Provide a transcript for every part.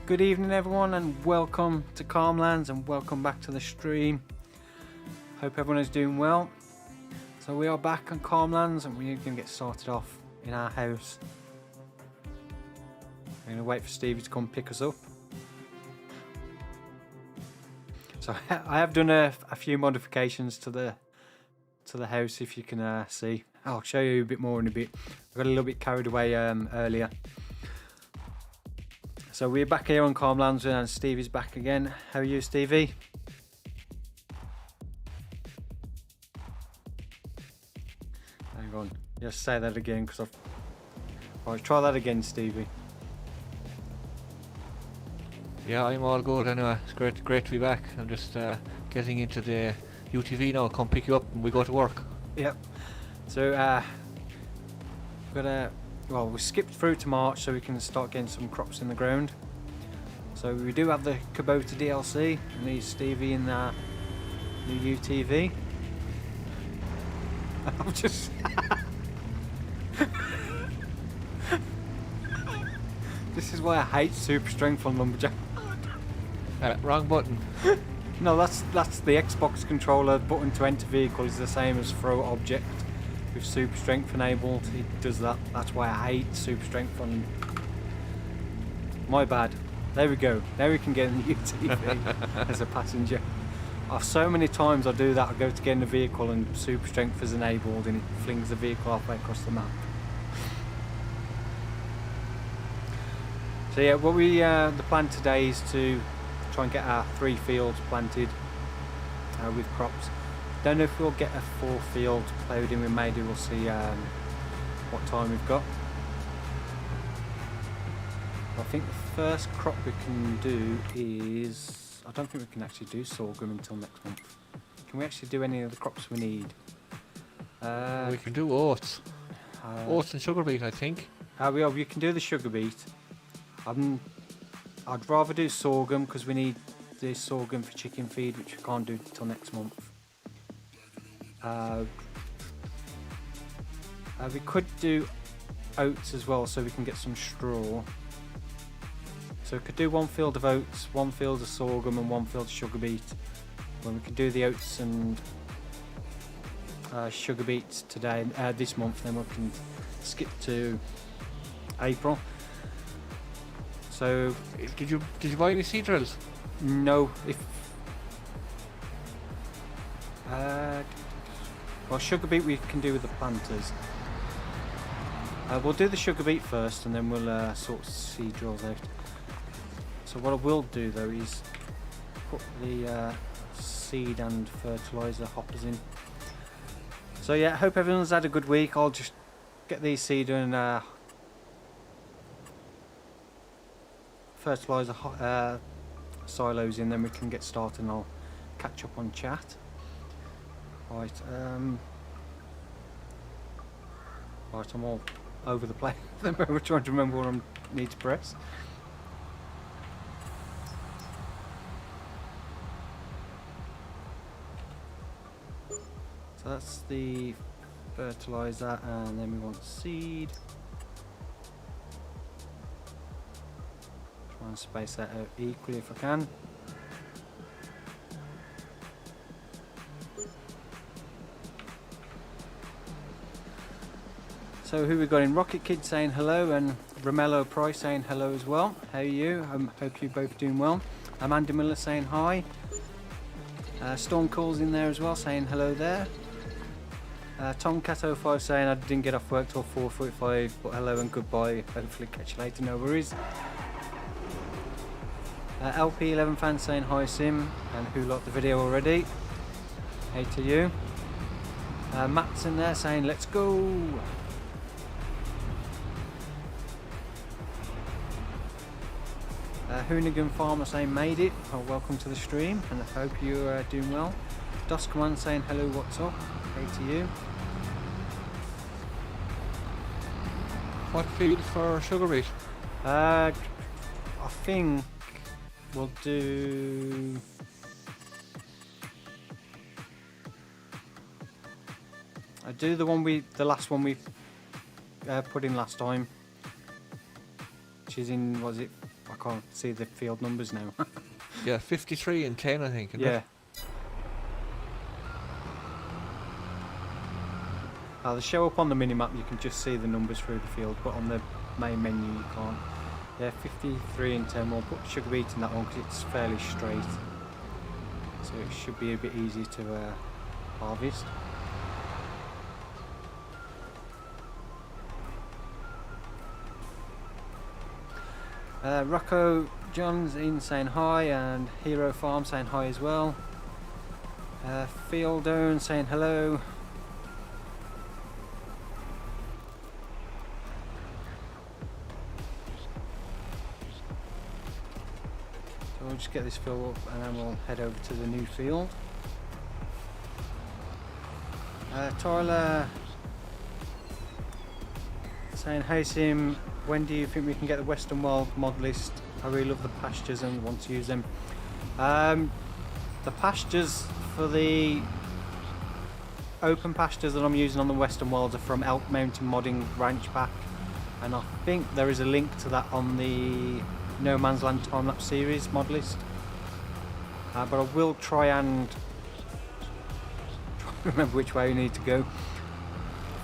Good evening everyone and welcome to Calm Lands and welcome back to the stream. Hope everyone is doing well. So we are back on Calm Lands and we're going to get started off in our house. We're going to wait for Stevie to come pick us up. So I have done a few modifications to the house, if you can see. I'll show you a bit more in a bit. I got a little bit carried away earlier. So we're back here on Calm Lands and Stevie's back again. How are you, Stevie? Hang on, just say that again because I've... Alright, try that again, Stevie. Yeah, I'm all good anyway. It's great to be back. I'm just getting into the UTV now. Come pick you up and we go to work. Yep. So we skipped through to March so we can start getting some crops in the ground. So we do have the Kubota DLC and there's Stevie in the new UTV. I'm just... This is why I hate super strength on Lumberjack. Wrong button. No, that's the Xbox controller. Button to enter vehicle is the same as throw object. With super strength enabled, it does that. That's why I hate super strength on... My bad. There we go. Now we can get in the UTV as a passenger. So many times I do that. I go to get in the vehicle and super strength is enabled and it flings the vehicle halfway across the map. So yeah, what the plan today is to try and get our 3 fields planted with crops. Don't know if we'll get a 4th field ploughed in with maybe. We'll see what time we've got. I think the first crop we can do is... I don't think we can actually do sorghum until next month. Can we actually do any of the crops we need? We can do oats. Oats and sugar beet, I think. We can do the sugar beet. I'd rather do sorghum because we need the sorghum for chicken feed, which we can't do till next month. We could do oats as well so we can get some straw. So we could do 1 field of oats, 1 field of sorghum and 1 field of sugar beet. When we can do the oats and sugar beets today, this month, then we can skip to April. So Did you buy any seed drills? no, well, sugar beet we can do with the planters. We'll do the sugar beet first and then we'll sort seed drills out. So what I will do though is put the seed and fertiliser hoppers in. So yeah, I hope everyone's had a good week. I'll just get these seed and fertiliser silos in, then we can get started and I'll catch up on chat. Right, right, I'm all over the place. We're trying to remember what I need to press. So that's the fertiliser, and then we want seed. Try and space that out equally if I can. So who we got in? Rocket Kid saying hello and Romello Price saying hello as well. How are you? Hope you're both doing well. Amanda Miller saying hi. Storm Calls in there as well saying hello there. Tomcat05 saying I didn't get off work till 4:45, but hello and goodbye. Hopefully catch you later, no worries. LP11 fan saying hi Sim and who liked the video already. Hey to you. Matt's in there saying let's go. Hoonigan Farmer saying made it. Oh, welcome to the stream and I hope you're doing well. Duskman saying hello, what's up? Hey to you. What field for sugar beet? I think we'll do... I do the last one we put in last time, which is in, was it I can't see the field numbers now. Yeah, 53 and 10, I think. Isn't Yeah. it? They show up on the minimap, you can just see the numbers through the field, but on the main menu you can't. Yeah, 53 and 10. We'll put sugar beet in that one because it's fairly straight. So it should be a bit easier to harvest. Rocco John's in saying hi, and Hero Farm saying hi as well. Field Own saying hello. So we'll just get this field up and then we'll head over to the new field. Tyler saying, hey Sim, when do you think we can get the Western Wild mod list? I really love the pastures and want to use them. The pastures for the open pastures that I'm using on the Western Wilds are from Elk Mountain Modding Ranch Pack, and I think there is a link to that on the No Man's Land time-lapse series mod list. But I will try and remember which way we need to go.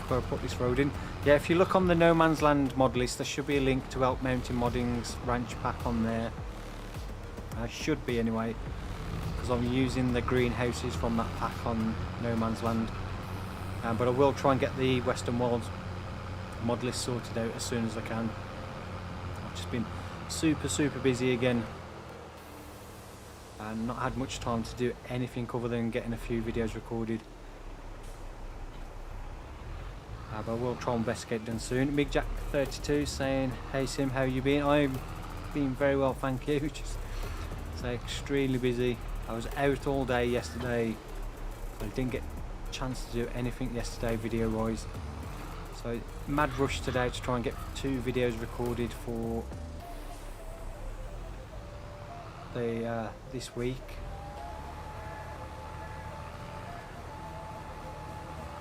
I've got to put this road in. Yeah, if you look on the No Man's Land mod list, there should be a link to Elk Mountain Modding's Ranch Pack on there. Should be anyway, because I'm using the greenhouses from that pack on No Man's Land. But I will try and get the Western Wilds mod list sorted out as soon as I can. I've just been super busy again and not had much time to do anything other than getting a few videos recorded. But I will try and best get it done soon. Big Jack 32 saying, hey Sim, how you been? I'm been very well, thank you. Just extremely busy. I was out all day yesterday, so I didn't get a chance to do anything yesterday video wise. So mad rush today to try and get 2 videos recorded for the this week.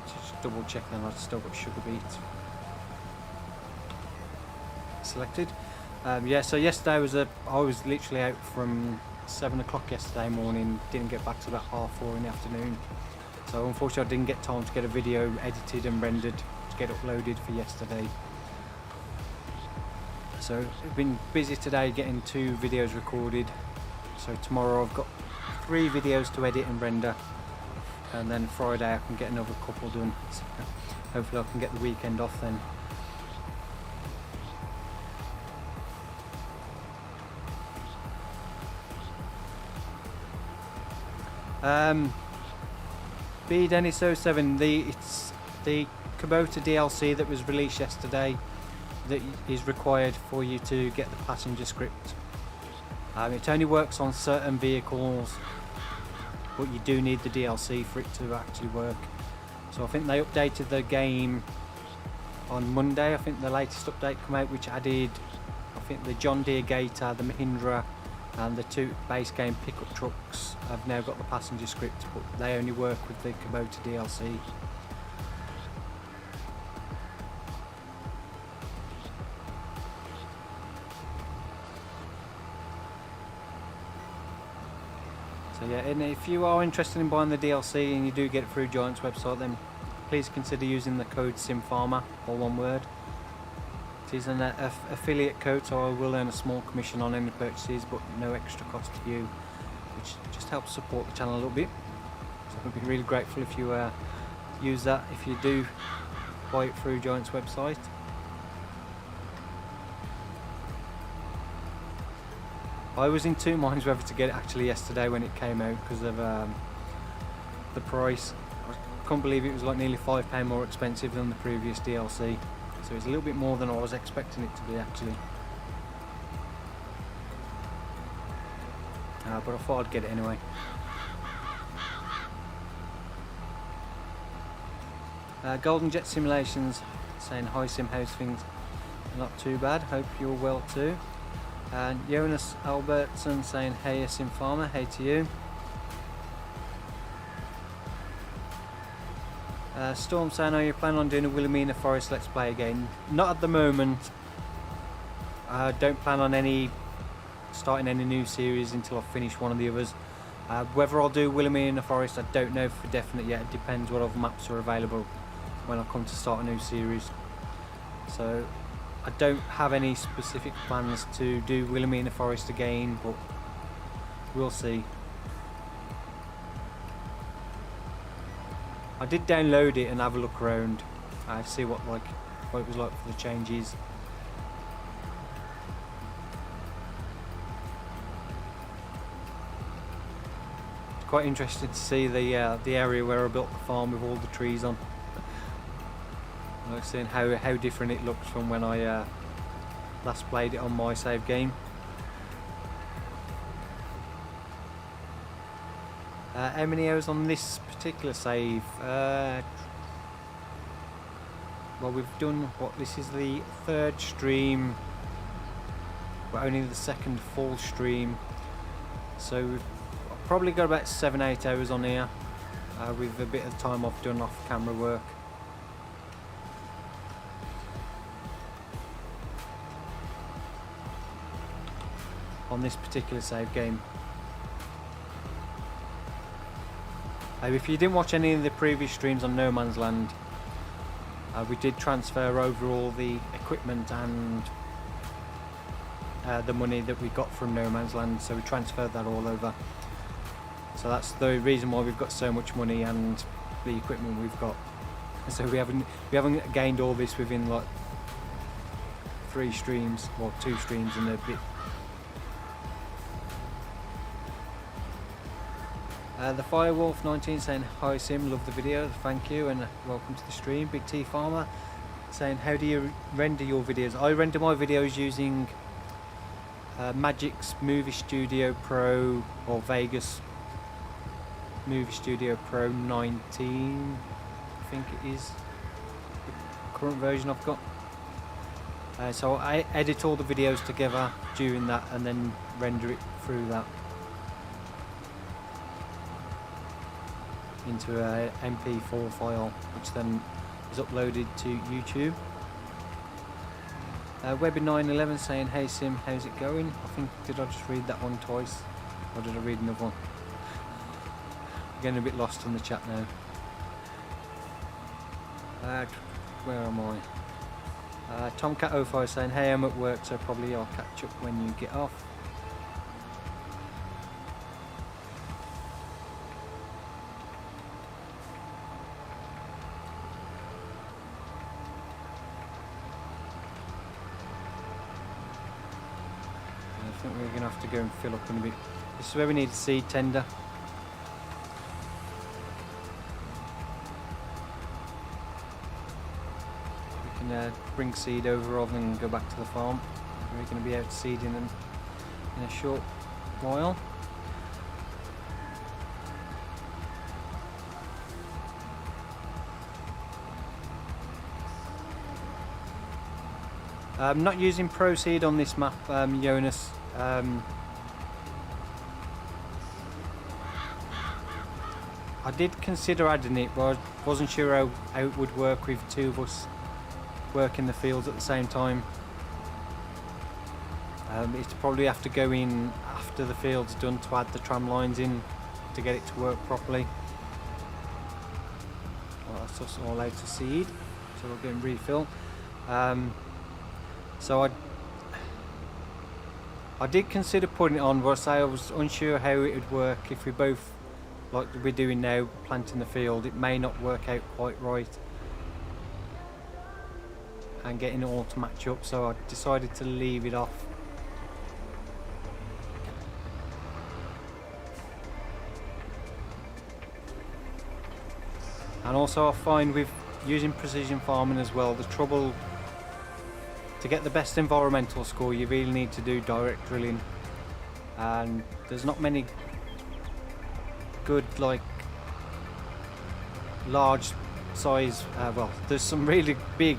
Just double check then I've still got sugar beet selected. Yeah, so yesterday I was literally out from 7 o'clock yesterday morning, didn't get back to about 4:30 in the afternoon. So unfortunately I didn't get time to get a video edited and rendered to get uploaded for yesterday. So I've been busy today getting 2 videos recorded. So tomorrow I've got 3 videos to edit and render, and then Friday I can get another couple done. So hopefully I can get the weekend off then. B Dennis 07, it's the Kubota DLC that was released yesterday that is required for you to get the passenger script. It only works on certain vehicles, but you do need the DLC for it to actually work. So I think they updated the game on Monday. I think the latest update came out, which added, I think, the John Deere Gator, the Mahindra, and the 2 base game pickup trucks have now got the passenger script, but they only work with the Kubota DLC. So yeah, and if you are interested in buying the DLC and you do get it through Giant's website, then please consider using the code SIMFARMER, all one word. It is an affiliate code, so I will earn a small commission on any purchases, but no extra cost to you, which just helps support the channel a little bit. So I'd be really grateful if you use that if you do buy it through Giant's website. I was in 2 minds whether to get it actually yesterday when it came out because of the price. I couldn't believe it was like nearly £5 more expensive than the previous DLC. So it's a little bit more than I was expecting it to be actually. But I thought I'd get it anyway. Golden Jet Simulations saying hi Sim, how's things? Not too bad, hope you're well too. And Jonas Albertson saying hey Sim Farmer, hey to you. Storm saying, are you planning on doing a Wilhelmina Forest Let's Play again? Not at the moment. I don't plan on any starting any new series until I've finished one of the others. Whether I'll do Wilhelmina in the Forest, I don't know for definite yet. It depends what other maps are available when I come to start a new series. So I don't have any specific plans to do Wilhelmina in the Forest again, but we'll see. I did download it and have a look around, see what it was like for the changes. Quite interested to see the area where I built the farm with all the trees on. I like seeing how different it looks from when I last played it on my save game. How many hours on this particular save? Well, we've done this is the 3rd stream, but only the 2nd full stream. So we've probably got about 7-8 hours on here, with a bit of time I've done off camera work. On this particular save game. If you didn't watch any of the previous streams on No Man's Land, we did transfer over all the equipment and the money that we got from No Man's Land, so we transferred that all over. So that's the reason why we've got so much money and the equipment we've got. So we haven't gained all this within like 3 streams, or 2 streams and a bit. The Firewolf 19 saying hi Sim, love the video, thank you and welcome to the stream. Big T Farmer saying how do you render your videos? I render my videos using Magic's Movie Studio Pro or Vegas Movie Studio Pro 19, I think it is the current version I've got. So I edit all the videos together during that and then render it through that into a MP4 file, which then is uploaded to YouTube. Webby911 saying hey Sim, how's it going? I think, did I just read that one twice, or did I read another one? I'm getting a bit lost in the chat now. Where am I? Tomcat05 saying hey, I'm at work, so probably I'll catch up when you get off. I think we're going to have to go and fill up in a bit. This is where we need a seed tender. We can bring seed over rather than go back to the farm. We're going to be out seeding in a short while. I'm not using Proceed on this map, Jonas. I did consider adding it, but I wasn't sure how it would work with 2 of us working the fields at the same time. It's probably have to go in after the field's done to add the tram lines in to get it to work properly. Well, that's us all out to seed, so we'll go and refill. So I did consider putting it on, but I say I was unsure how it would work if we both, like we're doing now, planting the field. It may not work out quite right and getting it all to match up, so I decided to leave it off. And also I find with using precision farming as well, the trouble to get the best environmental score, you really need to do direct drilling, and there's not many good like large size, well there's some really big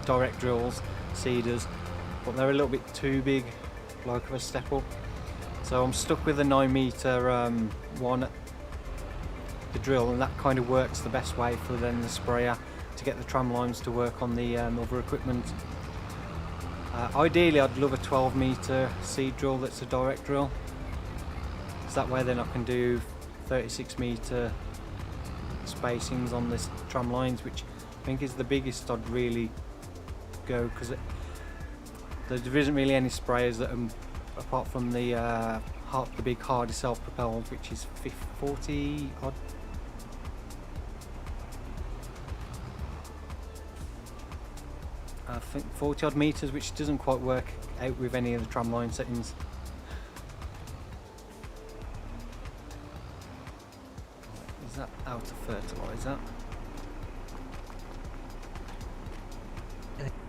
direct drills, seeders, but they're a little bit too big, like of a step up. So I'm stuck with a 9 meter one at the drill, and that kind of works the best way for then the sprayer to get the tram lines to work on the other equipment. Ideally I'd love a 12 metre seed drill that's a direct drill. So that way then I can do 36 metre spacings on this tram lines, which I think is the biggest I'd really go, because there isn't really any sprayers that are, apart from the big hardy self-propelled, which is 40 odd. I think 40 odd metres, which doesn't quite work out with any of the tram line settings. Is that out of fertiliser?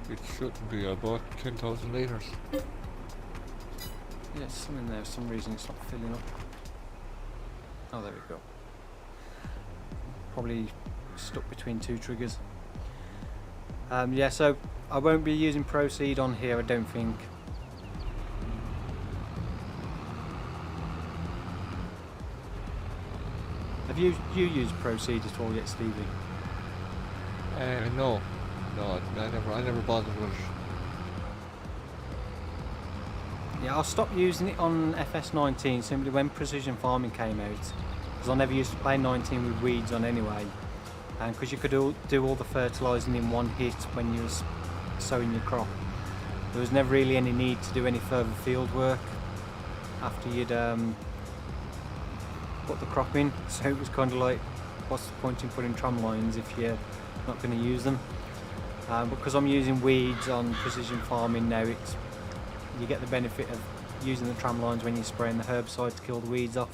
It shouldn't be about 10,000 litres. Yeah, something there. For some reason it's not filling up. Oh, there we go. Probably stuck between two triggers. Yeah, so I won't be using Proceed on here, I don't think. Have you used Proceed at all yet, Stevie? No, I never bothered with it. Yeah, I stopped using it on FS19 simply when precision farming came out, because I never used to play 19 with weeds on anyway, and because you could do all the fertilising in one hit when you was sowing your crop. There was never really any need to do any further field work after you'd put the crop in, so it was kind of like, what's the point in putting tram lines if you're not going to use them? But because I'm using weeds on precision farming now, you get the benefit of using the tram lines when you're spraying the herbicide to kill the weeds off.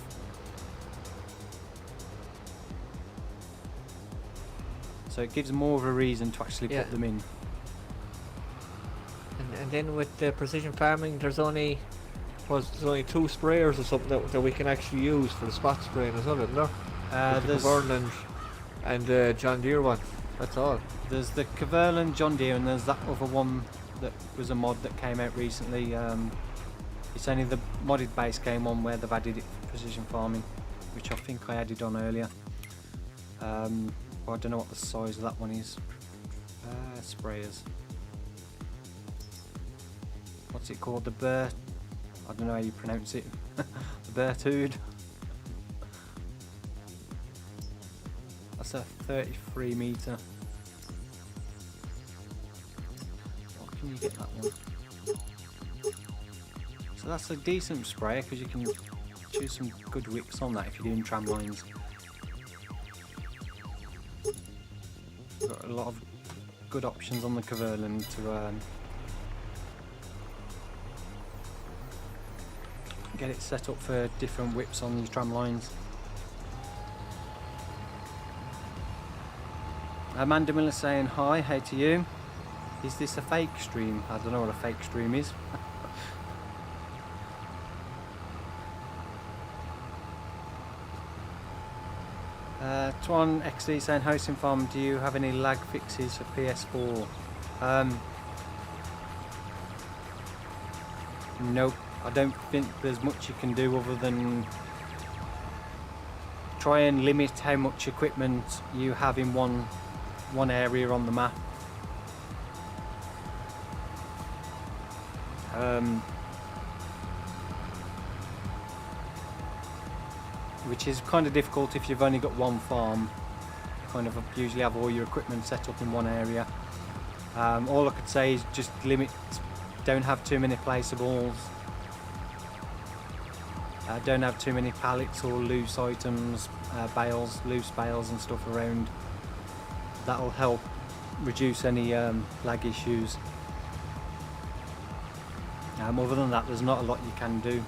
So it gives more of a reason to actually put them in. And then with the precision farming, there's only two sprayers or something that we can actually use for the spot spraying, is there? There's the Werner and the John Deere one. That's all. There's the Kverlen John Deere, and there's that other one that was a mod that came out recently. It's only the modded base game one where they've added it for precision farming, which I think I added on earlier. But I don't know what the size of that one is. Sprayers. What's it called? The Bert. I don't know how you pronounce it. The Bertude. That's a 33 metre. What can you get that one? So that's a decent sprayer because you can choose some good wicks on that if you're doing tram lines. Got a lot of good options on the Kverlen to get it set up for different whips on these tram lines. Amanda Miller saying hi, hey to you. Is this a fake stream? I don't know what a fake stream is. Twan XD saying, hosting farm, do you have any lag fixes for PS4? Nope, I don't think there's much you can do other than try and limit how much equipment you have in one area on the map. Which is kind of difficult if you've only got one farm. Kind of usually have all your equipment set up in one area. All I could say is just limit, don't have too many placeables. Don't have too many pallets or loose items, loose bales and stuff around. That'll help reduce any lag issues. Other than that, there's not a lot you can do.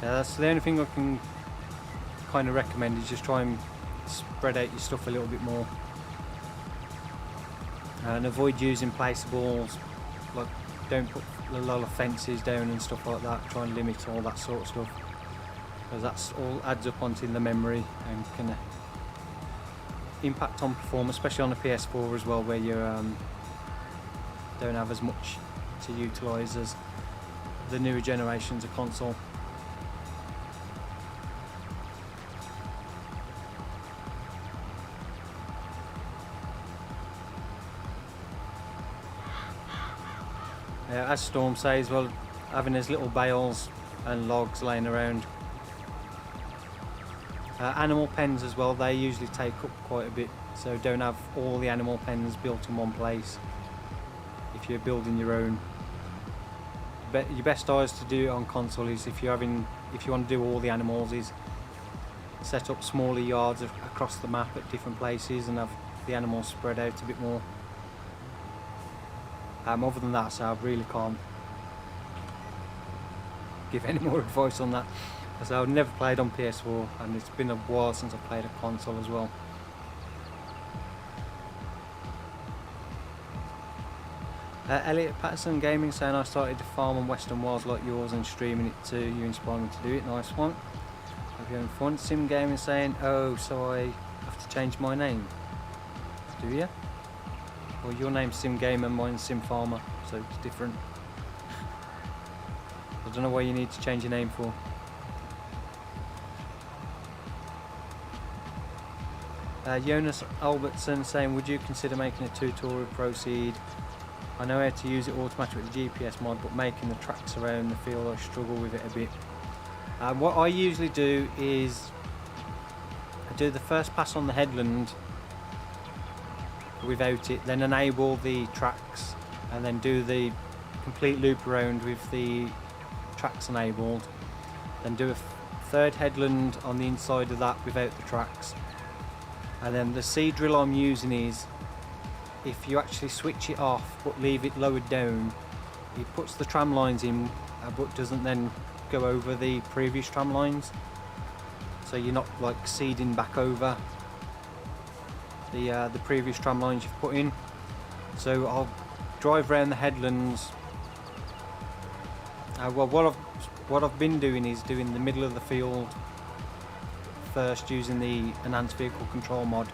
That's the only thing I can kind of recommend, is just try and spread out your stuff a little bit more. And avoid using placeables, like don't put a lot of fences down and stuff like that. Try and limit all that sort of stuff, because that's all adds up onto the memory and can impact on performance, especially on the PS4 as well, where you don't have as much to utilise as the newer generations of console. As Storm says, well, having his little bales and logs laying around. Animal pens as well, they usually take up quite a bit, so don't have all the animal pens built in one place if you're building your own. Your best eyes to do it on console is if you want to do all the animals, is set up smaller yards across the map at different places and have the animals spread out a bit more. Other than that, so I really can't give any more advice on that. As I've never played on PS4 and it's been a while since I've played a console as well. Elliot Patterson Gaming saying, I started to farm on Western Wilds like yours and streaming it too. You inspired me to do it. Nice one. Hope you're having fun. Sim Gaming saying, oh, so I have to change my name. Do you? Well, your name's Sim Gamer, mine's Sim Farmer, so it's different. I don't know why you need to change your name for. Jonas Albertson saying, would you consider making a tutorial proceed? I know how to use it automatically with the GPS mod, but making the tracks around the field, I struggle with it a bit. What I usually do is I do the first pass on the headland without it, then enable the tracks, and then do the complete loop around with the tracks enabled, then do a third headland on the inside of that without the tracks. And then the seed drill I'm using is, if you actually switch it off but leave it lowered down, it puts the tram lines in but doesn't then go over the previous tram lines, so you're not like seeding back over the previous tram lines you've put in. So I'll drive around the headlands. Well, what I've been doing is doing the middle of the field first, using the enhanced vehicle control mod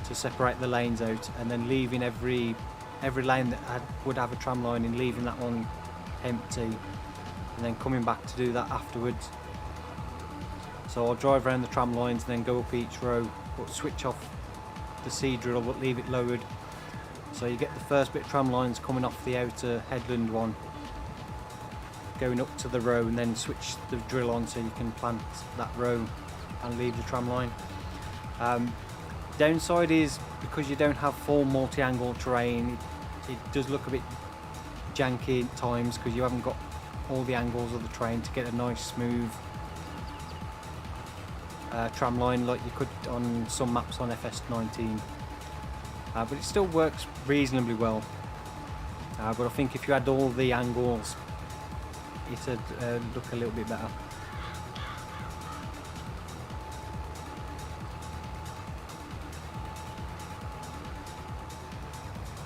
to separate the lanes out, and then leaving every lane that would have a tram line in, leaving that one empty, and then coming back to do that afterwards. So I'll drive around the tram lines and then go up each row, but switch off the seed drill but leave it lowered, so you get the first bit of tram lines coming off the outer headland one, going up to the row, and then switch the drill on so you can plant that row and leave the tram line. Downside is, because you don't have full multi-angle terrain, it does look a bit janky at times because you haven't got all the angles of the train to get a nice smooth tram line like you could on some maps on FS19, but it still works reasonably well. But I think if you had all the angles, it'd look a little bit better.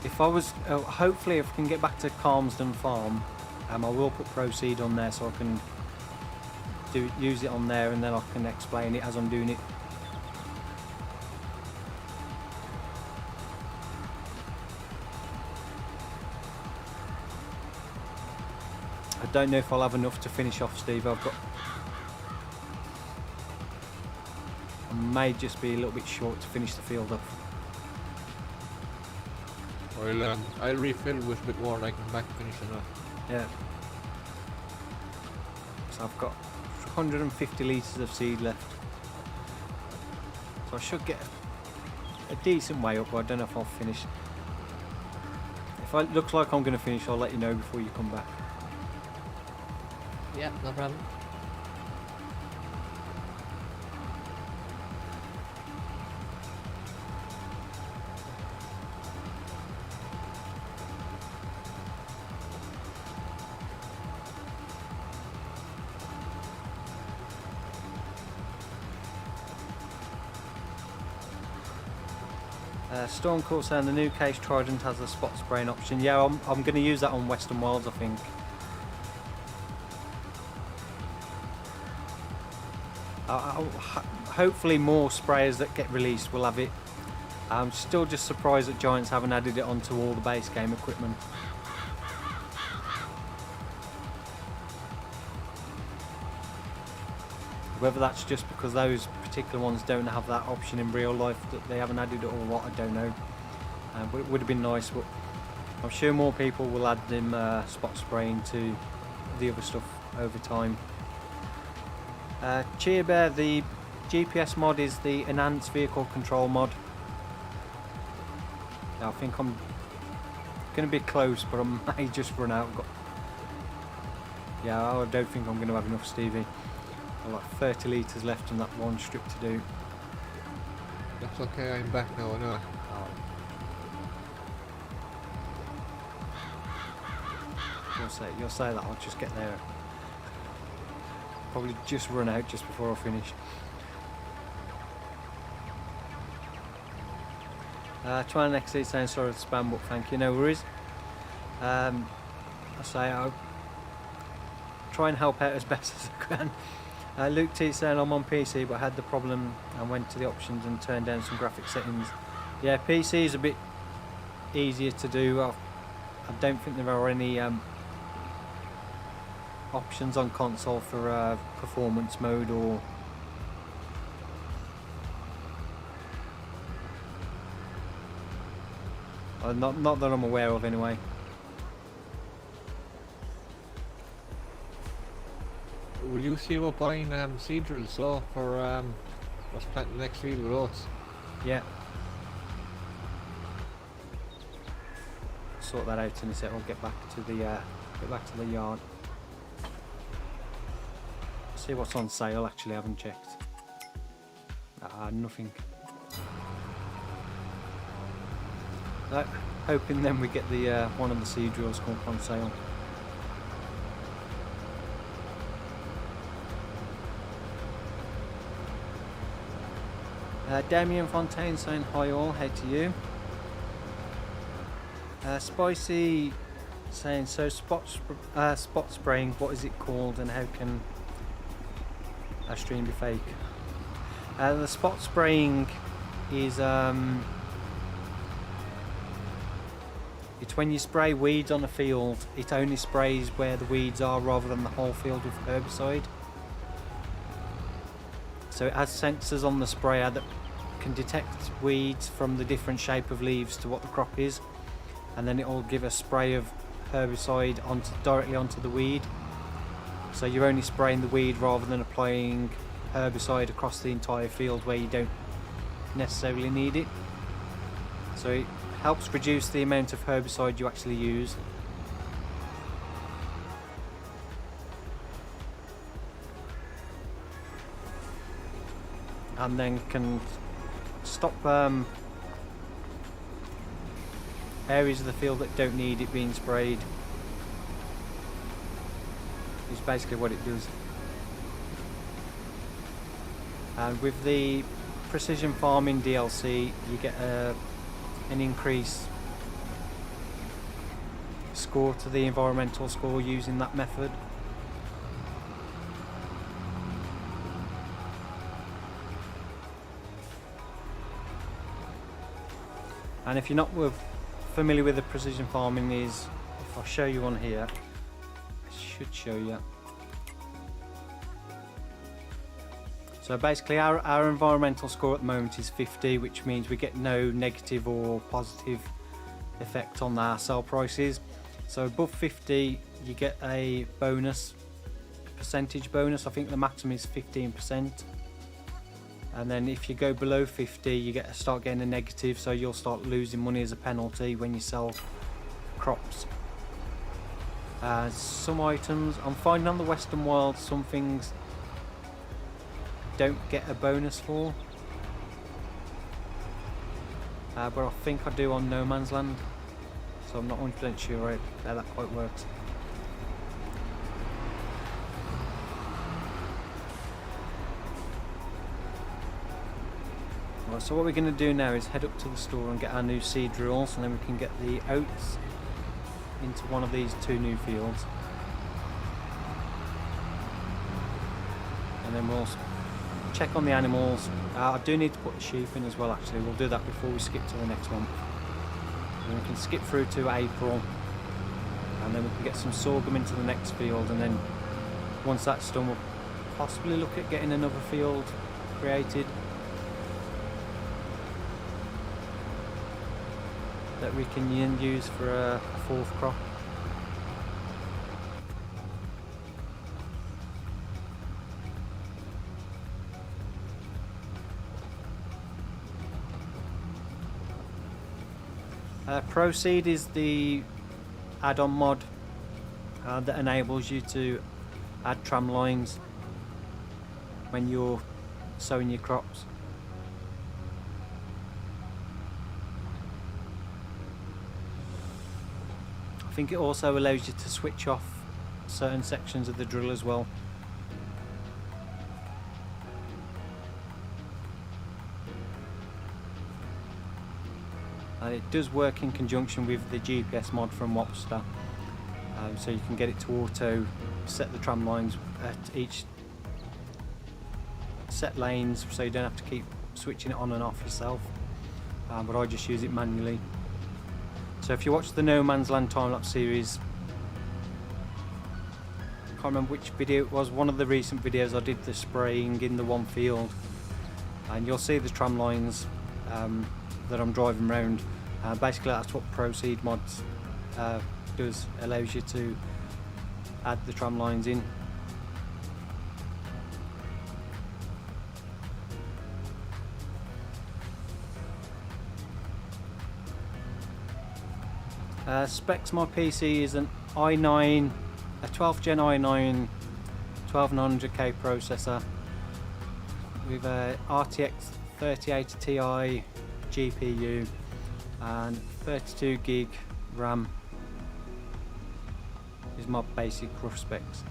If I was, hopefully if I can get back to Calmsden Farm, I will put proceed on there so I can use it on there, and then I can explain it as I'm doing it. I don't know if I'll have enough to finish off, Steve. I may just be a little bit short to finish the field up. I'll refill with a bit more and I can back finish it off. Yeah. So I've got 150 litres of seed left. So I should get a decent way up, but I don't know if I'll finish. If it looks like I'm going to finish, I'll let you know before you come back. Yeah, no problem. Stormcourt saying the new case Trident has a spot spraying option. Yeah, I'm going to use that on Western Wilds, I think. hopefully more sprayers that get released will have it. I'm still just surprised that Giants haven't added it onto all the base game equipment. Whether that's just because those particular ones don't have that option in real life that they haven't added it or what, I don't know. But it would have been nice. But I'm sure more people will add them spot spraying to the other stuff over time. Cheer Bear, the GPS mod is the enhanced vehicle control mod. I think I'm going to be close, but I may just run out. Yeah, I don't think I'm going to have enough, Stevie. I've got like 30 litres left in that one strip to do. That's okay, I'm back now, I know. You'll say that, I'll just get there. Probably just run out just before I finish. Trying to exceed saying sorry to spam, but thank you, no worries. I say I'll try and help out as best as I can. Luke T saying I'm on PC but had the problem and went to the options and turned down some graphic settings. Yeah, PC is a bit easier to do. I don't think there are any options on console for performance mode or not that I'm aware of anyway. Will you see about buying seed drills so for us planting the next field with oats? Yeah. Sort that out in a sec. I'll get back to the yard. See what's on sale. Actually, I haven't checked. Nothing. Hoping then we get the one of the seed drills come up on sale. Damien Fontaine saying hi all, hey to you. Spicy saying so spot spraying, what is it called and how can a stream be fake? The spot spraying is it's when you spray weeds on a field, it only sprays where the weeds are rather than the whole field with herbicide. So it has sensors on the sprayer that can detect weeds from the different shape of leaves to what the crop is, and then it will give a spray of herbicide directly onto the weed. So you're only spraying the weed rather than applying herbicide across the entire field where you don't necessarily need it. So it helps reduce the amount of herbicide you actually use. And then can stop areas of the field that don't need it being sprayed. Is basically what it does. And with the precision farming DLC, you get an increased score to the environmental score using that method. And if you're not familiar with the precision farming, is if I show you on here, I should show you. So basically our environmental score at the moment is 50, which means we get no negative or positive effect on our sell prices. So above 50 you get a bonus, percentage bonus. I think the maximum is 15%. And then if you go below 50 you start getting a negative, so you'll start losing money as a penalty when you sell crops. Some items I'm finding on the Western Wilds, some things don't get a bonus for, but I think I do on No Man's Land, so I'm not 100% sure how that quite works. Right, so what we're going to do now is head up to the store and get our new seed drills, and then we can get the oats into one of these two new fields, and then we'll check on the animals. I do need to put the sheep in as well actually, we'll do that before we skip to the next month. And we can skip through to April, and then we can get some sorghum into the next field, and then once that's done we'll possibly look at getting another field created that we can use for a fourth crop. Proceed is the add-on mod that enables you to add tram lines when you're sowing your crops. I think it also allows you to switch off certain sections of the drill as well. It does work in conjunction with the GPS mod from Wopster, so you can get it to auto set the tram lines at each set lanes, so you don't have to keep switching it on and off yourself, but I just use it manually. So if you watch the No Man's Land time-lapse series, I can't remember which video it was, one of the recent videos I did the spraying in the one field, and you'll see the tram lines that I'm driving around. Basically that's what Proceed mods does, allows you to add the tram lines in. Specs my PC is an i9, a 12th gen i9 12900K processor with a RTX 3080 Ti GPU and 32 gig RAM is my basic rough specs.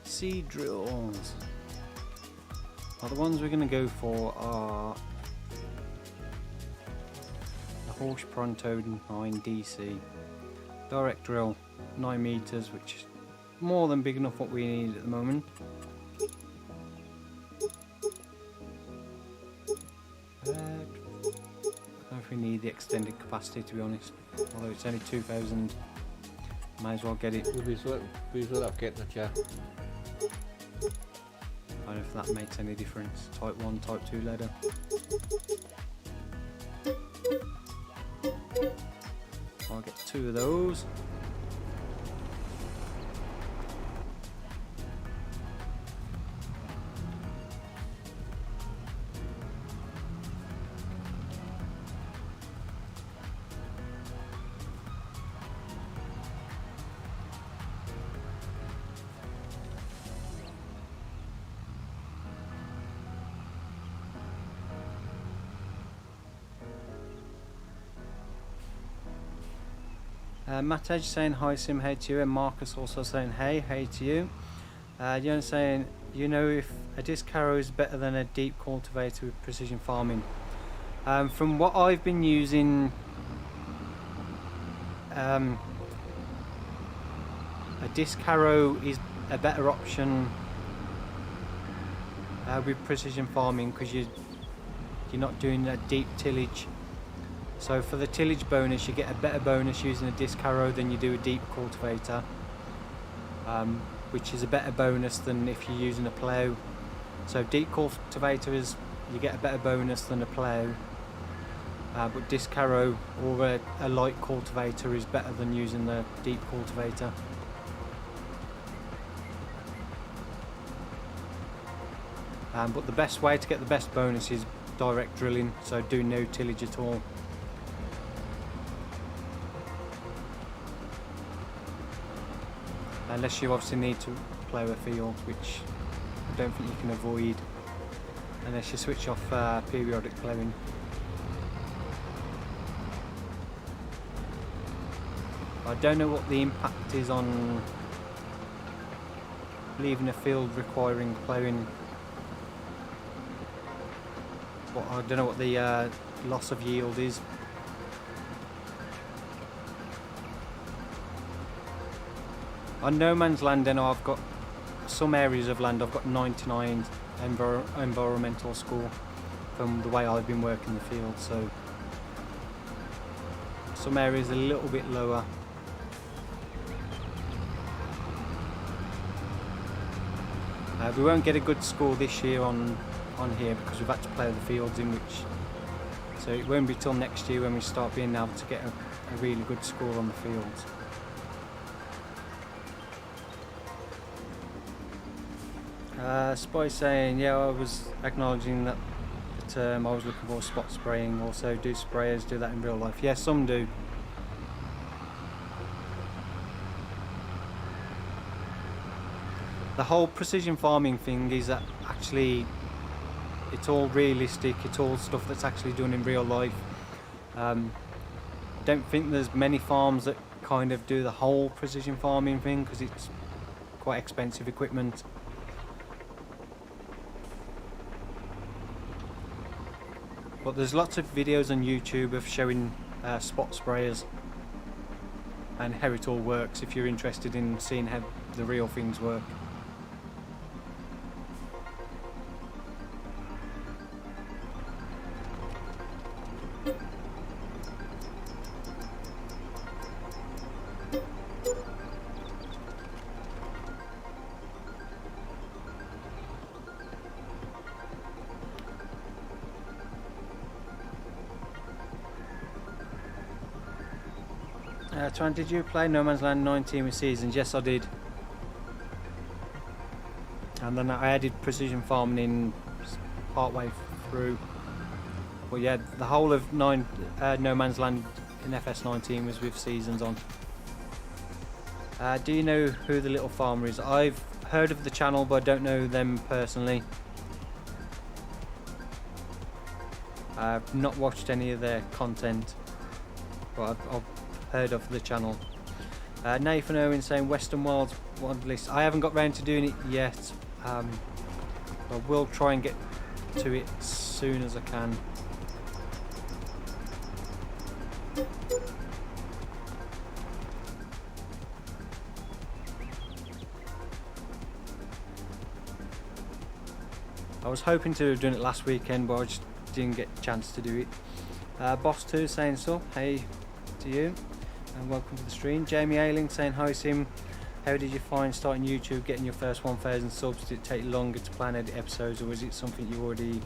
Seed drills. Well, the ones we're going to go for are the Horsch Pronto 9 DC direct drill, 9 meters, which is more than big enough what we need at the moment. I don't know if we need the extended capacity, to be honest, although it's only 2000, might as well get it. We'll be up getting it, yeah. I don't know if that makes any difference. Type 1, Type 2 ladder. I'll get 2 of those. Matej saying hi Sim, hey to you, and Marcus also saying hey to you. You're saying, you know if a disc harrow is better than a deep cultivator with precision farming. From what I've been using, a disc harrow is a better option with precision farming because you're not doing a deep tillage. So for the tillage bonus, you get a better bonus using a disc harrow than you do a deep cultivator, which is a better bonus than if you're using a plough. So deep cultivator is, you get a better bonus than a plough, but disc harrow or a light cultivator is better than using the deep cultivator. But the best way to get the best bonus is direct drilling, so do no tillage at all. Unless you obviously need to plough a field, which I don't think you can avoid unless you switch off periodic ploughing. I don't know what the impact is on leaving a field requiring ploughing. But I don't know what the loss of yield is. On No Man's Land, I know I've got some areas of land. I've got 99 environmental score from the way I've been working the field. So some areas a little bit lower. We won't get a good score this year on here because we've had to plough the fields in which, so it won't be till next year when we start being able to get a really good score on the fields. Spy saying, yeah, I was acknowledging that the term I was looking for spot spraying. Also, do sprayers do that in real life? Yes, some do. The whole precision farming thing is that actually it's all realistic, it's all stuff that's actually done in real life. Don't think there's many farms that kind of do the whole precision farming thing because it's quite expensive equipment. But there's lots of videos on YouTube of showing spot sprayers and how it all works if you're interested in seeing how the real things work. Tran, did you play No Man's Land 19 with seasons? Yes, I did. And then I added precision farming in part way through. But yeah, the whole of No Man's Land in FS19 was with seasons on. Do you know who the Little Farmer is? I've heard of the channel, but I don't know them personally. I've not watched any of their content, but I've heard of the channel. Nathan Owen saying Western Wilds want list. I haven't got round to doing it yet. I will try and get to it as soon as I can. I was hoping to have done it last weekend, but I just didn't get a chance to do it. Boss 2 saying so. Hey to you and welcome to the stream. Jamie Ailing saying hi Sim, how did you find starting YouTube, getting your first 1,000 subs? Did it take longer to plan edit episodes, or was it something you already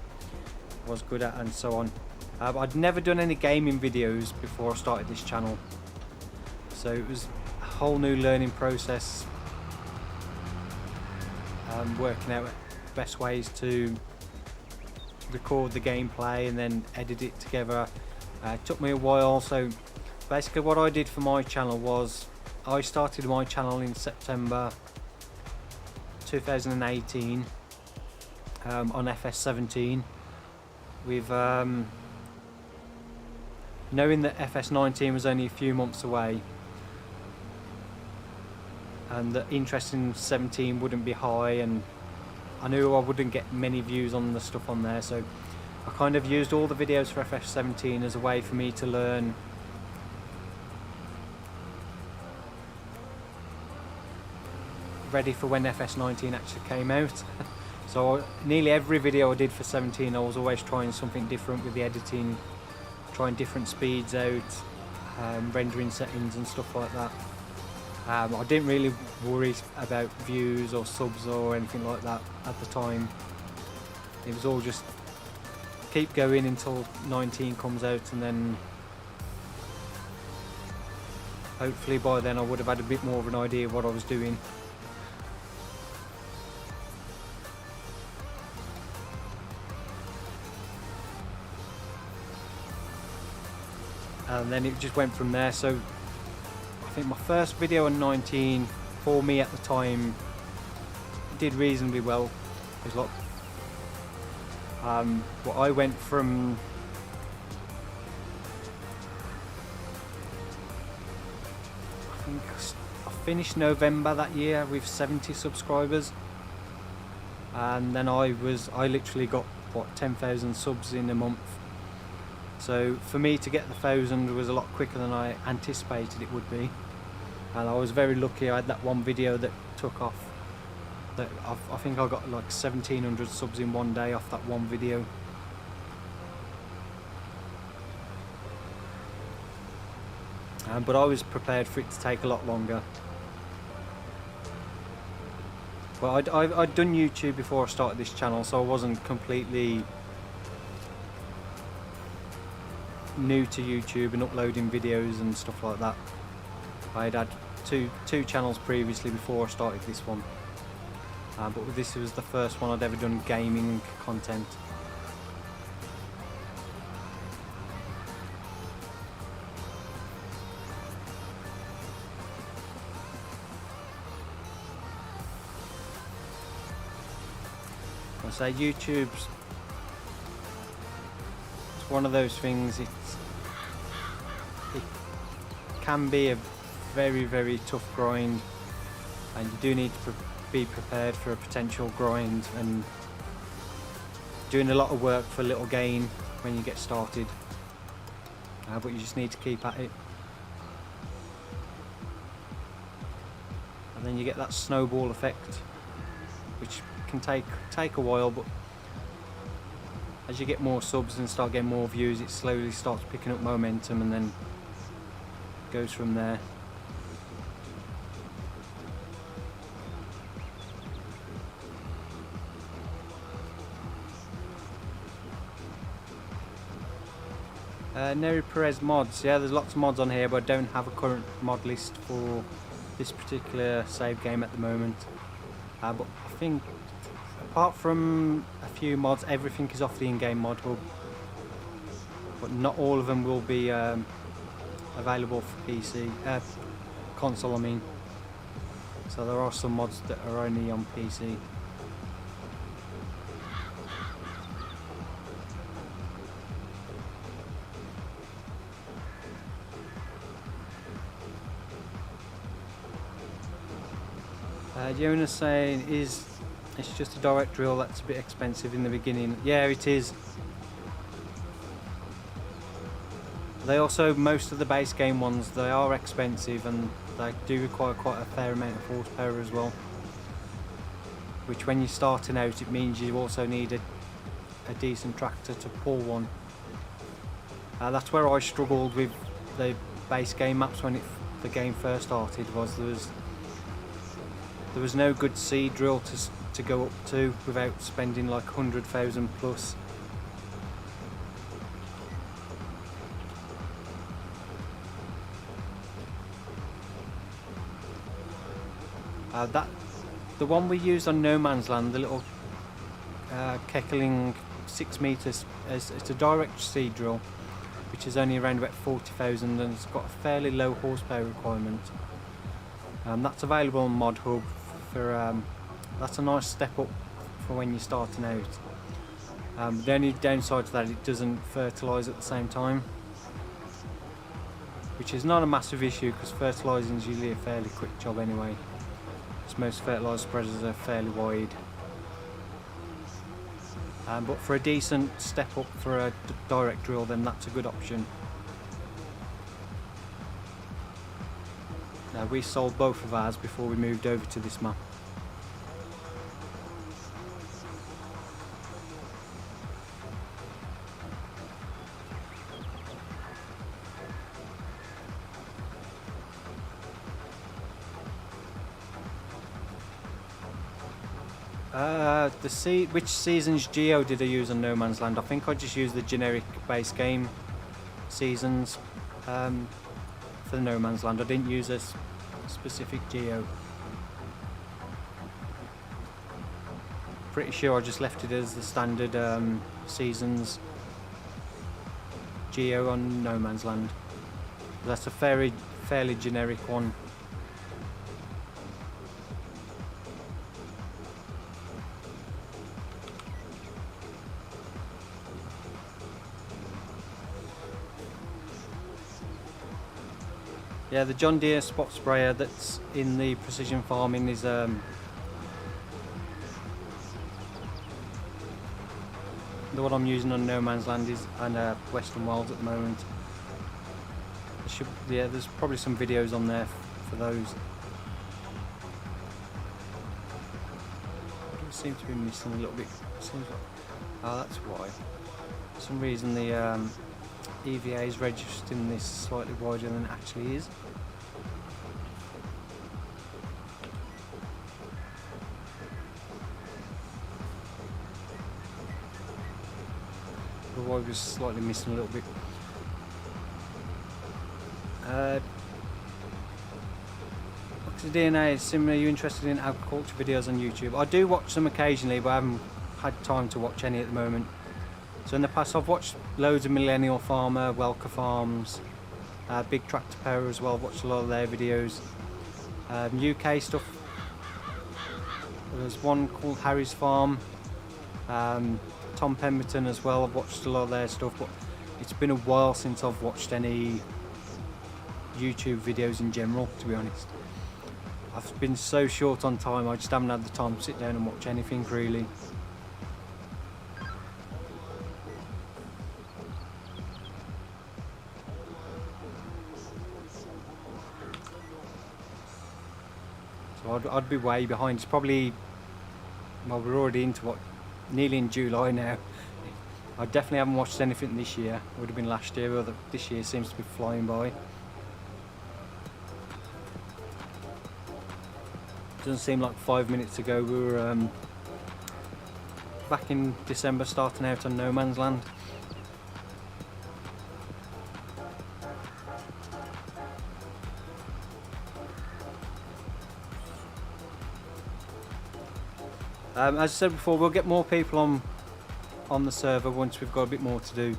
was good at, and so on? I'd never done any gaming videos before I started this channel, so it was a whole new learning process, working out best ways to record the gameplay and then edit it together. It took me a while. So basically what I did for my channel was I started my channel in September 2018 on FS17 with knowing that FS19 was only a few months away and the interest in 17 wouldn't be high, and I knew I wouldn't get many views on the stuff on there, so I kind of used all the videos for FS17 as a way for me to learn ready for when FS19 actually came out. So nearly every video I did for 17 I was always trying something different with the editing, trying different speeds out, rendering settings and stuff like that. I didn't really worry about views or subs or anything like that at the time. It was all just keep going until 19 comes out, and then hopefully by then I would have had a bit more of an idea of what I was doing. And then it just went from there. So I think my first video on 19 for me at the time did reasonably well. There's a lot. But I went from I think I finished November that year with 70 subscribers, and then I literally got what 10,000 subs in a month. So for me to get the 1,000 was a lot quicker than I anticipated it would be, and I was very lucky. I had that one video that took off. That I think I got like 1,700 subs in one day off that one video. But I was prepared for it to take a lot longer. Well, I'd done YouTube before I started this channel, so I wasn't completely new to YouTube and uploading videos and stuff like that. I had two channels previously before I started this one, but this was the first one I'd ever done gaming content. I say YouTube's one of those things. It can be a very, very tough grind, and you do need to be prepared for a potential grind and doing a lot of work for little gain when you get started, but you just need to keep at it, and then you get that snowball effect, which can take a while, but as you get more subs and start getting more views, it slowly starts picking up momentum and then goes from there. Neri Perez mods, yeah, there's lots of mods on here, but I don't have a current mod list for this particular save game at the moment. But I think apart from a few mods, everything is off the in-game mod hub, but not all of them will be available for PC, console I mean. So there are some mods that are only on PC. Jonas saying it's just a direct drill, that's a bit expensive in the beginning. Yeah, it is. They also, most of the base game ones, they are expensive and they do require quite a fair amount of horsepower as well, which when you're starting out it means you also need a decent tractor to pull one. That's where I struggled with the base game maps when the game first started, was there was no good seed drill to go up to without spending like 100,000 plus. The one we used on No Man's Land, the little Keckling 6 meters, it's a direct seed drill, which is only around about 40,000 and it's got a fairly low horsepower requirement. That's available on Mod Hub for that's a nice step up for when you're starting out. The only downside to that, it doesn't fertilise at the same time, which is not a massive issue because fertilising is usually a fairly quick job anyway. Most fertiliser spreaders are fairly wide, but for a decent step up for a direct drill, then that's a good option. Now, we sold both of ours before we moved over to this map. Which seasons geo did I use on No Man's Land? I think I just used the generic base game seasons for No Man's Land. I didn't use a specific geo. Pretty sure I just left it as the standard seasons geo on No Man's Land. That's a fairly generic one. Yeah, the John Deere spot sprayer that's in the precision farming is the one I'm using on No Man's Land is and Western Wilds at the moment. Yeah, there's probably some videos on there for those. What do we seem to be missing a little bit? Seems like, oh, that's why. For some reason the EVA is registering this slightly wider than it actually is. The wire was slightly missing a little bit. DNA is similar. Are you interested in agriculture videos on YouTube? I do watch them occasionally, but I haven't had time to watch any at the moment. So in the past I've watched loads of Millennial Farmer, Welker Farms, Big Tractor Power as well. I've watched a lot of their videos. UK stuff. There's one called Harry's Farm. Tom Pemberton as well. I've watched a lot of their stuff, but it's been a while since I've watched any YouTube videos in general, to be honest. I've been so short on time, I just haven't had the time to sit down and watch anything really. So I'd be way behind. It's probably, well, we're already into what, nearly in July now. I definitely haven't watched anything this year. It would have been last year, but this year seems to be flying by. Doesn't seem like 5 minutes ago we were back in December starting out on No Man's Land. As I said before, we'll get more people on the server once we've got a bit more to do.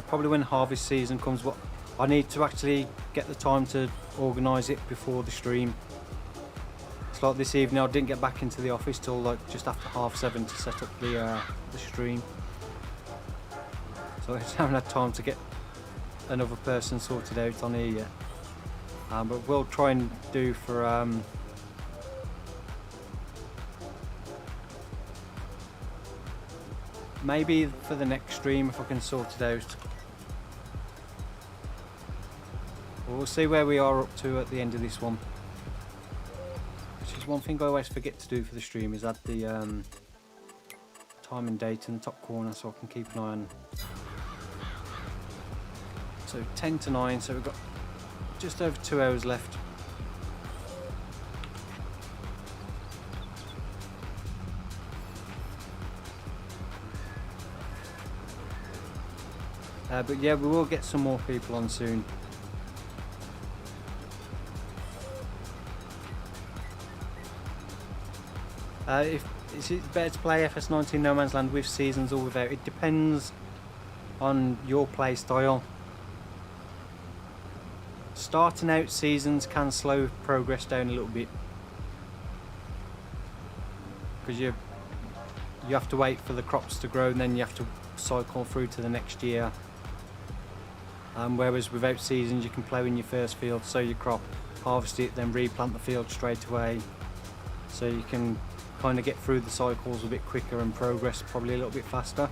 Probably when harvest season comes, what I need to actually get the time to organise it before the stream. It's like this evening I didn't get back into the office till like just after 7:30 to set up the stream. So I just haven't had time to get another person sorted out on here yet. But we'll try and do for maybe for the next stream if I can sort it out. We'll see where we are up to at the end of this one. Which is one thing I always forget to do for the stream, is add the time and date in the top corner so I can keep an eye on. So 10 to 9, so we've got just over 2 hours left. But yeah, we will get some more people on soon. Is it better to play FS19 No Man's Land with seasons or without? It depends on your play style. Starting out seasons can slow progress down a little bit, because you have to wait for the crops to grow and then you have to cycle through to the next year. Whereas without seasons you can plough in your first field, sow your crop, harvest it, then replant the field straight away. So you can kind of get through the cycles a bit quicker and progress probably a little bit faster.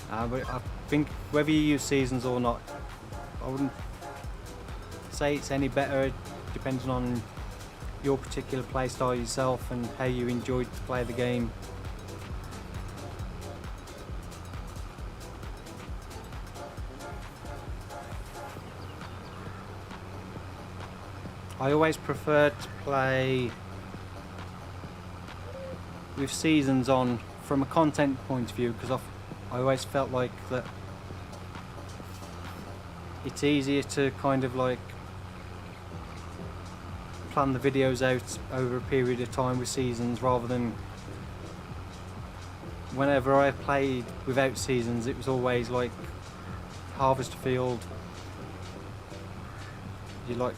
But I think whether you use seasons or not, I wouldn't say it's any better, depending on your particular play style yourself and how you enjoyed to play the game. I always prefer to play with seasons on from a content point of view, because I always felt like that it's easier to kind of like plan the videos out over a period of time with seasons, rather than whenever I played without seasons it was always like harvest a field, you like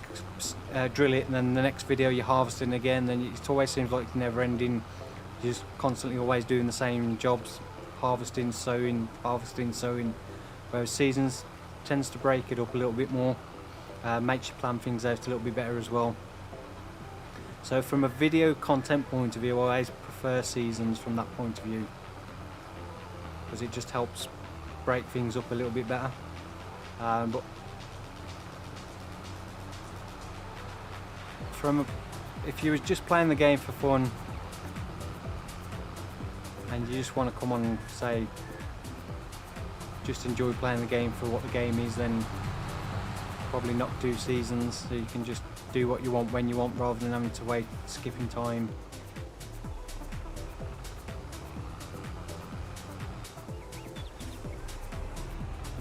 drill it, and then the next video you're harvesting again, then it always seems like never ending. You're just constantly always doing the same jobs, harvesting, sowing, harvesting, sowing. Whereas seasons, tends to break it up a little bit more, makes you plan things out a little bit better as well. So from a video content point of view, I always prefer seasons from that point of view, because it just helps break things up a little bit better. But if you were just playing the game for fun and you just want to come on and say just enjoy playing the game for what the game is, then probably not do seasons, so you can just do what you want when you want rather than having to wait, skipping time.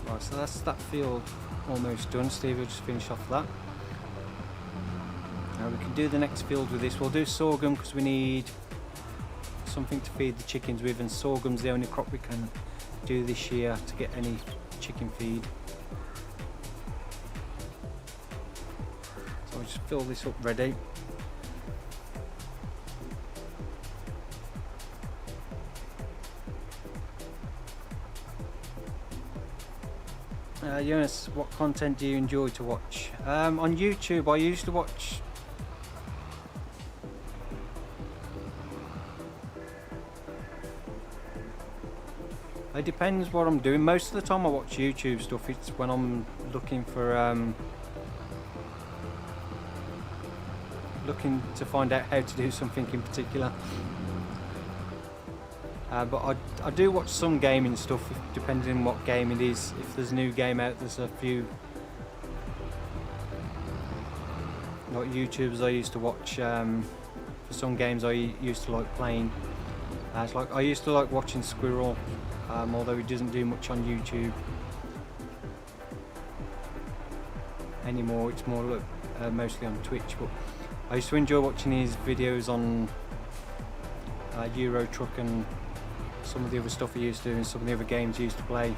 Right, so that's that field almost done. Steve will just finish off that. Now we can do the next field with this. We'll do sorghum because we need something to feed the chickens with, and sorghum's the only crop we can do this year to get any chicken feed. So I'll just fill this up ready. Jonas, what content do you enjoy to watch? On YouTube I used to watch it depends what I'm doing. Most of the time I watch YouTube stuff, it's when I'm looking for looking to find out how to do something in particular. But I do watch some gaming stuff, depending on what game it is. If there's a new game out, there's a few like YouTubers I used to watch for some games I used to like playing. It's like I used to like watching Squirrel, although he doesn't do much on YouTube anymore. It's more like, mostly on Twitch. But I used to enjoy watching his videos on Euro Truck and some of the other stuff he used to do and some of the other games he used to play.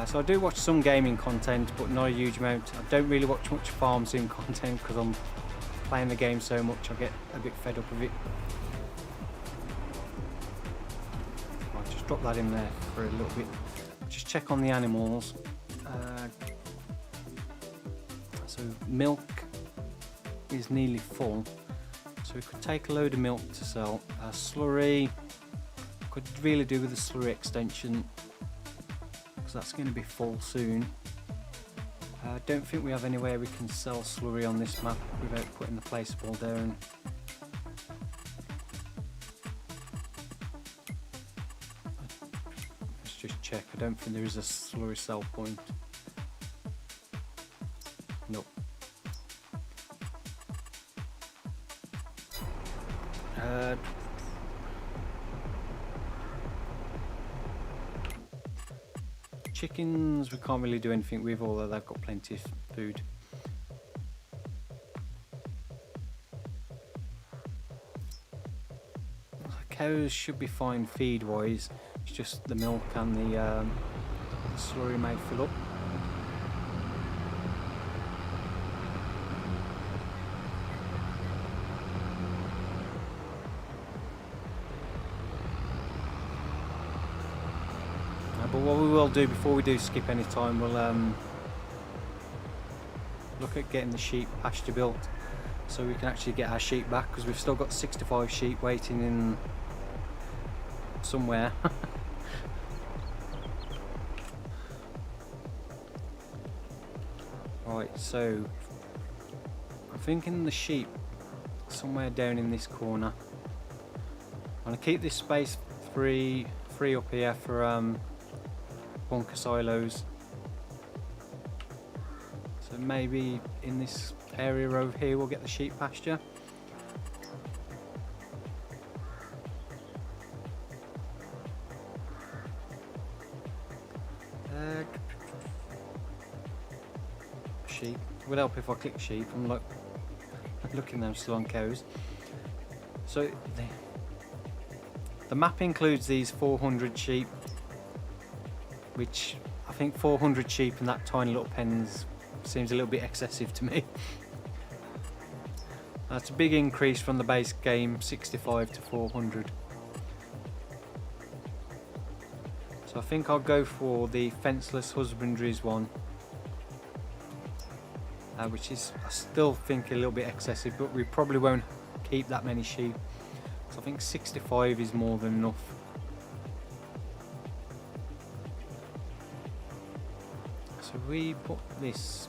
So I do watch some gaming content, but not a huge amount. I don't really watch much farm sim content because I'm playing the game so much I get a bit fed up of it. I'll just drop that in there for a little bit. Just check on the animals. So milk is nearly full, so we could take a load of milk to sell. Slurry, could really do with the slurry extension because that's going to be full soon. I don't think we have anywhere we can sell slurry on this map without putting the placeable down. Let's just check. I don't think there is a slurry sell point. Nope. Chickens we can't really do anything with, although they've got plenty of food. Cows should be fine feed wise, it's just the milk and the slurry may fill up. But what we will do before we do skip any time, we'll look at getting the sheep pasture built so we can actually get our sheep back, because we've still got 65 sheep waiting in somewhere. Right, so I'm thinking the sheep somewhere down in this corner. I'm going to keep this space free up here for bunkr silos, so maybe in this area over here we'll get the sheep pasture. Sheep would help if I click sheep. I'm like looking them still on cows. So the map includes these 400 sheep, which I think 400 sheep in that tiny little pen seems a little bit excessive to me. That's a big increase from the base game, 65 to 400. So So I think I'll go for the fenceless husbandries one, which is, I still think, a little bit excessive, but we probably won't keep that many sheep. So I think 65 is more than enough. So we put this,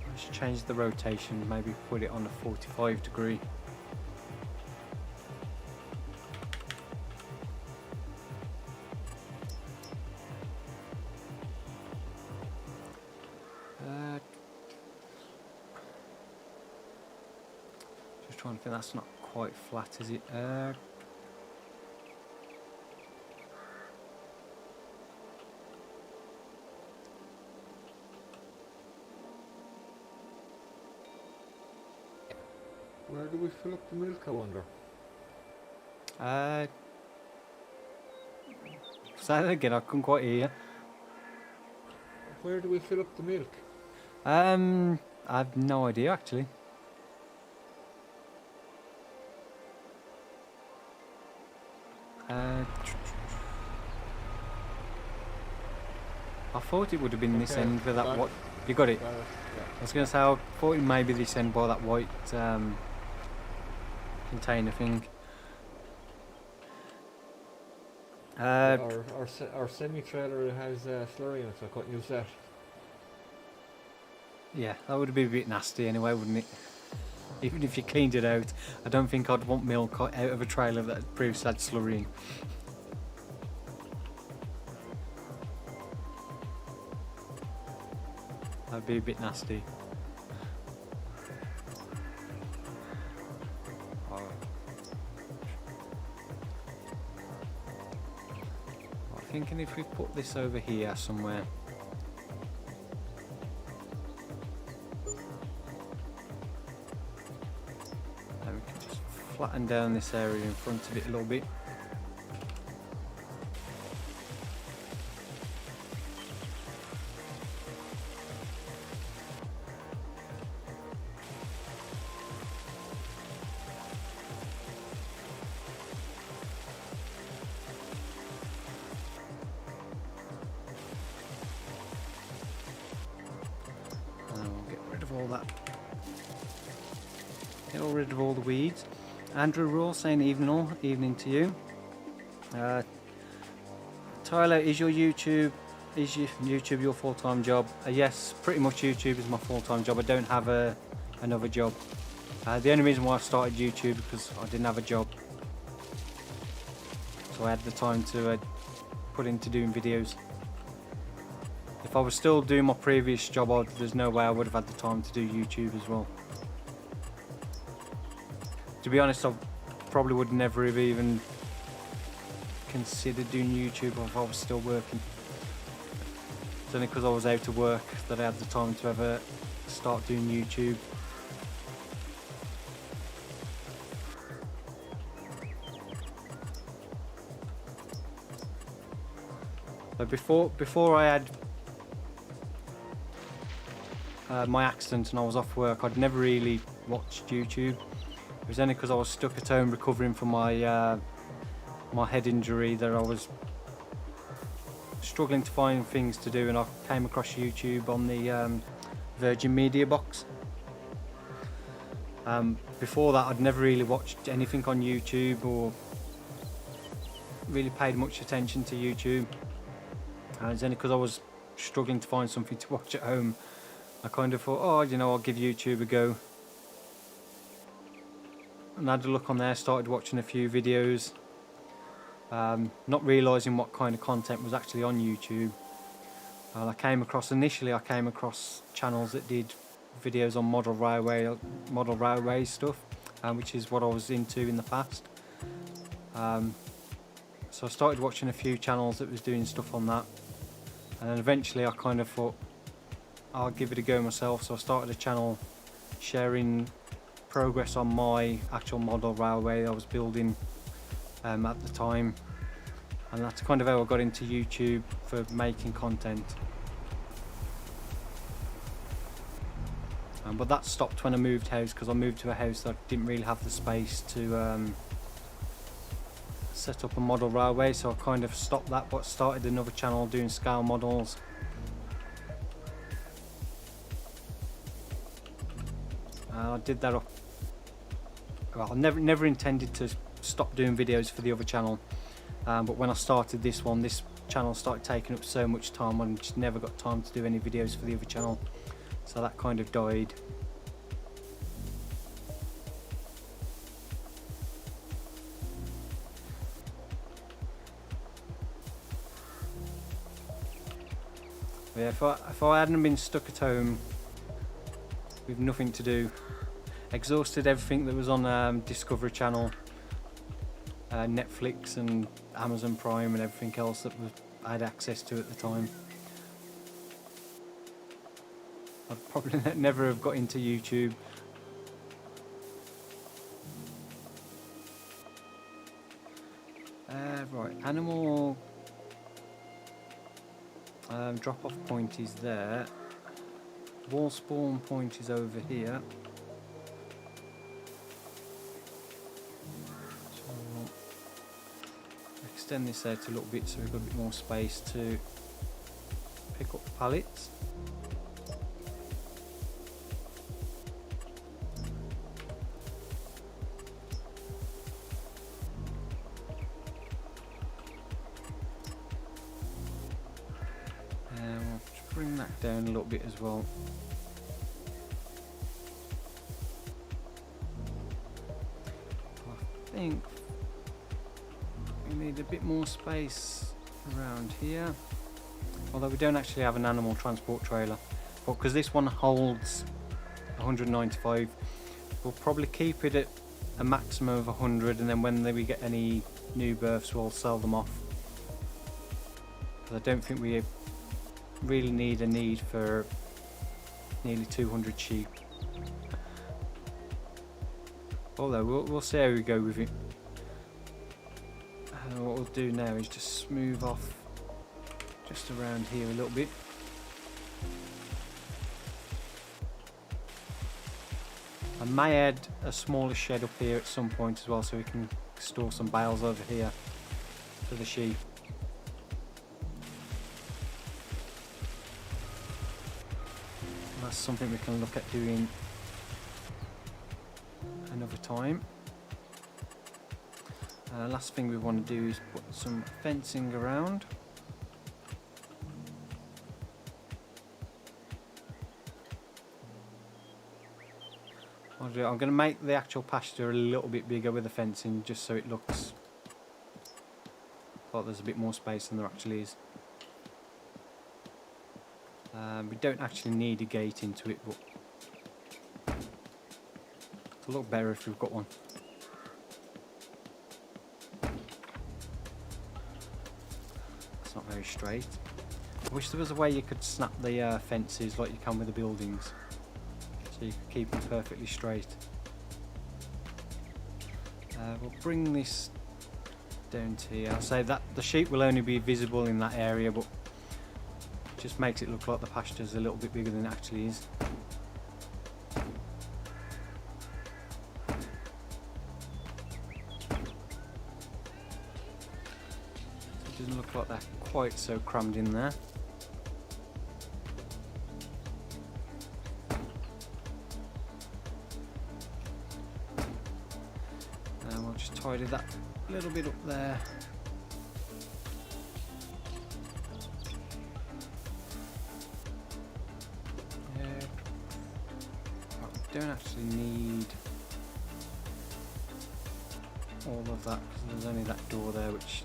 let's change the rotation, maybe put it on a 45 degree. Just trying to think, that's not quite flat, is it? Where do we fill up the milk, I wonder? Say that again, I couldn't quite hear you. Where do we fill up the milk? I have no idea actually. I thought it would have been this end for that. What you got it? Yeah. I was going to say I thought it may be this end by that white container thing. Our semi-trailer has slurry in it, so I couldn't use that. Yeah, that would be a bit nasty anyway, wouldn't it? Even if you cleaned it out, I don't think I'd want milk out of a trailer that previously had slurry in. That'd be a bit nasty. I'm thinking if we put this over here somewhere. And we can just flatten down this area in front of it a little bit. Get all rid of all the weeds. Andrew Raw saying evening to you. Tyler, is your YouTube your full-time job? Yes, pretty much YouTube is my full-time job. I don't have another job. The only reason why I started YouTube because I didn't have a job, so I had the time to put into doing videos. If I was still doing my previous job, there's no way I would have had the time to do YouTube as well. To be honest, I probably would never have even considered doing YouTube if I was still working. It's only because I was out of work that I had the time to ever start doing YouTube. So before I had my accident and I was off work, I'd never really watched YouTube. It was only because I was stuck at home recovering from my my head injury that I was struggling to find things to do, and I came across YouTube on the Virgin Media box. Before that, I'd never really watched anything on YouTube or really paid much attention to YouTube. And it's only because I was struggling to find something to watch at home, I kind of thought, oh, you know, I'll give YouTube a go. And I had a look on there, started watching a few videos, not realising what kind of content was actually on YouTube. Initially I came across channels that did videos on model railway stuff, which is what I was into in the past. So I started watching a few channels that was doing stuff on that, and then eventually I kind of thought I'll give it a go myself. So I started a channel sharing progress on my actual model railway I was building at the time, and that's kind of how I got into YouTube for making content. But that stopped when I moved house, because I moved to a house that didn't really have the space to set up a model railway, so I kind of stopped that but started another channel doing scale models. I did that up. Well, I never intended to stop doing videos for the other channel, but when I started this one, this channel started taking up so much time I just never got time to do any videos for the other channel, so that kind of died. Yeah, if I hadn't been stuck at home with nothing to do, exhausted everything that was on Discovery Channel, Netflix and Amazon Prime and everything else that I had access to at the time, I'd probably never have got into YouTube. Right, animal drop off point is there, wall spawn point is over here. Extend this out a little bit so we've got a bit more space to pick up pallets. And we'll just bring that down a little bit as well. I think we need a bit more space around here, although we don't actually have an animal transport trailer, but because this one holds 195, we'll probably keep it at a maximum of 100, and then when we get any new births we'll sell them off, because I don't think we really need for nearly 200 sheep, although we'll see how we go with it. What we'll do now is just smooth off just around here a little bit. I may add a smaller shed up here at some point as well, so we can store some bales over here for the sheep. That's something we can look at doing another time. Last thing we want to do is put some fencing around. I'm going to make the actual pasture a little bit bigger with the fencing, just so it looks like there's a bit more space than there actually is. We don't actually need a gate into it, but it's a lot better if we've got one. Not very straight. I wish there was a way you could snap the fences like you can with the buildings, so you could keep them perfectly straight. We'll bring this down to here. I'll say that the sheep will only be visible in that area, but it just makes it look like the pasture's a little bit bigger than it actually is. Doesn't look like they're quite so crammed in there. And we'll just tidy that a little bit up there. We don't actually need all of that because there's only that door there which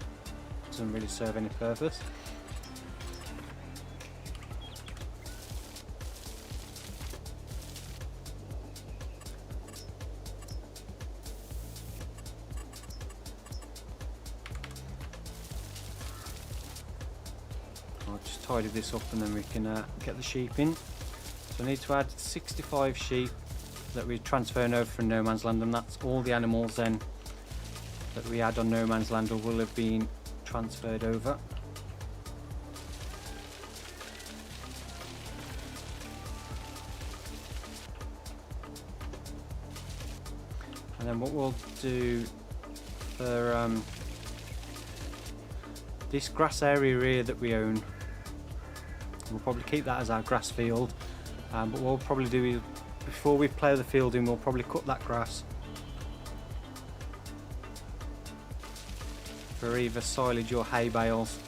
doesn't really serve any purpose. I'll just tidy this up and then we can get the sheep in. So I need to add 65 sheep that we're transferring over from No Man's Land, and that's all the animals then that we had on No Man's Land will have been transferred over. And then what we'll do for this grass area here that we own, we'll probably keep that as our grass field, but what we'll probably do is, before we plough the field in, we'll probably cut that grass for either silage or hay bales,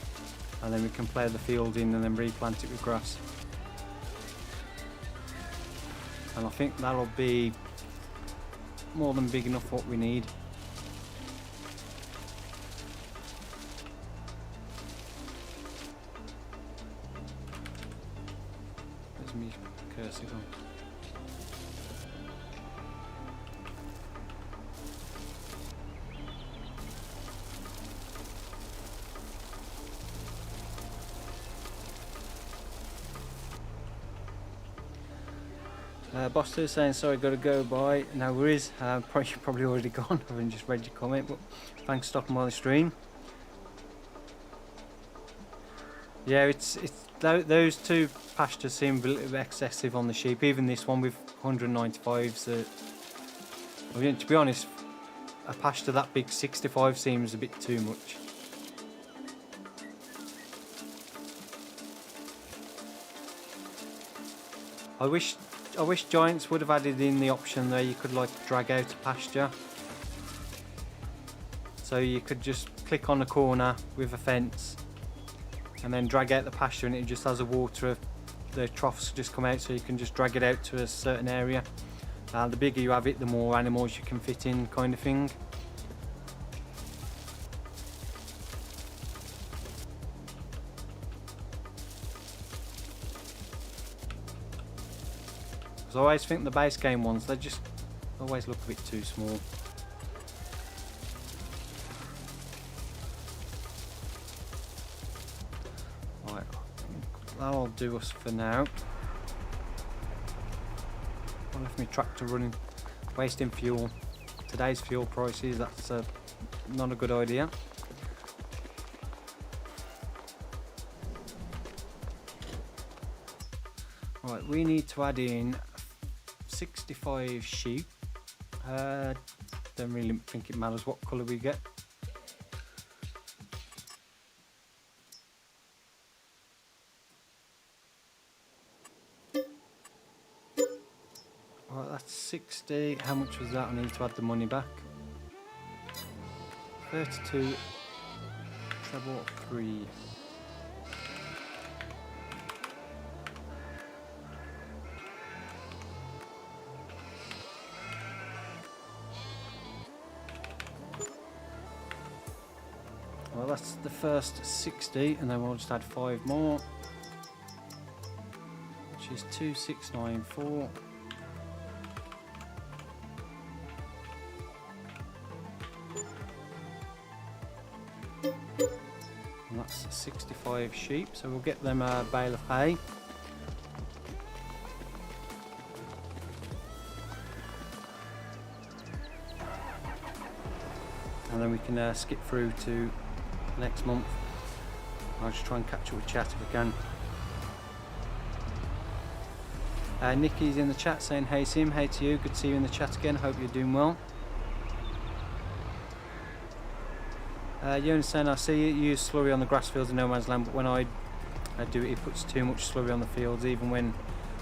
and then we can plough the field in and then replant it with grass. And I think that'll be more than big enough for what we need. There's me cursing on. Boss 2 saying sorry, gotta go, bye. No worries, probably already gone. I haven't just read your comment, but thanks for stopping by the stream. Yeah, it's those two pastures seem a little bit excessive on the sheep. Even this one with 195s. I mean, to be honest, a pasture that big, 65 seems a bit too much. I wish Giants would have added in the option there you could like drag out a pasture. So you could just click on a corner with a fence and then drag out the pasture, and it just has a water, the troughs just come out, so you can just drag it out to a certain area. The bigger you have it, the more animals you can fit in, kind of thing. I always think the base game ones, they just always look a bit too small. Right, that'll do us for now. I left my tractor running, wasting fuel. Today's fuel prices, that's not a good idea. Right, we need to add in 65 sheep. Don't really think it matters what colour we get. Right, that's 60. How much was that? I need to add the money back. 32 treble 3. Well, that's the first 60, and then we'll just add 5 more, which is 2694. And that's 65 sheep, so we'll get them a bale of hay. And then we can skip through to next month. I'll just try and catch up with chat if I can. Nikki's in the chat saying hey Sim, hey to you, good to see you in the chat again, hope you're doing well. Jonas saying I see you use slurry on the grass fields in no man's land, but when I do it, it puts too much slurry on the fields, even when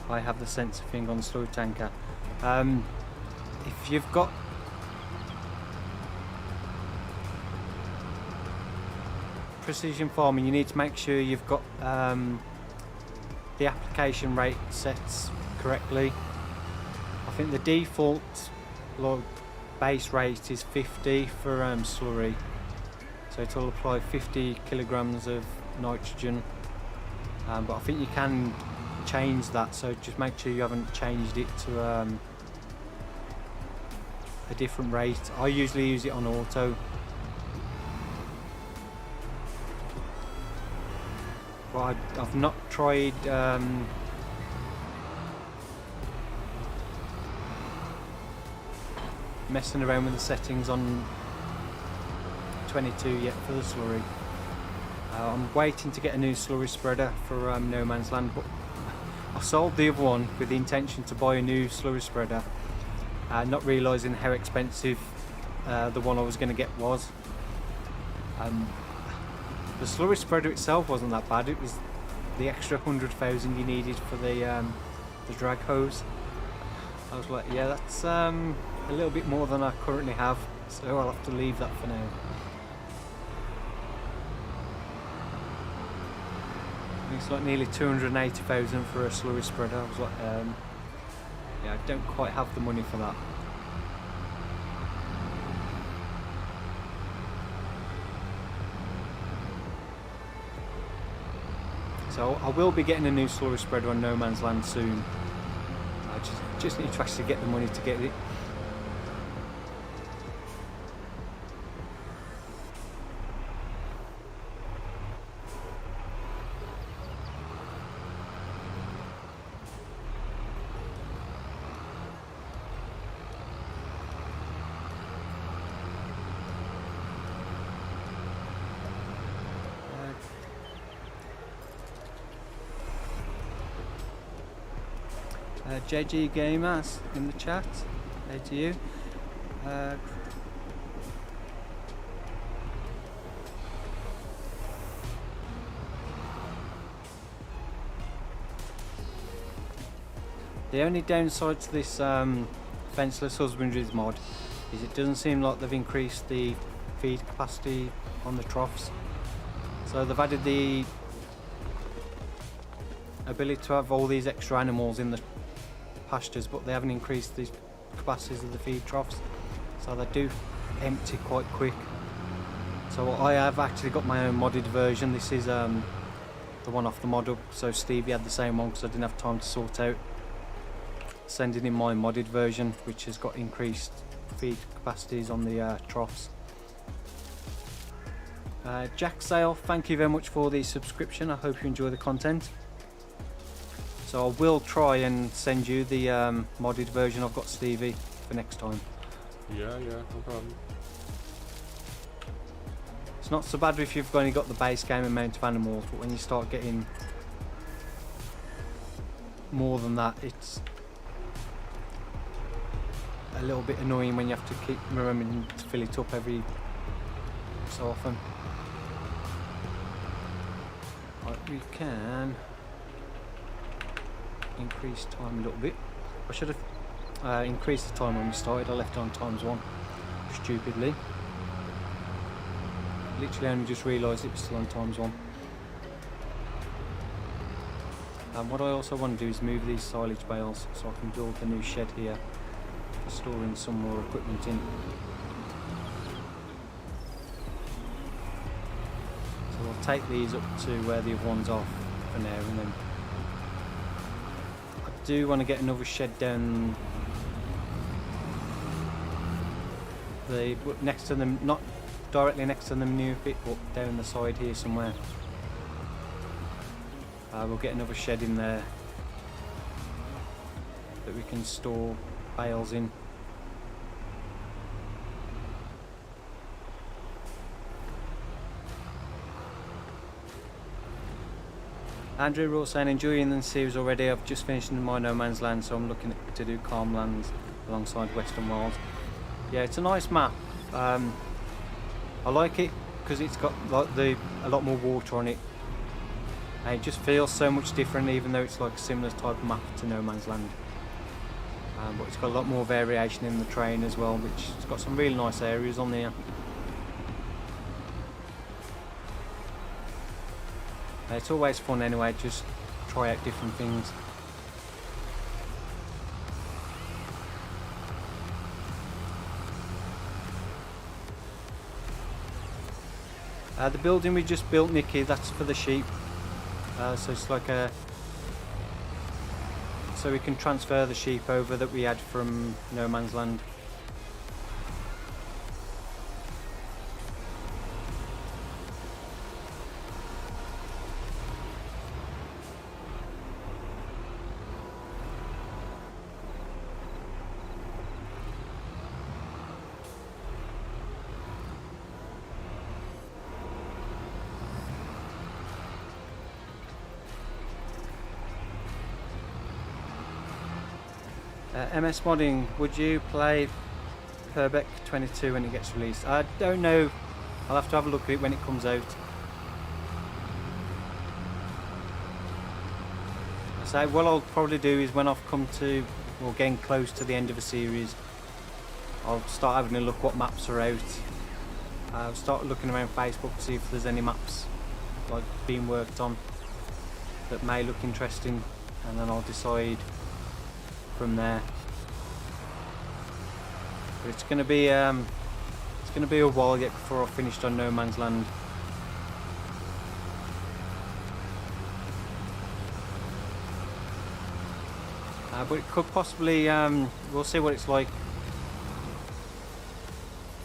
I have the sensor thing on the slurry tanker. If you've got precision farming, you need to make sure you've got the application rate set correctly. I think the default base rate is 50 for slurry, so it'll apply 50 kilograms of nitrogen, but I think you can change that, so just make sure you haven't changed it to a different rate. I usually use it on auto. But I've not tried messing around with the settings on 22 yet for the slurry. I'm waiting to get a new slurry spreader for no man's land, but I sold the other one with the intention to buy a new slurry spreader, not realising how expensive the one I was going to get was. The slurry spreader itself wasn't that bad. It was the extra 100,000 you needed for the drag hose. I was like, yeah, that's a little bit more than I currently have, so I'll have to leave that for now. It's like nearly 280,000 for a slurry spreader. I was like, yeah, I don't quite have the money for that. So I will be getting a new slurry spreader on No Man's Land soon. I just need to actually get the money to get it. JG Gamers in the chat, hey to you. The only downside to this fenceless husbandries mod is it doesn't seem like they've increased the feed capacity on the troughs. So they've added the ability to have all these extra animals in the pastures, but they haven't increased the capacities of the feed troughs, so they do empty quite quick. So I have actually got my own modded version. This is the one off the mod up, so Stevie had the same one because I didn't have time to sort out. Sending in my modded version, which has got increased feed capacities on the troughs. Jack Sale, thank you very much for the subscription. I hope you enjoy the content. So I will try and send you the modded version I've got, Stevie, for next time. Yeah, no problem. It's not so bad if you've only got the base game amount of animals, but when you start getting more than that, it's a little bit annoying when you have to keep remembering to fill it up every so often. Right, we can increase time a little bit. I should have increased the time when we started. I left it on ×1 stupidly. Literally only just realised it was still on ×1. What I also want to do is move these silage bales so I can build the new shed here for storing some more equipment in. So I'll take these up to where the other ones are for now, and then I do want to get another shed down the next to them, not directly next to them new bit, but down the side here somewhere. We'll get another shed in there that we can store bales in. Andrew Rowe saying enjoying the series already. I've just finished my No Man's Land, so I'm looking to do Calm Lands alongside Western Wilds. Yeah, it's a nice map. I like it because it's got like a lot more water on it. And it just feels so much different, even though it's like a similar type of map to No Man's Land. But it's got a lot more variation in the terrain as well, which it's got some really nice areas on there. It's always fun anyway, just try out different things. The building we just built, Nikki, that's for the sheep. So it's like so we can transfer the sheep over that we had from No Man's Land. MS modding, would you play FS22 when it gets released? I don't know. I'll have to have a look at it when it comes out. So what I'll probably do is when I've come to, or getting close to the end of a series, I'll start having a look what maps are out. I'll start looking around Facebook to see if there's any maps like being worked on that may look interesting, and then I'll decide from there. But it's gonna be a while yet before I've finished on No Man's Land. But it could possibly, we'll see what it's like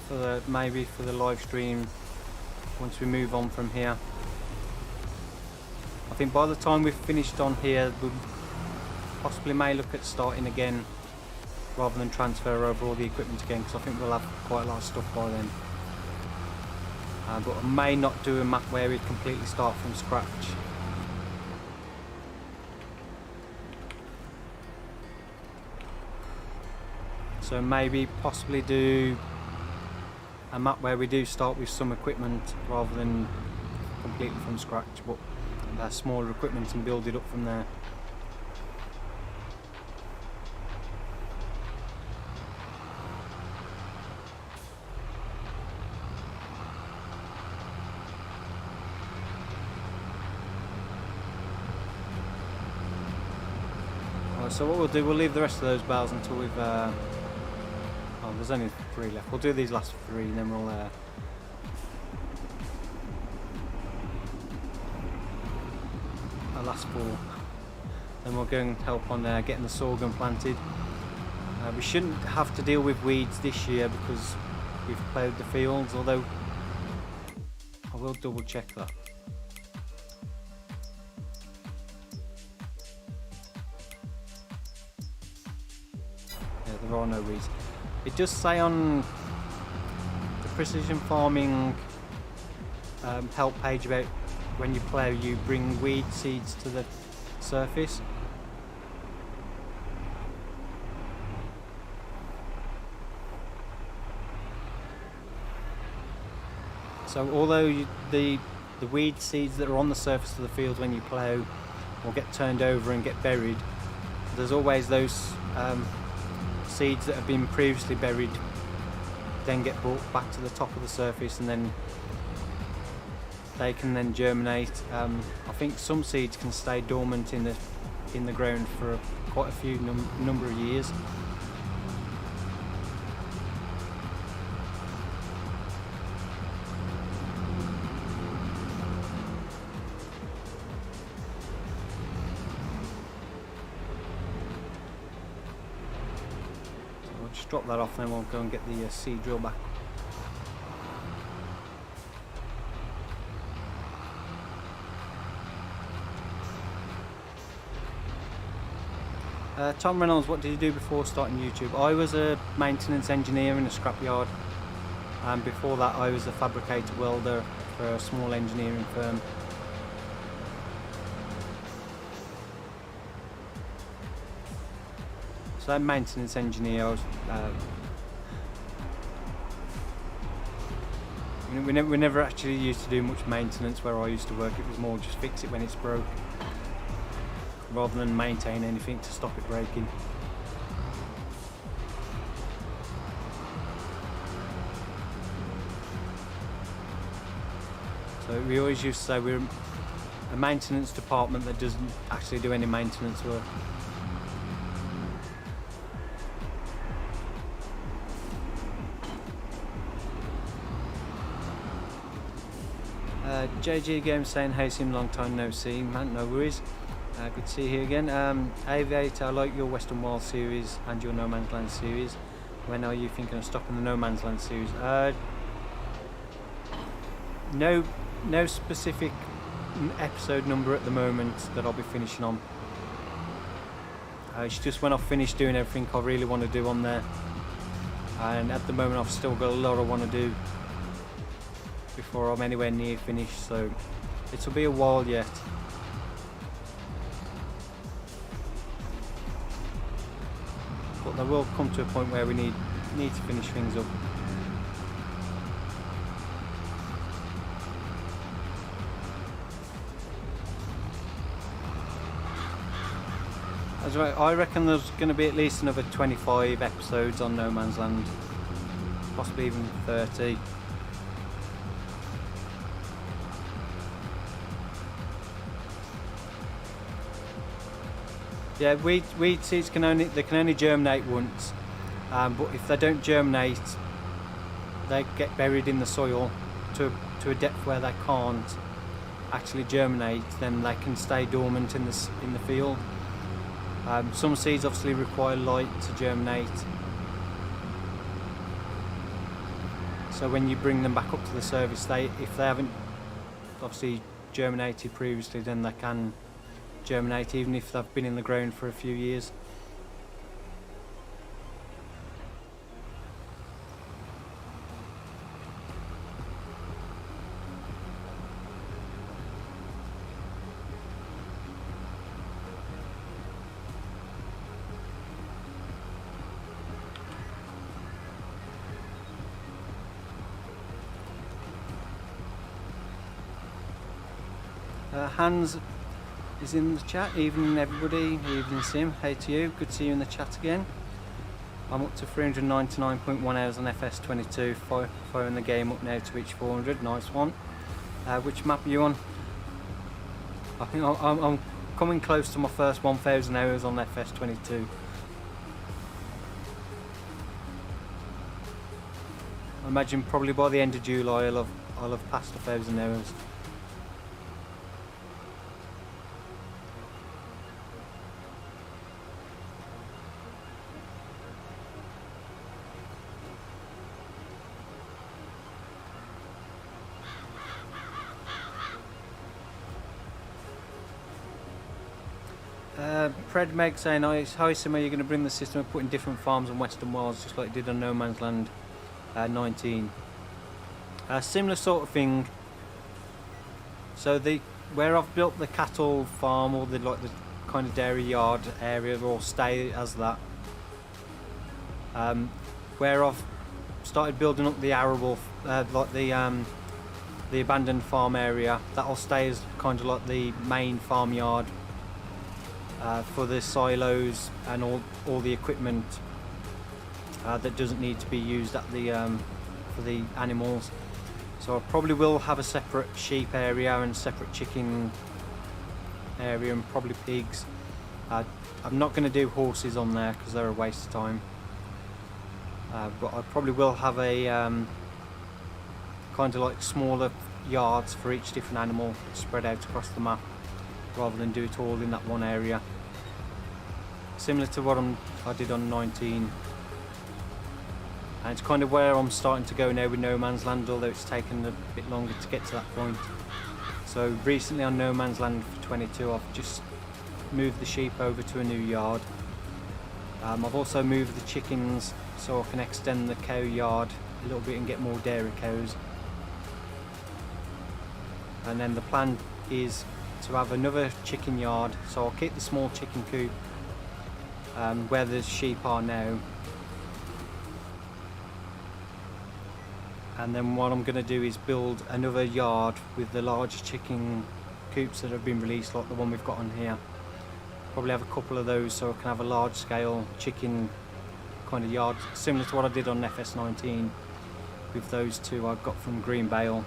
for maybe for the live stream once we move on from here. I think by the time we've finished on here, we possibly may look at starting again rather than transfer over all the equipment again, because I think we'll have quite a lot of stuff by then. But I may not do a map where we completely start from scratch. So maybe possibly do a map where we do start with some equipment rather than completely from scratch, but smaller equipment and build it up from there. So what we'll do, we'll leave the rest of those bales until we've oh, there's only 3 left. We'll do these last 3 and then we'll last 4. Then we'll go and help on getting the sorghum planted. We shouldn't have to deal with weeds this year because we've ploughed the fields, although I will double check that. Yeah, there are no weeds. It does say on the precision farming help page about when you plough you bring weed seeds to the surface. So although the weed seeds that are on the surface of the field when you plough will get turned over and get buried, there's always those seeds that have been previously buried then get brought back to the top of the surface, and then they can then germinate. I think some seeds can stay dormant in the ground for quite a few number of years. Drop that off, then we'll go and get the seed drill back. Tom Reynolds, what did you do before starting YouTube? I was a maintenance engineer in a scrapyard, and before that I was a fabricator welder for a small engineering firm. So I'm maintenance engineer. I was, we never actually used to do much maintenance where I used to work. It was more just fix it when it's broke, rather than maintain anything to stop it breaking. So we always used to say we're a maintenance department that doesn't actually do any maintenance work. JG Games saying, hey Sim, long time no see. Man, no worries. Good to see you here again. Aviator, I like your Western Wild series and your No Man's Land series. When are you thinking of stopping the No Man's Land series? No specific episode number at the moment that I'll be finishing on. It's just when I've finished doing everything I really want to do on there. And at the moment I've still got a lot I want to do before I'm anywhere near finished, so it'll be a while yet. But there will come to a point where we need to finish things up. I reckon there's going to be at least another 25 episodes on No Man's Land, possibly even 30. Yeah, weed seeds can only germinate once, but if they don't germinate, they get buried in the soil to a depth where they can't actually germinate. Then they can stay dormant in the field. Some seeds obviously require light to germinate, so when you bring them back up to the surface, if they haven't obviously germinated previously, then they can germinate even if they've been in the ground for a few years. Hans is in the chat. Evening everybody, evening Sim, hey to you, good to see you in the chat again. I'm up to 399.1 hours on FS22, firing the game up now to reach 400, nice one. Which map are you on? I think I'm coming close to my first 1000 hours on FS22. I imagine probably by the end of July I'll have passed 1000 hours. Fred Meg saying, hi Sim, are you going to bring the system of putting different farms on Western Wales just like you did on No Man's Land 19? Similar sort of thing. So where I've built the cattle farm or the kind of dairy yard area will stay as that. Where I've started building up the arable, the abandoned farm area, that'll stay as kind of like the main farmyard. For the silos and all the equipment that doesn't need to be used at for the animals. So I probably will have a separate sheep area and separate chicken area and probably pigs. I'm not going to do horses on there because they're a waste of time. But I probably will have a kind of like smaller yards for each different animal spread out across the map, rather than do it all in that one area. Similar to what I did on 19. And it's kind of where I'm starting to go now with No Man's Land, although it's taken a bit longer to get to that point. So recently on No Man's Land for 22, I've just moved the sheep over to a new yard. I've also moved the chickens so I can extend the cow yard a little bit and get more dairy cows. And then the plan is to have another chicken yard, so I'll keep the small chicken coop where the sheep are now, and then what I'm going to do is build another yard with the large chicken coops that have been released, like the one we've got on here. Probably have a couple of those so I can have a large scale chicken kind of yard, similar to what I did on FS19 with those two I got from Green Bale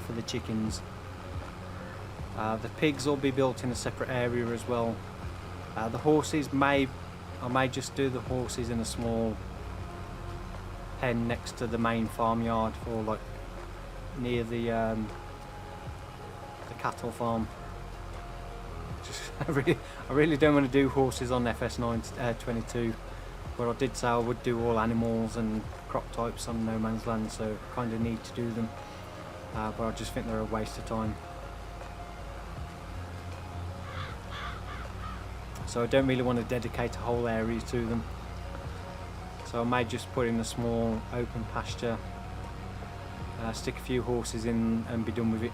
for the chickens. The pigs will be built in a separate area as well. The horses I may just do the horses in a small pen next to the main farmyard, or like near the cattle farm. I really don't want to do horses on FS22, but I did say I would do all animals and crop types on No Man's Land, so I kind of need to do them, but I just think they're a waste of time. So I don't really want to dedicate a whole area to them. So I may just put in a small open pasture, stick a few horses in and be done with it.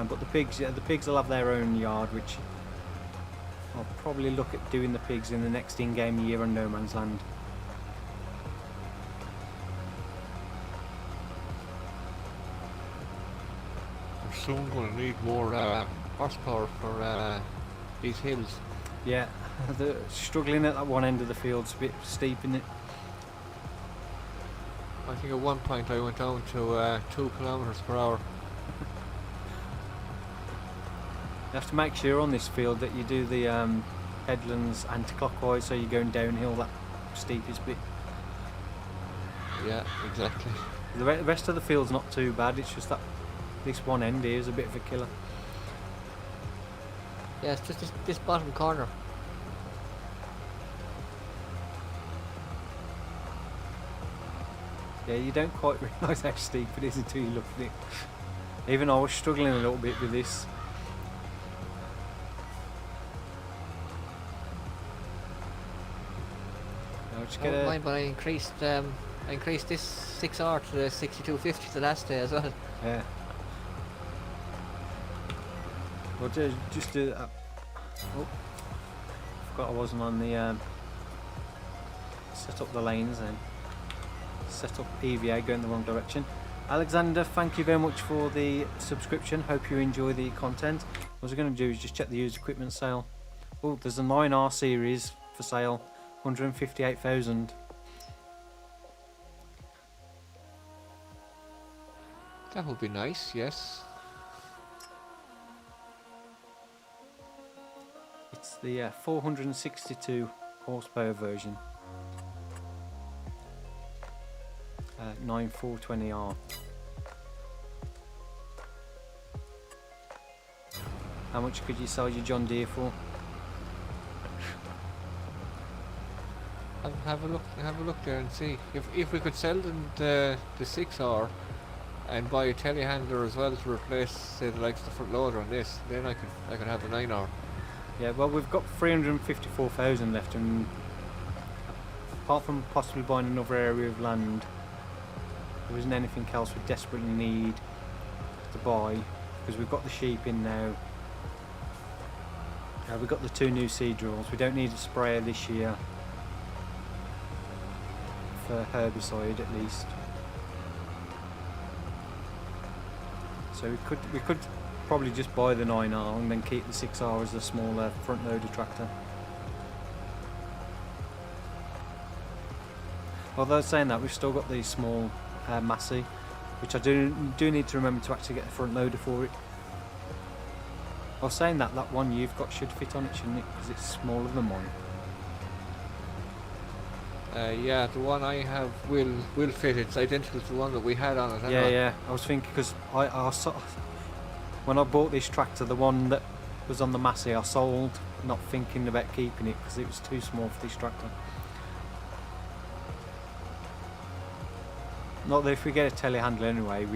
But the pigs will have their own yard, which I'll probably look at doing the pigs in the next in-game year on No Man's Land. soon going to need more horsepower for these hills. Yeah, they're struggling at that one end of the field. It's a bit steep, isn't it? I think at one point I went down to 2 kilometers per hour. You have to make sure on this field that you do the headlands anti-clockwise, so you're going downhill that steepest bit. Yeah, exactly. The rest of the field's not too bad, it's just that this one end here is a bit of a killer. Yeah, it's just this bottom corner. Yeah, you don't quite realise how steep it is until you look at it. Even I was struggling a little bit with this. Now just get Mind, but I increased this 6R to the 6250 the last day as well. Yeah. Well, just do that. Oh, forgot I wasn't on the set up the lanes then. Set up EVA going the wrong direction. Alexandre, thank you very much for the subscription. Hope you enjoy the content. What I was going to do is just check the used equipment sale. Oh, there's a 9R series for sale, 158,000. That would be nice, yes. It's the 462 horsepower version. 9420R. How much could you sell your John Deere for? Have a look there and see if we could sell them the 6R and buy a telehandler as well to replace, say, the likes of the front loader on this. Then I could have a 9R. Yeah, well, we've got 354,000 left, and apart from possibly buying another area of land, there isn't anything else we desperately need to buy, because we've got the sheep in now. We've got the 2 new seed drills. We don't need a sprayer this year for herbicide, at least. So we could probably just buy the 9R and then keep the 6R as the smaller front loader tractor. Although saying that, we've still got the small Massey, which I do need to remember to actually get the front loader for it. I was saying that one you've got should fit on it, shouldn't it? Because it's smaller than mine. Yeah, the one I have will fit. It's identical to the one that we had on it. Yeah, yeah. I was thinking, because I saw, when I bought this tractor, the one that was on the Massey, I sold, not thinking about keeping it because it was too small for this tractor. Not that if we get a telehandler anyway,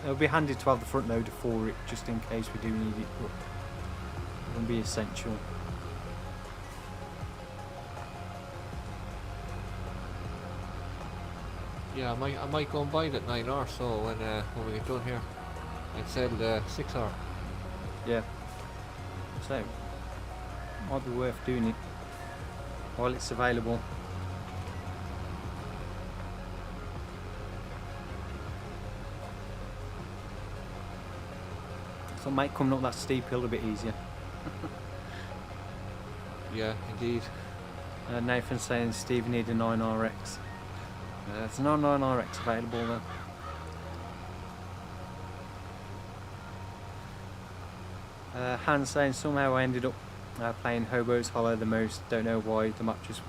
it'll be handy to have the front loader for it, just in case we do need it, but it won't be essential. Yeah, I might go and buy that 9R so when we get done here and sell the 6R. Yeah. So, might be worth doing it while it's available. So it might come up that steep hill a bit easier. Yeah, indeed. Nathan's saying Steve need a 9RX. There's no 9RX available though. Hans saying somehow I ended up playing Hobo's Hollow the most. Don't know why. The map just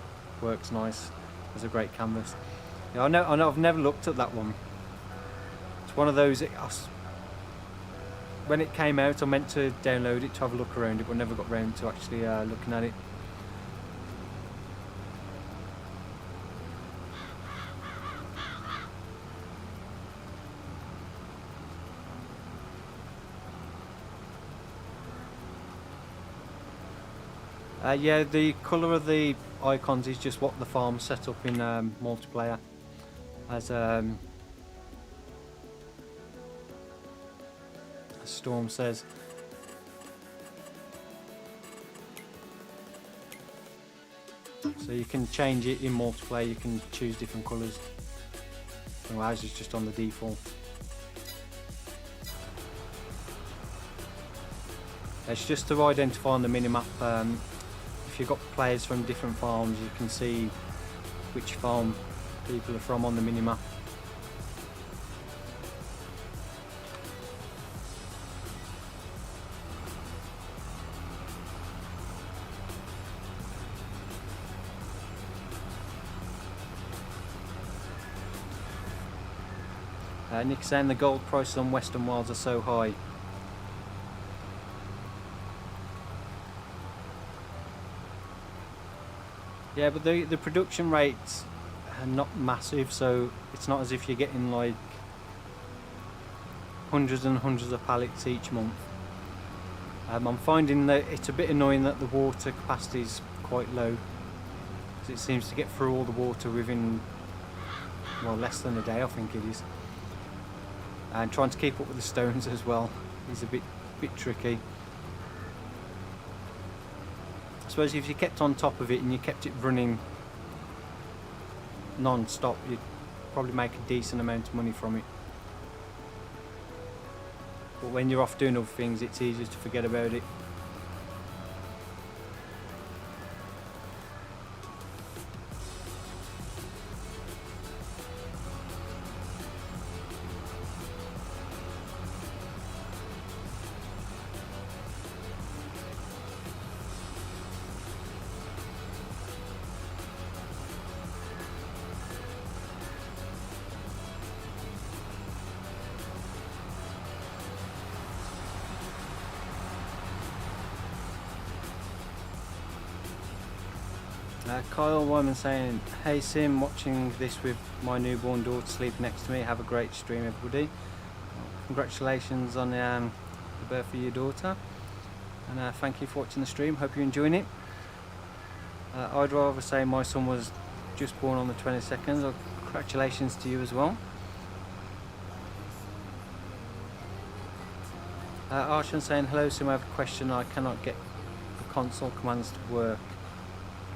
works nice. It's a great canvas. Yeah, I know. I've never looked at that one. It's one of those. When it came out, I meant to download it to have a look around it, but never got round to actually looking at it. Yeah, the colour of the icons is just what the farm set up in multiplayer. As Storm says. So you can change it in multiplayer, you can choose different colours. Ours is just on the default. It's just to identify on the minimap. If you've got players from different farms, you can see which farm people are from on the minimap. Nick's saying the gold prices on Western Wilds are so high. Yeah, but the production rates are not massive, so it's not as if you're getting like hundreds and hundreds of pallets each month. I'm finding that it's a bit annoying that the water capacity is quite low, because it seems to get through all the water within, well, less than a day, I think it is. And trying to keep up with the stones as well is a bit tricky. I suppose if you kept on top of it and you kept it running non-stop, you'd probably make a decent amount of money from it. But when you're off doing other things, it's easier to forget about it. Kyle Wyman saying, hey Sim, watching this with my newborn daughter sleeping next to me. Have a great stream, everybody. Well, congratulations on the birth of your daughter, and thank you for watching the stream. Hope you're enjoying it. I'd rather say my son was just born on the 22nd, so congratulations to you as well. Arshan saying, hello Sim, I have a question. I cannot get the console commands to work.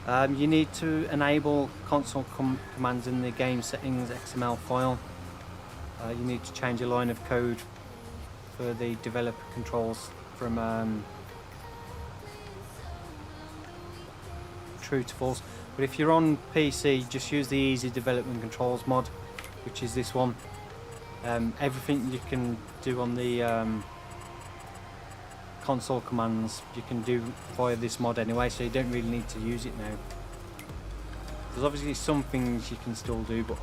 You need to enable console commands in the game settings XML file. You need to change a line of code for the developer controls from true to false. But if you're on PC, just use the easy development controls mod, which is this one. Everything you can do on the console commands you can do via this mod anyway, so you don't really need to use it now. There's obviously some things you can still do, but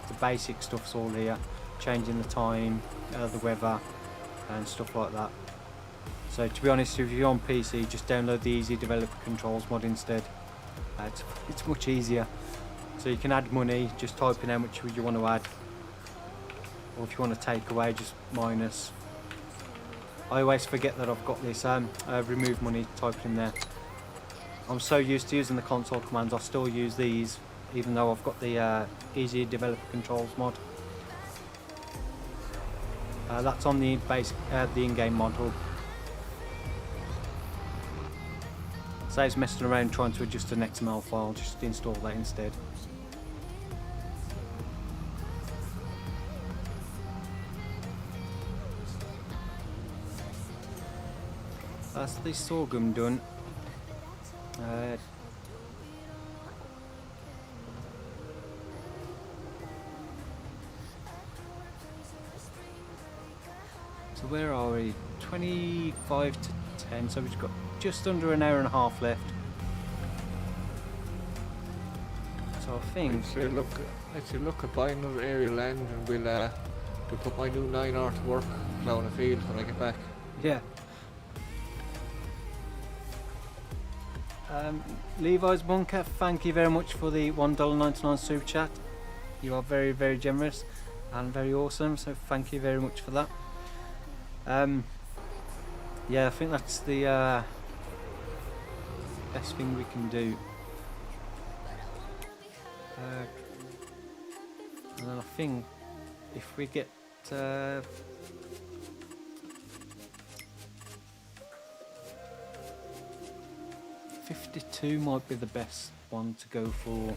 the basic stuff's all here. Changing the time, the weather and stuff like that. So to be honest, if you're on PC, just download the easy developer controls mod instead. It's much easier. So you can add money, just type in how much you want to add, or if you want to take away, just minus. I always forget that I've got this remove money typed in there. I'm so used to using the console commands, I still use these even though I've got the easy developer controls mod. That's on the basic, the in-game mod hub. Saves messing around trying to adjust an XML file, just install that instead. That's the sorghum done. So where are we? 25 to 10, so we've got just under an hour and a half left. So I think... Let's look at buying another area of land, and we'll put my new 9R to work plowing a field when I get back. Yeah. Levi's Bunker, thank you very much for the $1.99 super chat. You are very, very generous and very awesome, so thank you very much for that. Yeah, I think that's the best thing we can do. And then I think if we get 52 might be the best one to go for.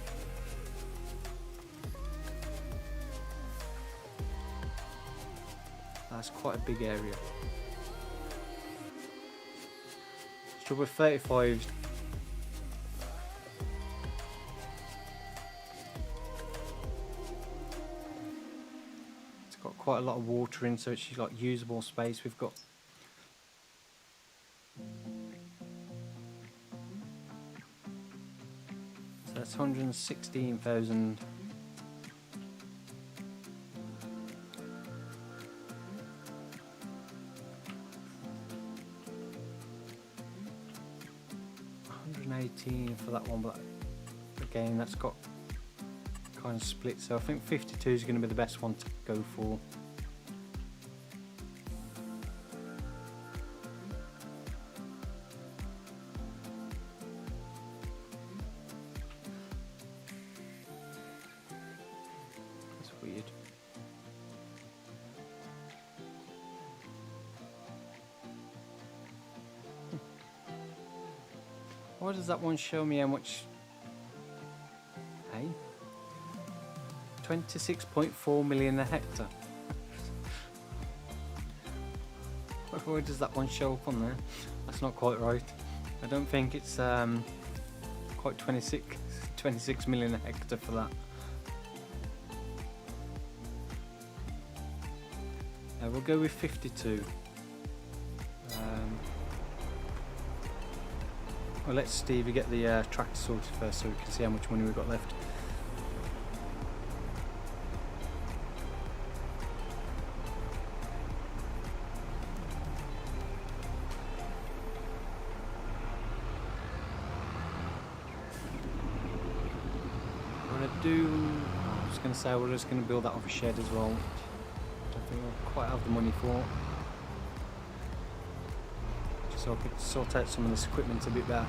That's quite a big area. trouble with 35s. It's got quite a lot of water in, so it's like usable space we've got. So that's 116,000. For that one, but again that's got kind of split, so I think 52 is going to be the best one to go for. That's weird. Why does that one show me how much? Hey? 26.4 million a hectare. Why does that one show up on there? That's not quite right. I don't think it's quite 26 million a hectare for that. We'll go with 52. Well, let's Stevie get the tractor sorted first so we can see how much money we've got left. I was going to say we're just going to build that other shed as well. I don't think we'll quite have the money for it. So I could sort out some of this equipment a bit better.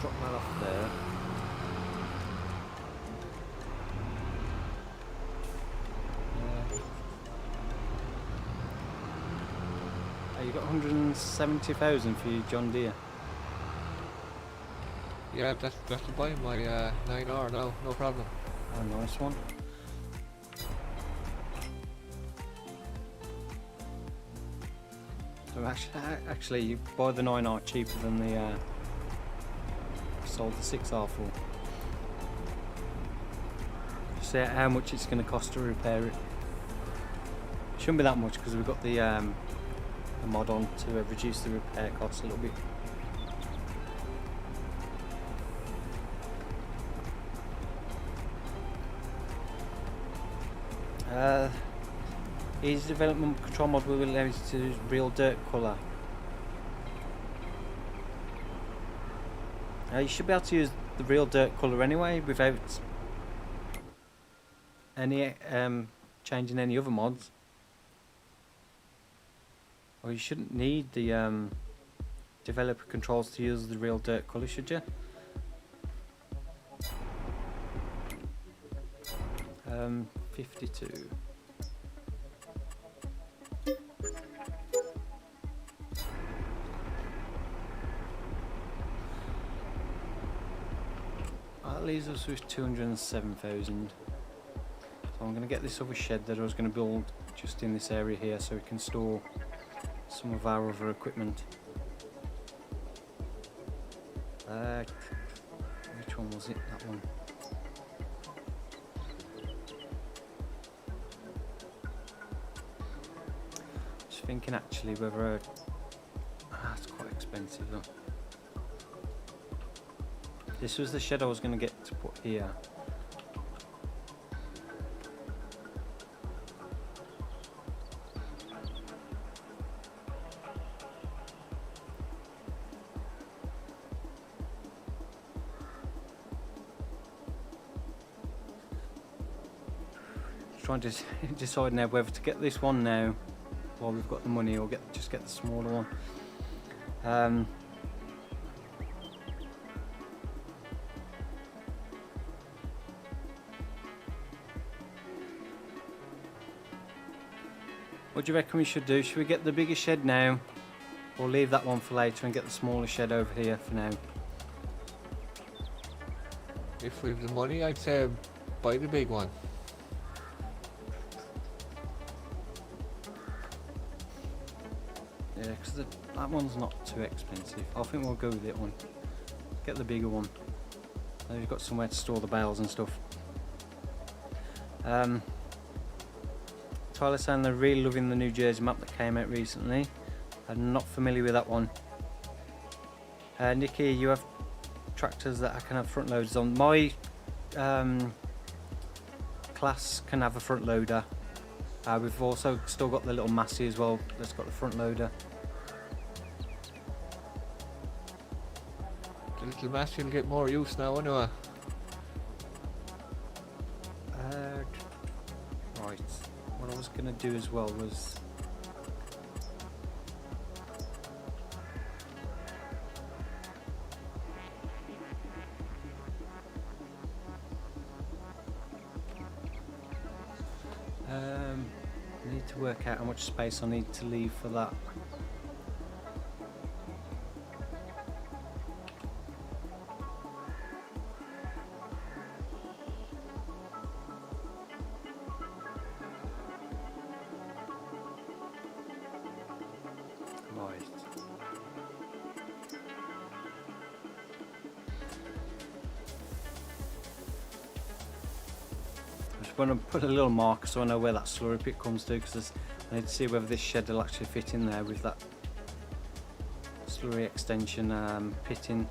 Drop that off there. You got 170,000 for your John Deere. Yeah, that's to buy my 9R now, no problem. A nice one. So actually you buy the 9R cheaper than the sold the 6R for. See how much it's going to cost to repair it. Shouldn't be that much because we've got the mod on to reduce the repair costs a little bit. Easy development control mod will allow you to use real dirt colour. You should be able to use the real dirt colour anyway without any changing any other mods. Or you shouldn't need the developer controls to use the real dirt colour, should you? 52. That leaves us with 207,000. So I'm going to get this other shed that I was going to build just in this area here so we can store some of our other equipment. Which one was it? That one. Just thinking actually whether it's quite expensive though. This was the shed I was going to get to put here. Trying to decide now whether to get this one now while we've got the money or just get the smaller one. What do you reckon we should do? Should we get the bigger shed now or leave that one for later and get the smaller shed over here for now? If we have the money, I'd say buy the big one. that one's not too expensive. I think we'll go with that one. Get the bigger one. Then you've got somewhere to store the bales and stuff. Tyler saying they're really loving the New Jersey map that came out recently. I'm not familiar with that one. Nikki, you have tractors that I can have front loaders on. My class can have a front loader. We've also still got the little Massey as well that's got the front loader. The little Massey will get more use now anyway. Right, what I was going to do as well was I need to work out how much space I need to leave for that. I want to put a little marker so I know where that slurry pit comes to, because I need to see whether this shed will actually fit in there with that slurry extension pitting.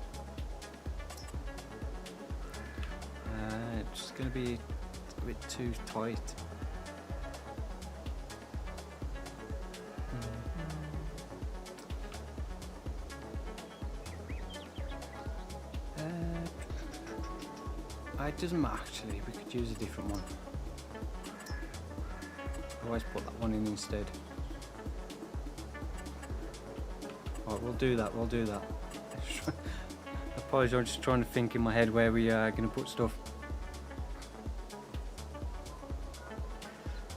It's just going to be a bit too tight. It doesn't matter actually, we could use a different one. Always put that one in instead. Alright, we'll do that. Apologies, I'm just trying to think in my head where we are going to put stuff.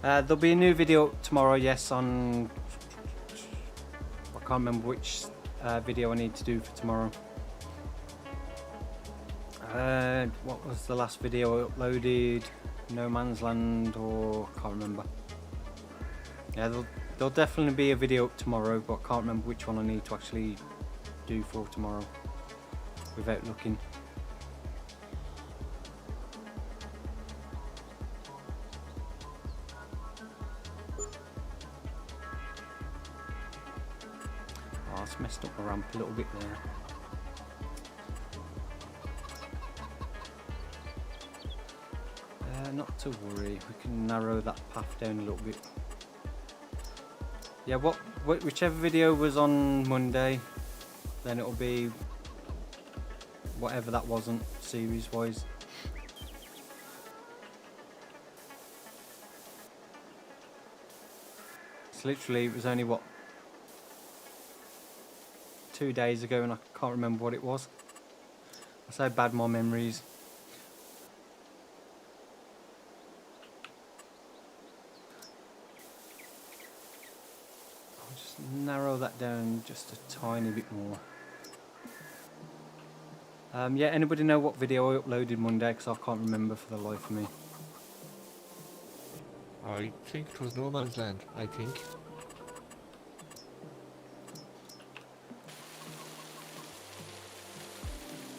There'll be a new video tomorrow, yes, on... I can't remember which video I need to do for tomorrow. What was the last video I uploaded? No Man's Land, or I can't remember. Yeah, there'll definitely be a video up tomorrow, but I can't remember which one I need to actually do for tomorrow without looking. Oh, it's messed up my ramp a little bit there. Not to worry, we can narrow that path down a little bit. Yeah, whichever video was on Monday, then it'll be whatever that wasn't series wise. It's literally, it was only what, 2 days ago, and I can't remember what it was. That's how bad my memory is. Narrow that down just a tiny bit more. Yeah, anybody know what video I uploaded Monday? Because I can't remember for the life of me. I think it was No Man's Land, I think.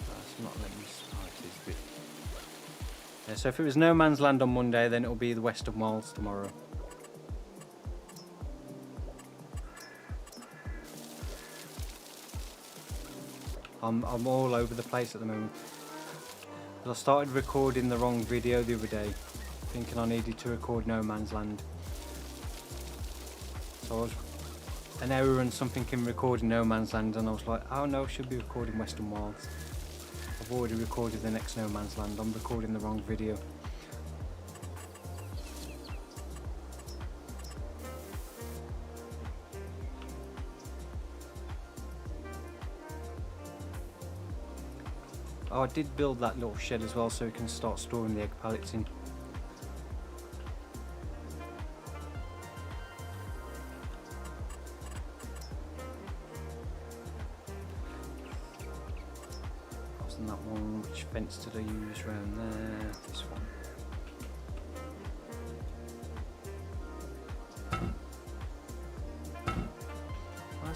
That's not letting me start this bit. Yeah, so if it was No Man's Land on Monday, then it'll be the West of Wales tomorrow. I'm all over the place at the moment. I started recording the wrong video the other day, thinking I needed to record No Man's Land. So I was an hour and something in recording No Man's Land, and I was like, oh no, I should be recording Western Wilds. I've already recorded the next No Man's Land, I'm recording the wrong video. Oh, I did build that little shed as well so we can start storing the egg pallets in. Wasn't that one? Which fence did I use around there? This one.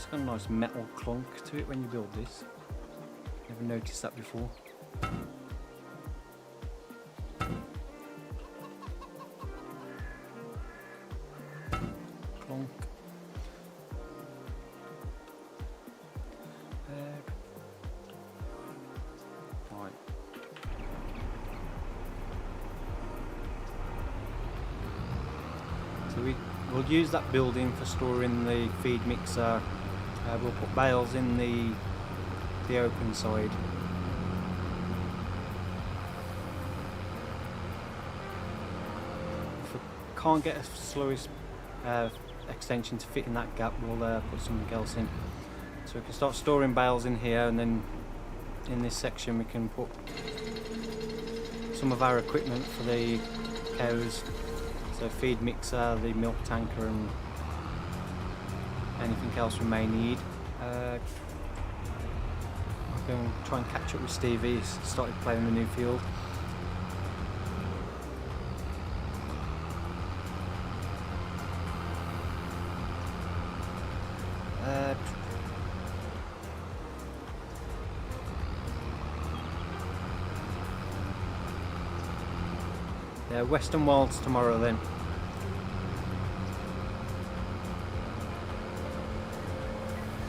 That's got a nice metal clunk to it when you build this. Never noticed that before. Clunk. Right. So we'll use that building for storing the feed mixer. We'll put bales in the open side. If we can't get a slowest extension to fit in that gap, we'll put something else in. So we can start storing bales in here, and then in this section we can put some of our equipment for the cows. So feed mixer, the milk tanker, and anything else we may need. I'm going to try and catch up with Stevie. He's started playing the new field. Yeah, Western Wilds tomorrow then.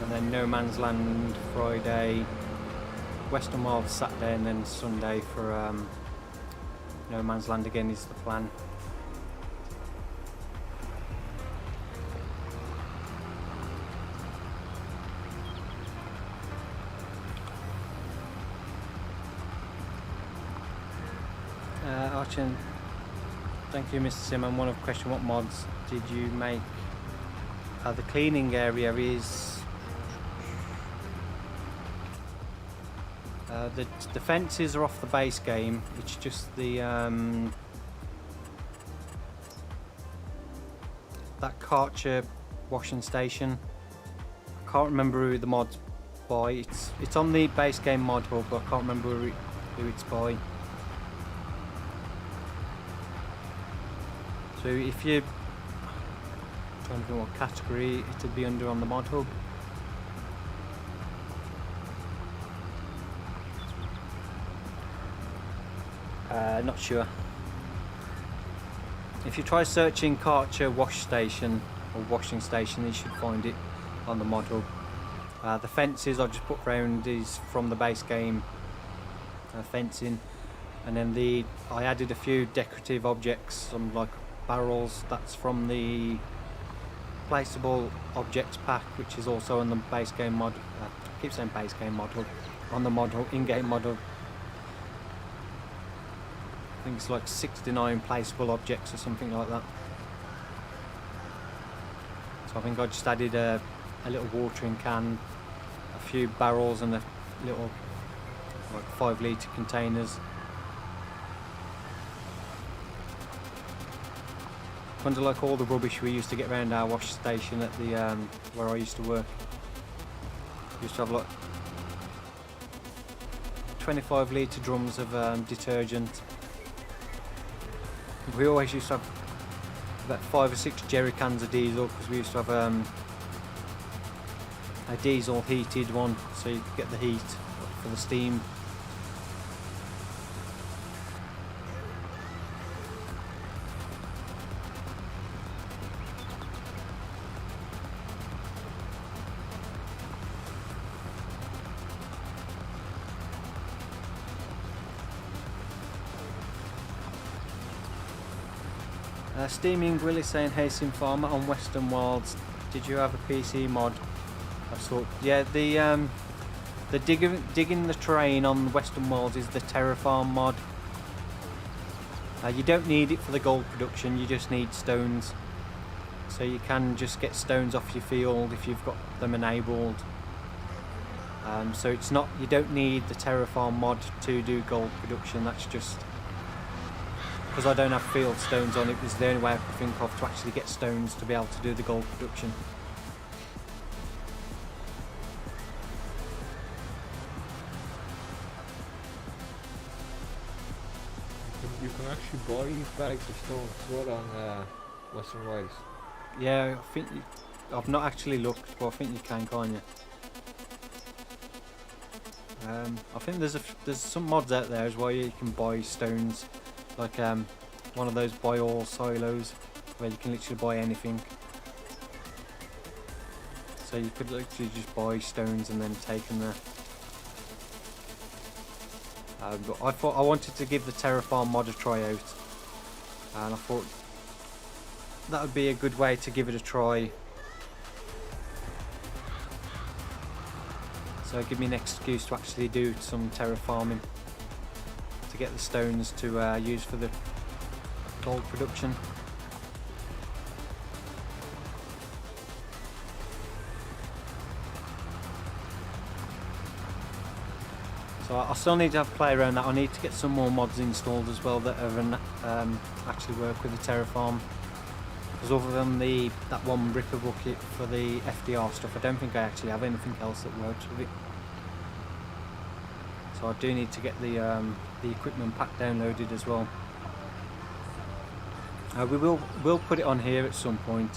And then No Man's Land Friday, Western Wilds Saturday, and then Sunday for No Man's Land again is the plan. Archie, thank you, Mr. Simon. One of question: what mods did you make? The cleaning area is the fences are off the base game. It's just the that Kart washing station. I can't remember who the mod's by. It's on the base game mod hub, but I can't remember who it's by. So if you trying to think what category it would be under on the mod hub. Not sure. If you try searching Kart wash station or washing station, you should find it on the mod hub. The fences I just put round is from the base game fencing, and then I added a few decorative objects, some like barrels. That's from the placeable objects pack, which is also on the base game mod. I keep saying base game mod hub, on the mod hub, in-game mod hub. I think it's like 69 placeable objects or something like that. So I think I just added a little watering can, a few barrels, and a little like 5 litre containers. Kind of like all the rubbish we used to get around our wash station at the where I used to work. Used to have like 25 litre drums of detergent. We always used to have about 5 or 6 jerry cans of diesel, because we used to have a diesel heated one, so you could get the heat for the steam. Steaming Will is saying, hey Sim Farmer, on Western Wilds, did you have a PC mod? I saw, yeah, the digging the terrain on Western Wilds is the Terra Farm mod. You don't need it for the gold production, you just need stones. So you can just get stones off your field if you've got them enabled. So it's not, you don't need the Terra Farm mod to do gold production. That's just because I don't have field stones on it. It was the only way I could think of to actually get stones to be able to do the gold production. You can actually buy bags of stones as well on Western Wilds. Yeah, I think I've not actually looked, but I think you can, can't you? I think there's some mods out there as well. You can buy stones, like one of those buy all silos, where you can literally buy anything. So you could literally just buy stones and then take them there. But I thought I wanted to give the Terraform mod a try out, and I thought that would be a good way to give it a try. So give me an excuse to actually do some terraforming to get the stones to use for the gold production. So I still need to have a play around that. I need to get some more mods installed as well that actually work with the terraform. Because other than that one ripper bucket for the FDR stuff, I don't think I actually have anything else that works with it. So I do need to get the equipment pack downloaded as well. We'll put it on here at some point,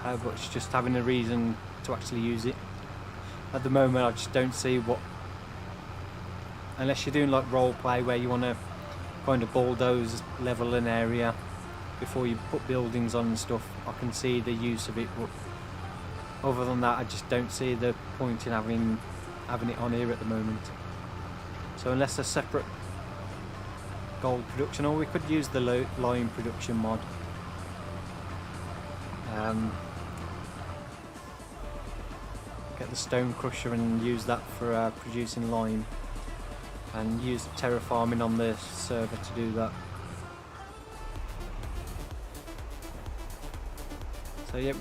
but it's just having a reason to actually use it. At the moment, I just don't see what, unless you're doing like role play where you want to kind of bulldoze, level an area before you put buildings on and stuff. I can see the use of it, but other than that, I just don't see the point in having it on here at the moment. So unless a separate gold production, or we could use the lime production mod. Get the stone crusher and use that for producing lime, and use terraforming on the server to do that. So yeah,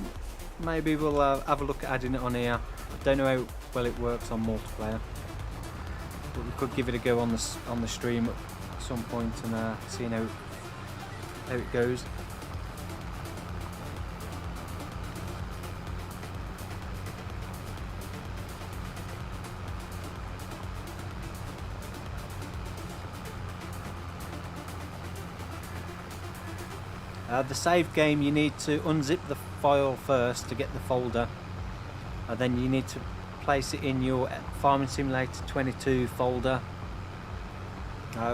maybe we'll have a look at adding it on here. I don't know how well it works on multiplayer, but we could give it a go on the stream at some point and see how it goes. The save game, you need to unzip the file first to get the folder, and then you need to place it in your Farming Simulator 22 folder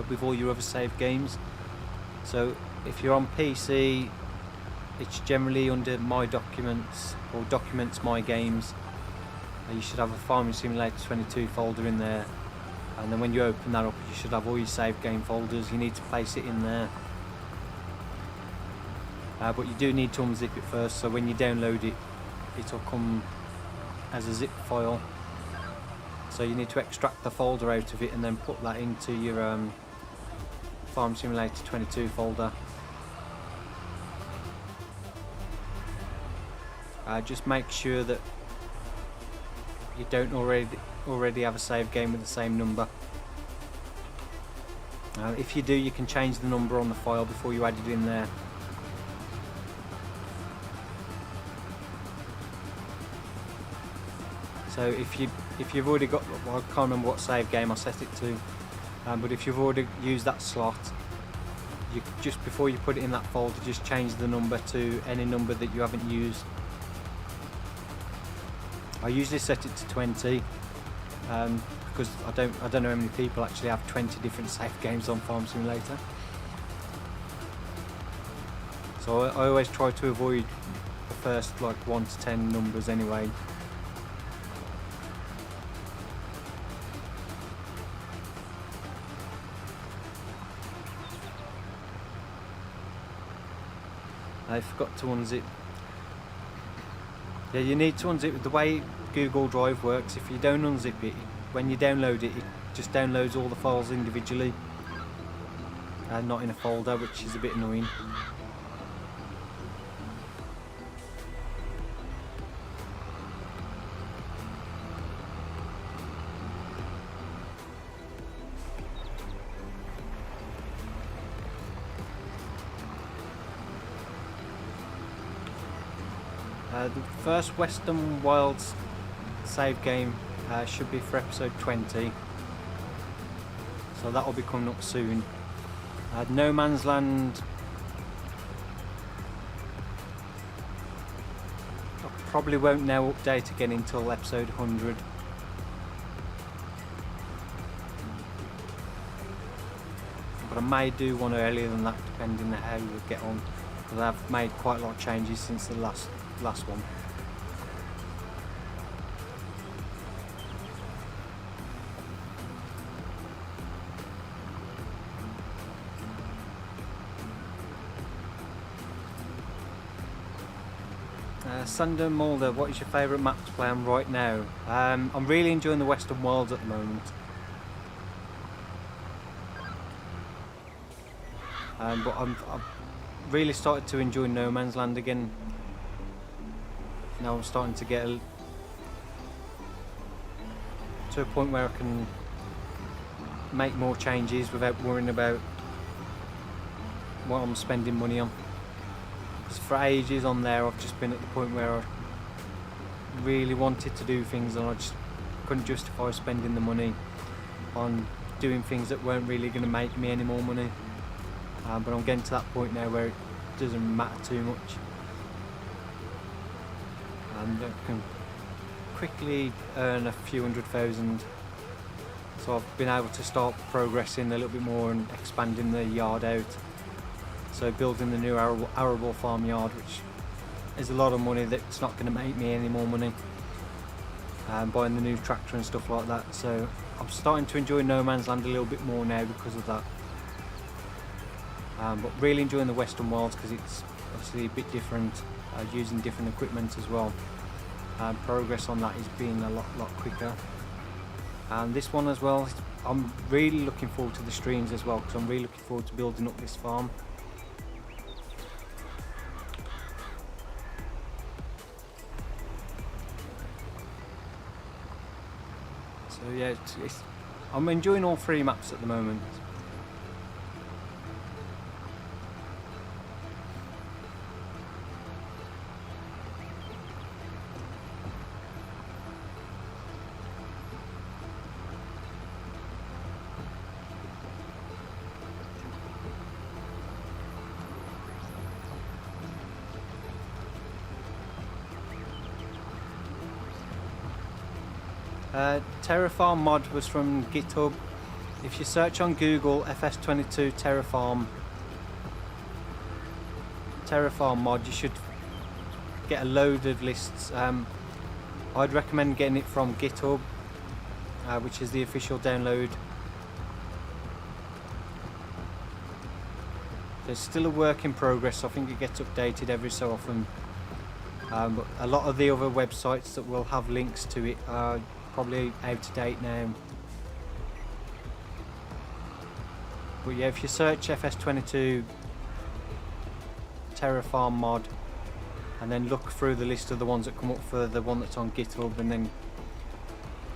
with all your other save games. So if you're on PC, it's generally under My Documents or Documents My Games. You should have a Farming Simulator 22 folder in there, and then when you open that up, you should have all your save game folders. You need to place it in there. But you do need to unzip it first, so when you download it, it'll come as a zip file. So you need to extract the folder out of it and then put that into your Farm Simulator 22 folder. Just make sure that you don't already have a save game with the same number. If you do, you can change the number on the file before you add it in there. So if you've already got, well, I can't remember what save game I set it to, but if you've already used that slot, you just before you put it in that folder, just change the number to any number that you haven't used. I usually set it to 20 because I don't know how many people actually have 20 different save games on Farm Simulator. So I always try to avoid the first like 1 to 10 numbers anyway. I forgot to unzip. Yeah, you need to unzip. The way Google Drive works, if you don't unzip it, when you download it, it just downloads all the files individually and not in a folder, which is a bit annoying. The first Western Wilds save game should be for episode 20, so that will be coming up soon. No Man's Land probably won't now update again until episode 100. But I may do one earlier than that, depending on how we get on. Because I've made quite a lot of changes since the last one. Sander Mulder, what is your favourite map to play on right now? I'm really enjoying the Western Worlds at the moment. But I've really started to enjoy No Man's Land again. Now I'm starting to get to a point where I can make more changes without worrying about what I'm spending money on. For ages on there I've just been at the point where I really wanted to do things and I just couldn't justify spending the money on doing things that weren't really going to make me any more money. But I'm getting to that point now where it doesn't matter too much, and I can quickly earn a few 100,000. So I've been able to start progressing a little bit more and expanding the yard out. So building the new arable farmyard, which is a lot of money that's not going to make me any more money. Buying the new tractor and stuff like that. So I'm starting to enjoy No Man's Land a little bit more now because of that. But really enjoying the Western Worlds because it's obviously a bit different, using different equipment as well. Progress on that is being a lot quicker. And this one as well, I'm really looking forward to the streams as well because I'm really looking forward to building up this farm. So yeah, I'm enjoying all three maps at the moment. Terraform mod was from GitHub. If you search on Google FS22 Terraform mod, you should get a load of lists. I'd recommend getting it from GitHub, which is the official download. There's still a work in progress. I think it gets updated every so often. But a lot of the other websites that will have links to it are probably out of date now. But yeah, if you search FS22 Terraform mod and then look through the list of the ones that come up for the one that's on GitHub and then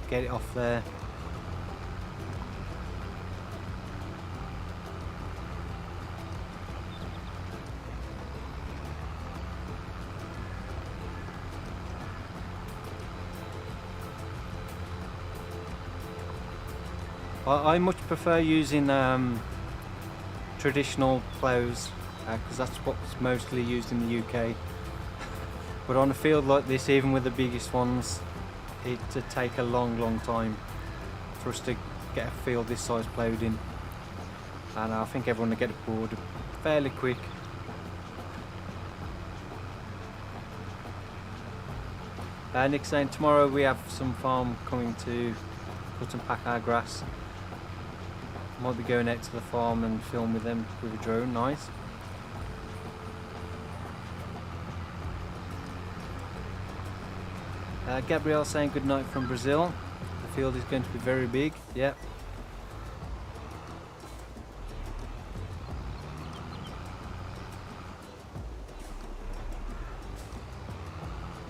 get it off there. I much prefer using traditional plows because that's what's mostly used in the UK. But on a field like this, even with the biggest ones, it'd take a long time for us to get a field this size ploughed in. And I think everyone will get bored fairly quick. Nick's saying tomorrow we have some farm coming to cut and pack our grass. Might be going out to the farm and film with them with a drone. Nice. Gabrielle saying good night from Brazil. The field is going to be very big. Yep.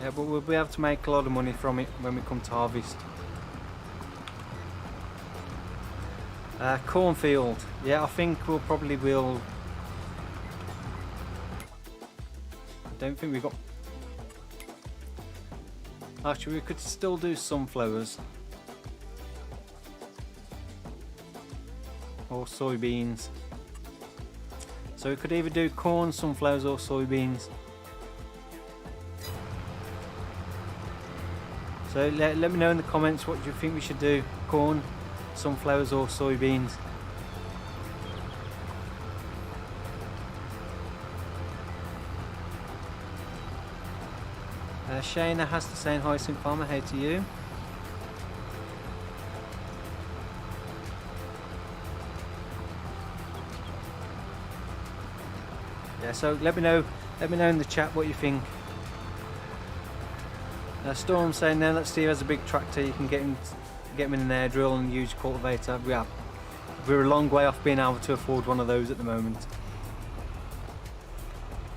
Yeah, but we'll be able to make a lot of money from it when we come to harvest. Cornfield, yeah, I think we'll probably will. I don't think we've got. Actually, we could still do sunflowers or soybeans. So we could either do corn, sunflowers, or soybeans. So let me know in the comments what you think we should do. Corn, sunflowers or soybeans. Shayna has to say hi, St. Farmer, hey to you. Yeah, so let me know in the chat what you think. Storm saying now that Steve has a big tractor, you can get him in an air drill and use cultivator. We're a long way off being able to afford one of those at the moment.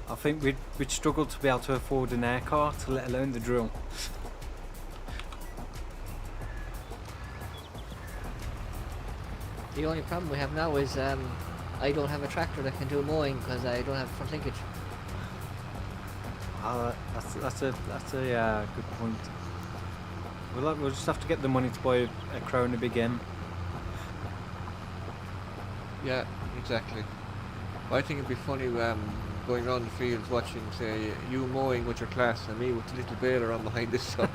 I think we'd struggle to be able to afford an air cart, let alone the drill. The only problem we have now is I don't have a tractor that can do mowing because I don't have front linkage. That's a good point. We'll just have to get the money to buy a Krona Big M. Yeah, exactly. I think it'd be funny going around the fields watching, say, you mowing with your class and me with the little baler on behind this suck.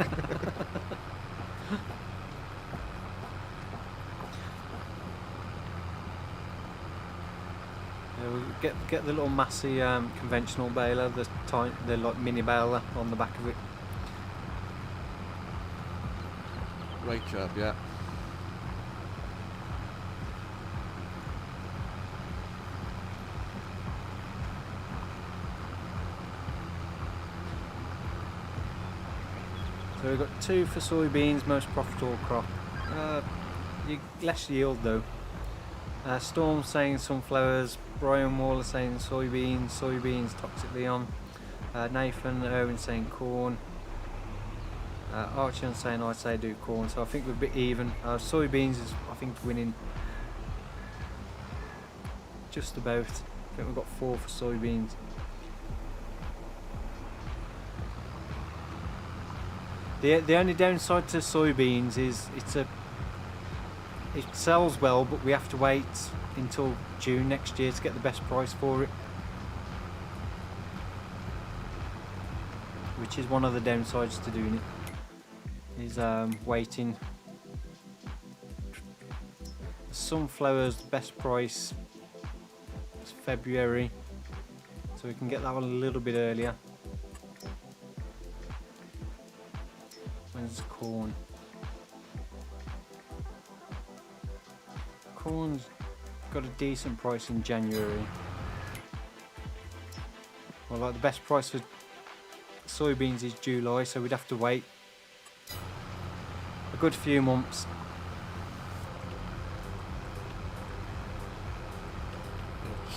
We'll get the little Massey conventional baler, the like mini baler on the back of it. Right job, yeah. So we've got 2 for soybeans, most profitable crop. Less yield though. Storm saying sunflowers, Brian Waller saying soybeans toxically on. Nathan Owen saying corn. Archie saying I'd say do corn, so I think we're a bit even. Soybeans is I think winning just about. I think we've got 4 for soybeans. The only downside to soybeans is it sells well, but we have to wait until June next year to get the best price for it, which is one of the downsides to doing it, is waiting. Sunflowers, the best price is February, so we can get that one a little bit earlier. When's corn? Corn's got a decent price in January. Well, like the best price for soybeans is July, so we'd have to wait a good few months.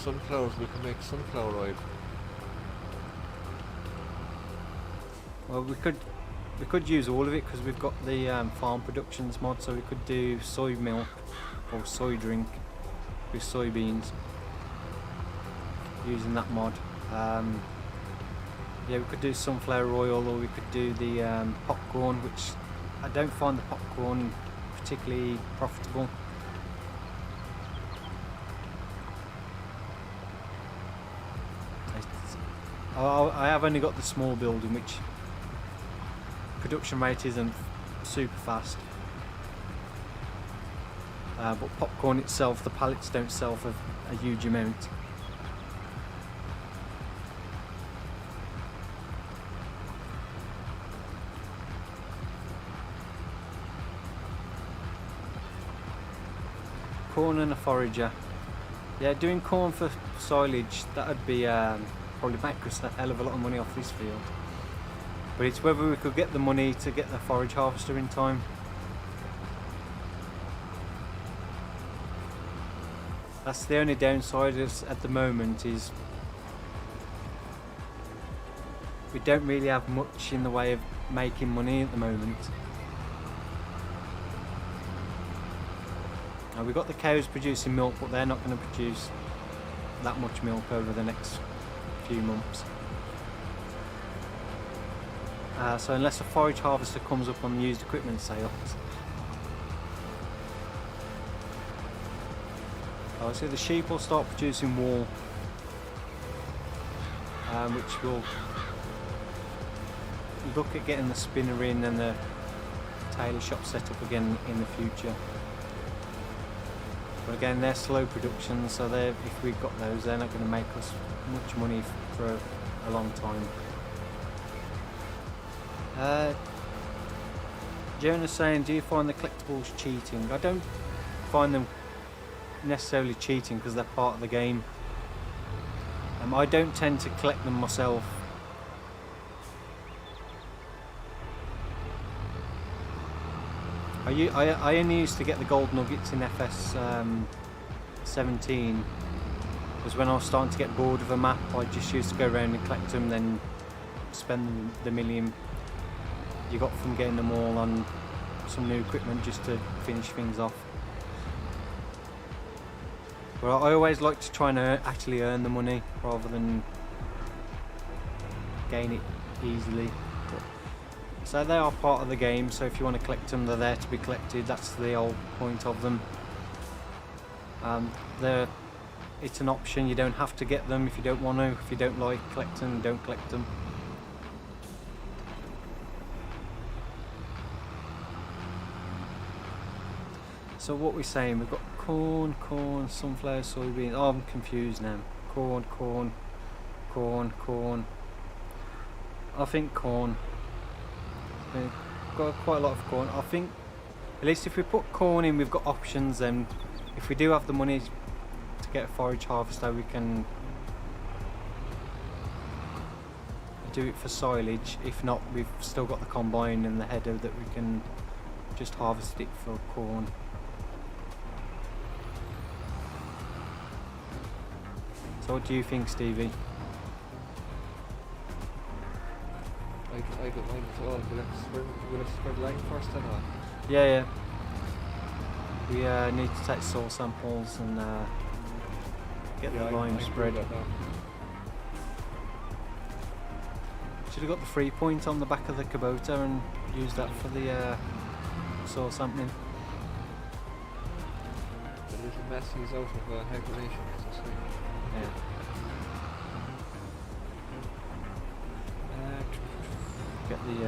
Sunflowers, we can make sunflower oil. Well, we could use all of it because we've got the farm productions mod, so we could do soy milk or soy drink with soybeans using that mod. Yeah, we could do sunflower oil, or we could do the popcorn, which I don't find the popcorn particularly profitable. I have only got the small building, which production rate isn't super fast. But popcorn itself, the pallets don't sell for a huge amount. Corn and a forager. Yeah, doing corn for silage, that would be probably make us a hell of a lot of money off this field. But it's whether we could get the money to get the forage harvester in time. That's the only downside at the moment, is we don't really have much in the way of making money at the moment. Now, we've got the cows producing milk, but they're not going to produce that much milk over the next few months. So unless a forage harvester comes up on used equipment sales. So the sheep will start producing wool, which will look at getting the spinner in and the tailor shop set up again in the future. But again, they're slow production, so if we've got those, they're not going to make us much money for a long time. Jonah's saying, do you find the collectibles cheating? I don't find them necessarily cheating because they're part of the game. I don't tend to collect them myself. I only used to get the gold nuggets in FS17 was when I was starting to get bored of a map. I just used to go around and collect them, then spend the million you got from getting them all on some new equipment just to finish things off. But I always like to try and actually earn the money rather than gain it easily. So they are part of the game, so if you want to collect them, they're there to be collected. That's the whole point of them. It's an option, you don't have to get them if you don't want to. If you don't like collecting, don't collect them. So what we're saying, we've got corn, sunflower, soybeans. Oh, I'm confused now. Corn. I think corn. We've got quite a lot of corn. I think at least if we put corn in, we've got options. Then if we do have the money to get a forage harvester, we can do it for silage. If not, we've still got the combine and the header that we can just harvest it for corn. So what do you think, Stevie? I don't mind at all. We'll have spread line first then, or? Yeah. We need to take soil samples and get the line spread. Should have got the 3 point on the back of the Kubota and used that for the soil sampling. The little mess he's out of hibernation, as I say. Yeah. Get the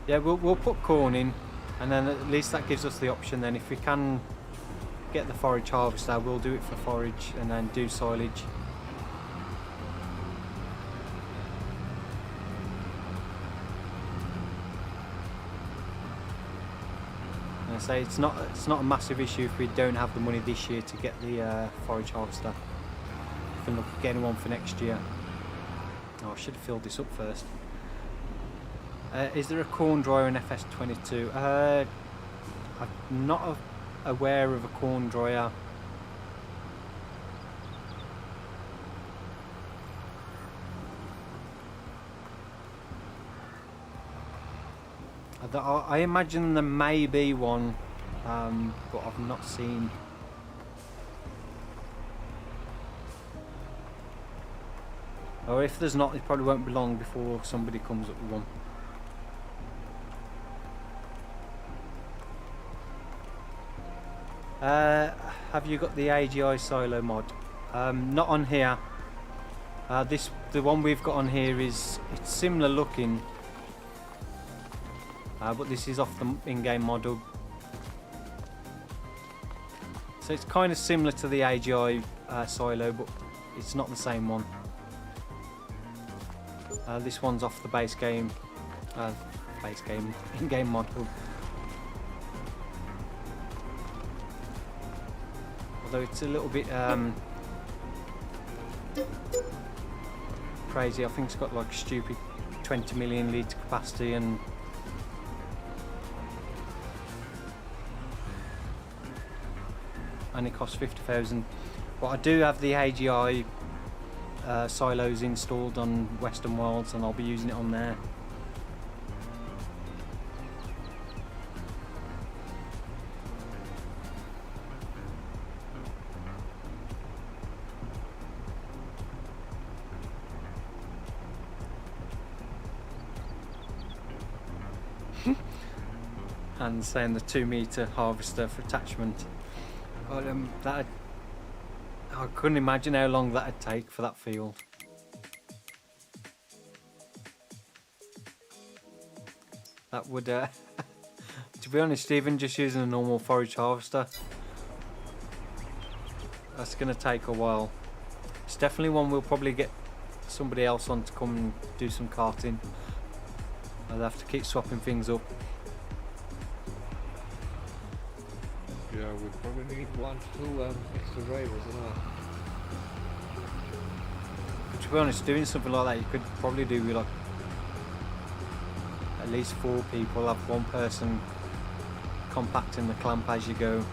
yeah, we'll put corn in, and then at least that gives us the option. Then if we can get the forage harvester, we'll do it for forage and then do silage. And I say it's not a massive issue if we don't have the money this year to get the forage harvester. We can look at getting one for next year. Oh, I should have filled this up first. Is there a corn dryer in FS22? I'm not aware of a corn dryer. I imagine there may be one, but I've not seen. Or if there's not, it probably won't be long before somebody comes up with one. Have you got the AGI silo mod? Not on here. The one we've got on here it's similar looking, but this is off the in-game model. So it's kind of similar to the AGI silo, but it's not the same one. This one's off the base game in-game model. Although it's a little bit crazy. I think it's got like stupid 20 million litre capacity and it costs 50,000. But I do have the AGI silos installed on Western Worlds, and I'll be using it on there. And saying the 2 metre harvester for attachment. But, I couldn't imagine how long that'd take for that field. That would, to be honest, even just using a normal forage harvester, that's going to take a while. It's definitely one we'll probably get somebody else on to come and do some carting. I'll have to keep swapping things up. Yeah, we'd Probably need 1 to 2 extra drivers, But to be honest, doing something like that, you could probably do with like at least 4 people. Have one person compacting the clamp as you go,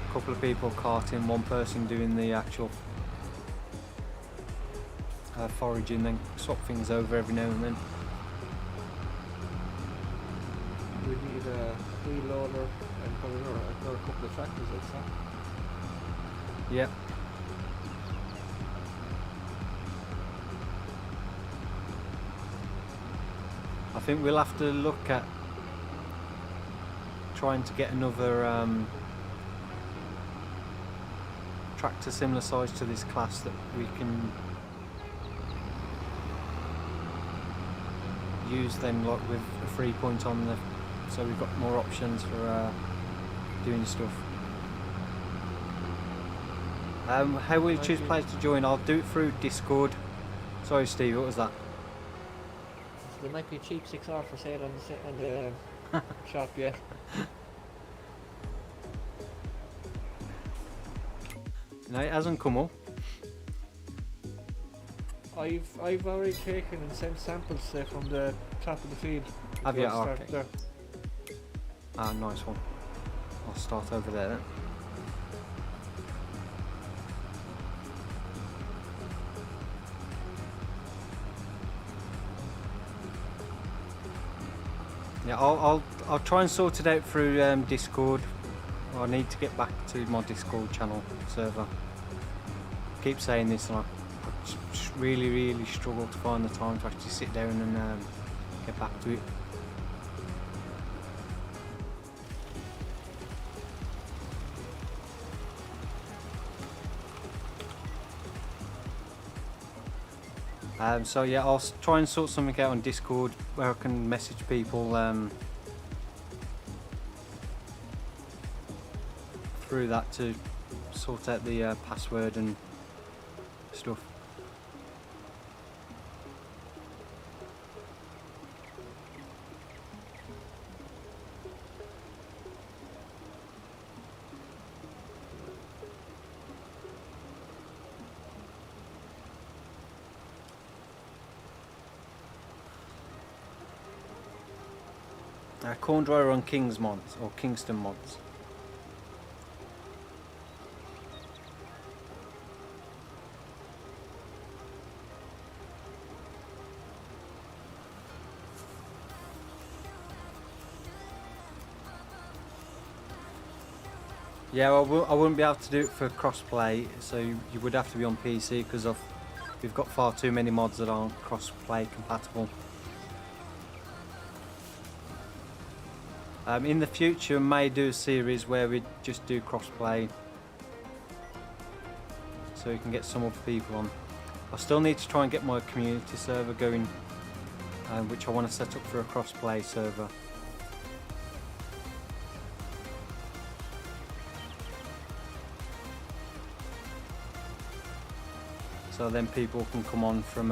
a couple of people carting, one person doing the actual foraging, then swap things over every now and then. We need a wheel loader and probably another couple of tractors, I'd say. Yep. I think we'll have to look at trying to get another tractor similar size to this class that we can use then, like with a 3-point on the, so we've got more options for doing stuff. How will you choose players to join? I'll do it through Discord. Sorry Steve, what was that? There might be a cheap 6R for sale on the shop yet. No, it hasn't come up. I've already taken and sent samples from the top of the field. Have you? I'll start Okay. there. Ah, nice one. I'll start over there then. Yeah, I'll try and sort it out through Discord. I need to get back to my Discord channel server. I keep saying this, and I just really struggle to find the time to actually sit down and get back to it. So yeah, I'll try and sort something out on Discord where I can message people through that to sort out the password and stuff. Corn dryer on King's mods or Kingston mods. Yeah, I wouldn't be able to do it for cross-play, so you would have to be on PC because we've got far too many mods that aren't cross-play compatible. In the future, I may do a series where we just do cross-play, so you can get some other people on. I still need to try and get my community server going, which I want to set up for a cross-play server. So then people can come on from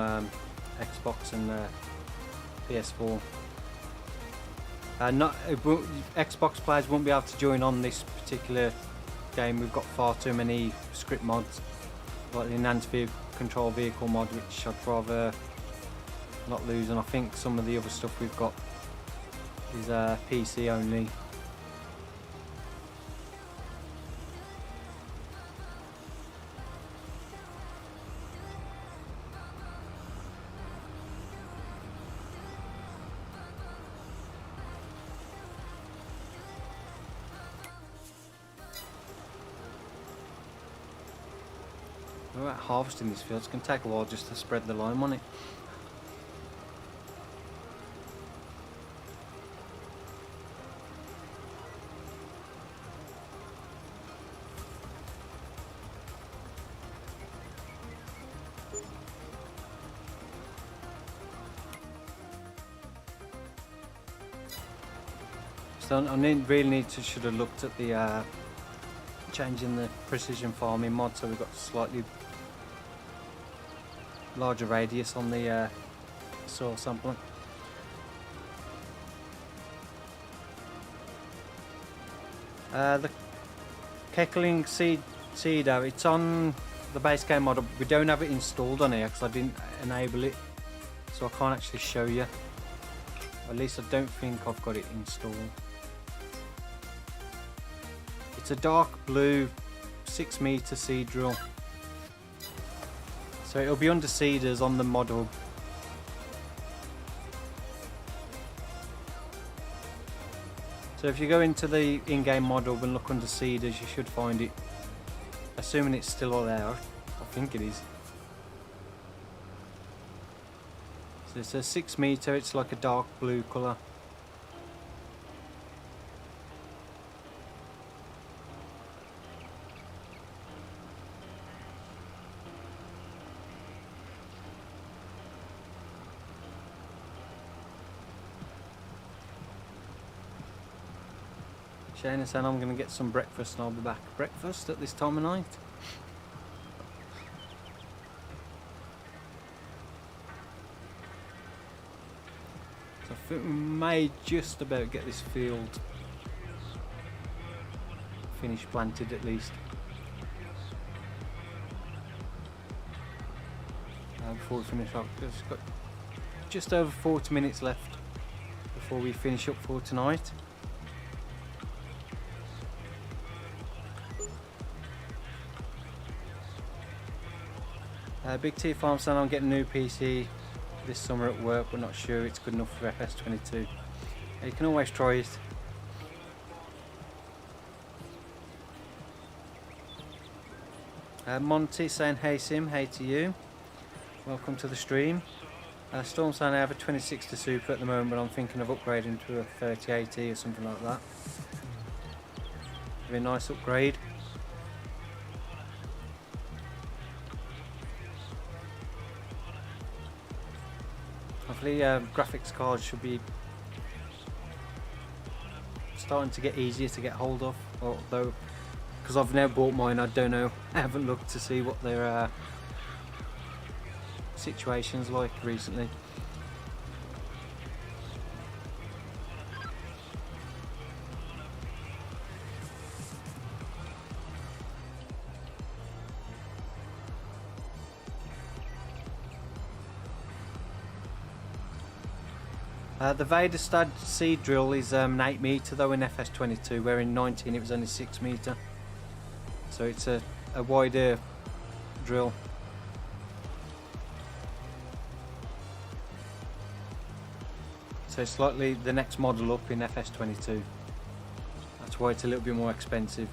Xbox and PS4. Xbox players won't be able to join on this particular game. We've got far too many script mods, like the enhanced control vehicle mod, which I'd rather not lose. And I think some of the other stuff we've got is PC only. We're at harvesting this field. It's going to take a while just to spread the lime on it. honest, I really should have looked at the changing the precision farming mod, so we've got slightly larger radius on the soil sampling. The Keckling seeder, it's on the base game model. We don't have it installed on here because I didn't enable it, so I can't actually show you. At least I don't think I've got it installed. It's a dark blue 6-meter seed drill, so it'll be under seeders on the mod hub. So if you go into the in-game mod hub and look under seeders, you should find it, assuming it's still there. I think it is. So it's a 6-meter, it's like a dark blue colour. Shane said I'm going to get some breakfast and I'll be back. Breakfast at this time of night? So I think we may just about get this field finished planted at least. Before we finish up, we've got just over 40 minutes left before we finish up for tonight. Big T Farm saying I'm getting a new PC this summer at work, but not sure it's good enough for FS22. You can always try it. Monty saying hey Sim, hey to you. Welcome to the stream. Storm saying I have a 2060 Super at the moment, but I'm thinking of upgrading to a 3080 or something like that. It'd be a nice upgrade. Hopefully graphics cards should be starting to get easier to get hold of, although because I've now bought mine, I don't know, I haven't looked to see what their situation's like recently. The Vaderstad seed drill is an 8-meter though in FS22, where in 19 it was only 6-meter. So it's a wider drill. So it's slightly the next model up in FS22. That's why it's a little bit more expensive.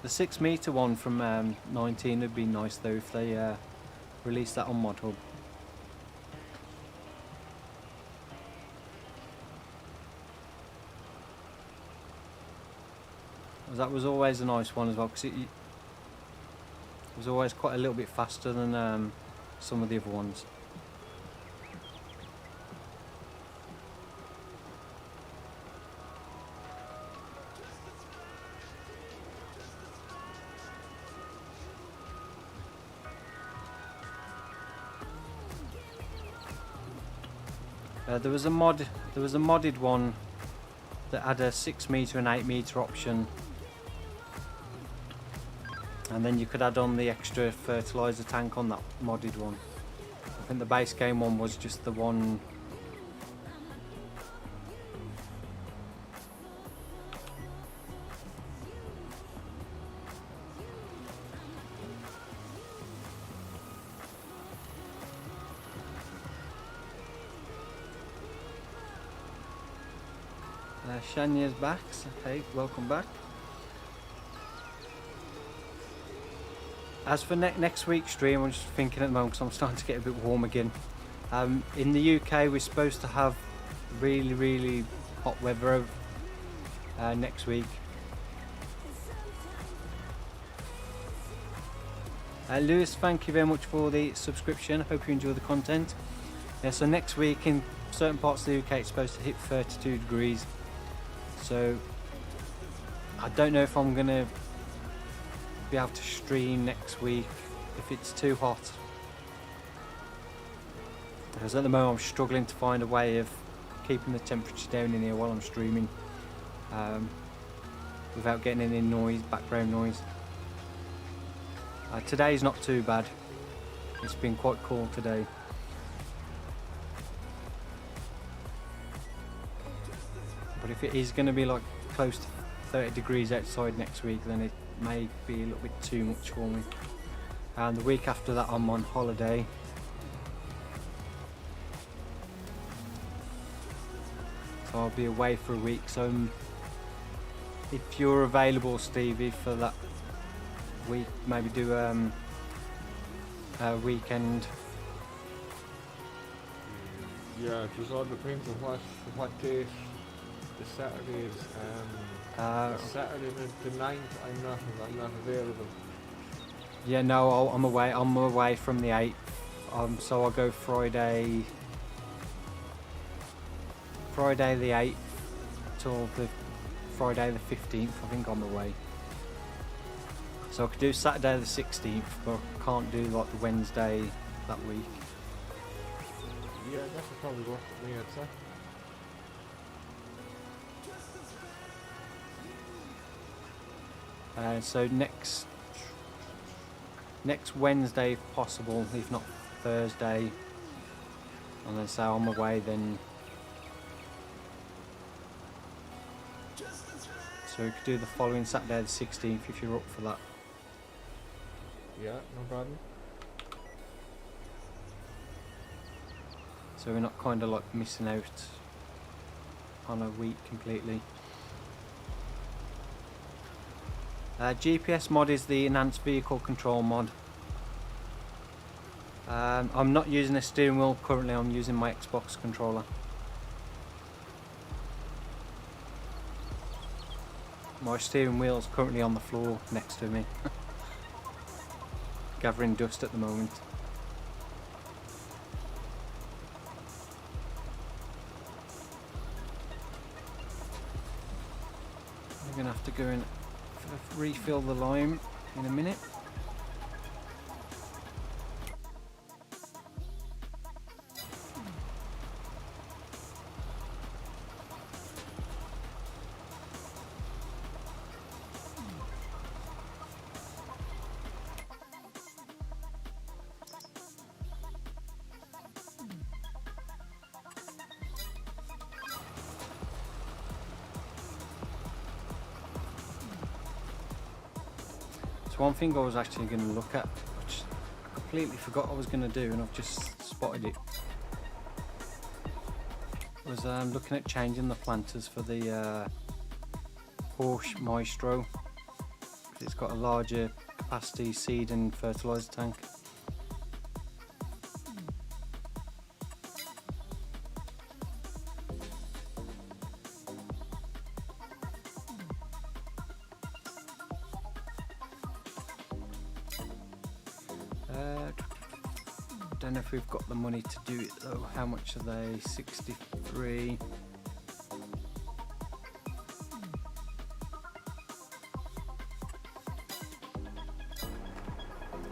The 6-meter one from 19 would be nice though if they release that on mod hub. That was always a nice one as well, because it was always quite a little bit faster than some of the other ones. There was a modded one that had a 6-meter and 8-meter option, and then you could add on the extra fertilizer tank on that modded one. I think the base game one was just the one. Shanya's back, so hey, welcome back. As for next week's stream, I'm just thinking at the moment because I'm starting to get a bit warm again. In the UK we're supposed to have really hot weather next week. Lewis, thank you very much for the subscription. Hope you enjoy the content. Yeah, so next week in certain parts of the UK it's supposed to hit 32 degrees. So I don't know if I'm going to be able to stream next week if it's too hot. Because at the moment I'm struggling to find a way of keeping the temperature down in here while I'm streaming. Without getting any noise, background noise. Today's not too bad. It's been quite cool today. But if it is going to be like close to 30 degrees outside next week, then it may be a little bit too much for me. And the week after that I'm on holiday. So I'll be away for a week. So if you're available, Stevie, for that week, maybe do a weekend. Yeah, it just all depends on what date the Saturday is. Saturday the 9th, I'm not available. Yeah, no, I'm away. I'm away from the 8th. So I'll go Friday the 8th till the Friday the 15th. I think I'm away. So I could do Saturday the 16th, but I can't do like the Wednesday that week. Yeah, that would probably work for me, I'd say. So next Wednesday if possible, if not Thursday, and then say I'm away then. So we could do the following Saturday the 16th if you're up for that. Yeah, no problem. So we're not kind of like missing out on a week completely. GPS mod is the enhanced vehicle control mod. I'm not using a steering wheel currently, I'm using my Xbox controller. My steering wheel is currently on the floor next to me. Gathering dust at the moment. I'm going to have to go and refill the lime in a minute. One thing I was actually going to look at, which I completely forgot I was going to do, and I've just spotted it, was looking at changing the planters for the Porsche Maestro. It's got a larger capacity seed and fertiliser tank. Don't know if we've got the money to do it though. How much are they? 63.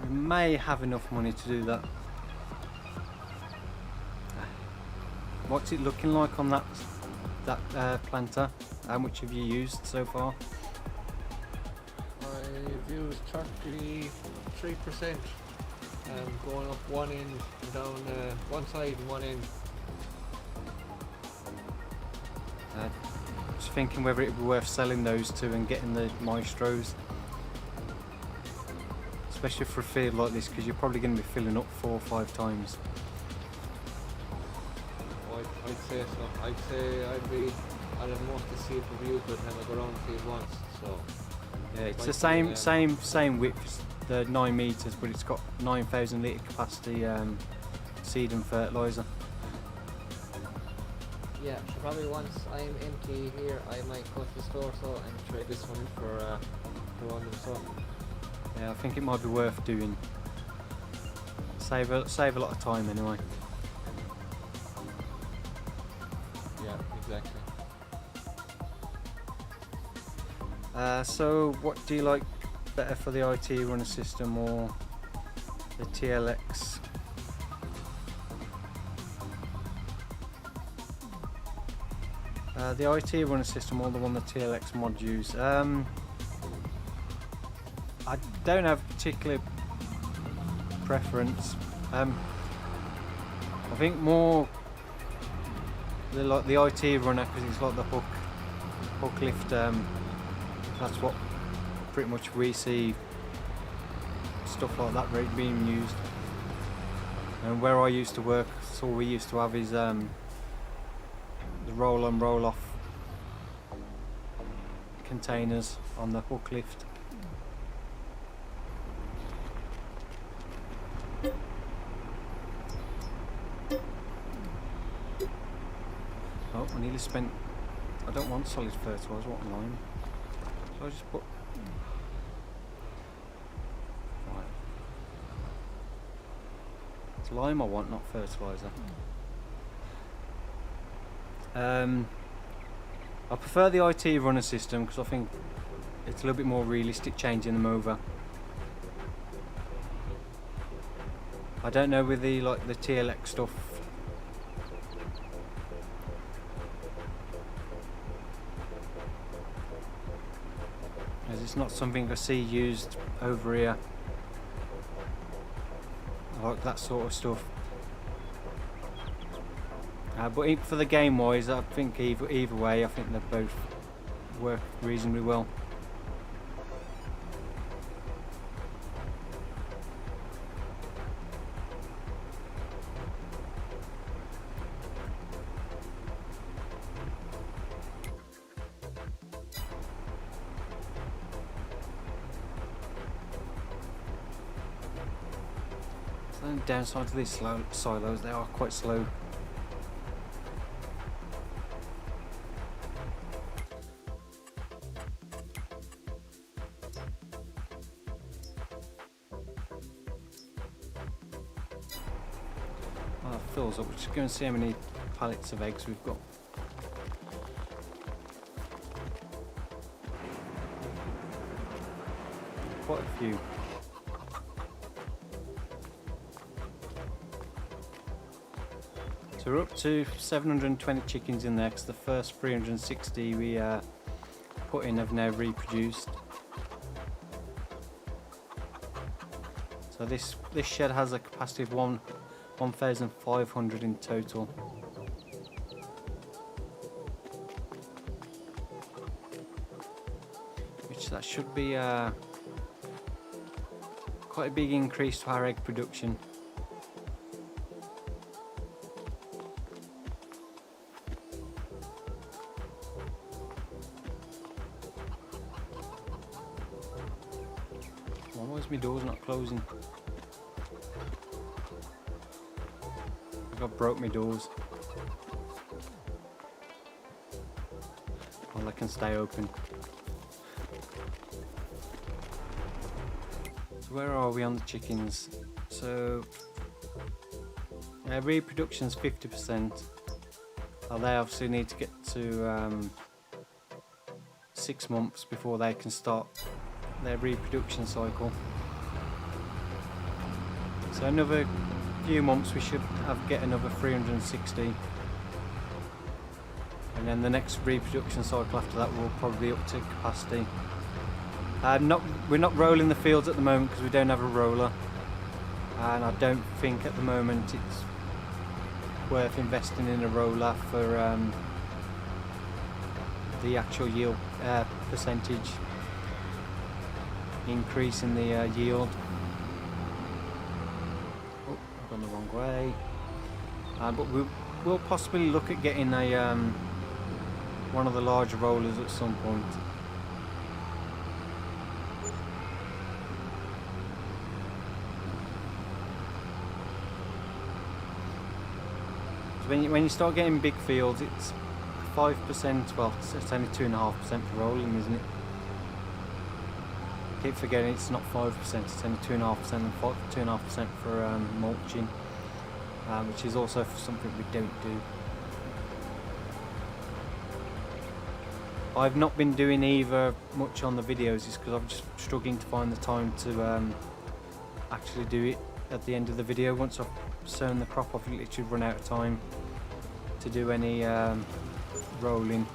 We may have enough money to do that. What's it looking like on that planter? How much have you used so far? I've used 33%. Going up one end and down one side and one end. Just thinking whether it would be worth selling those two and getting the Maestros, especially for a field like this, because you're probably going to be filling up 4 or 5 times. I'd say so. I'd say I'd have most of the seed reviews by the time I go around the field once. So yeah, it's the same width. The 9 meters, but it's got 9,000 litre capacity seed and fertiliser. Yeah, so probably once I'm empty here, I might cut the store so and trade this one for one of them. So yeah, I think it might be worth doing. Save a lot of time anyway. Yeah, exactly. So what do you like better for the IT runner system or the TLX? The IT runner system or the one the TLX mod use? I don't have particular preference. I think more the IT runner because it's like the hook lift. That's what pretty much we see stuff like that being used. And where I used to work, so all we used to have is the roll on roll off containers on the hook lift. Oh, I nearly spent. I don't want solid fertiliser, I want lime. So I just put. Right. It's lime I want, not fertiliser. I prefer the IT runner system because I think it's a little bit more realistic changing them over. I don't know with the the TLX stuff. As it's not something I see used over here. I like that sort of stuff. But for the game wise, I think either way, I think they both work reasonably well. So the downside to these silos, they are quite slow. Fills up. We're just going to see how many pallets of eggs we've got. Quite a few. So we're up to 720 chickens in there because the first 360 we put in have now reproduced. So this shed has a capacity of 1,500 in total. Which that should be quite a big increase to our egg production. Why is my doors not closing? I broke my doors. Well, they can stay open. So where are we on the chickens? So reproduction's 50%. They obviously need to get to 6 months before they can start their reproduction cycle. So another few months we should get another 360, and then the next reproduction cycle after that will probably be up to capacity. We're not rolling the fields at the moment because we don't have a roller, and I don't think at the moment it's worth investing in a roller for the actual yield percentage increase in the yield. The wrong way, but we'll possibly look at getting a one of the larger rollers at some point. So when you start getting big fields, it's 5%. Well, it's only 2.5% for rolling, isn't it? I keep forgetting it's not 5%, it's only 2.5% and 2.5% for mulching, which is also something we don't do. I've not been doing either much on the videos just because I'm just struggling to find the time to actually do it at the end of the video. Once I've sown the crop, I've literally run out of time to do any rolling.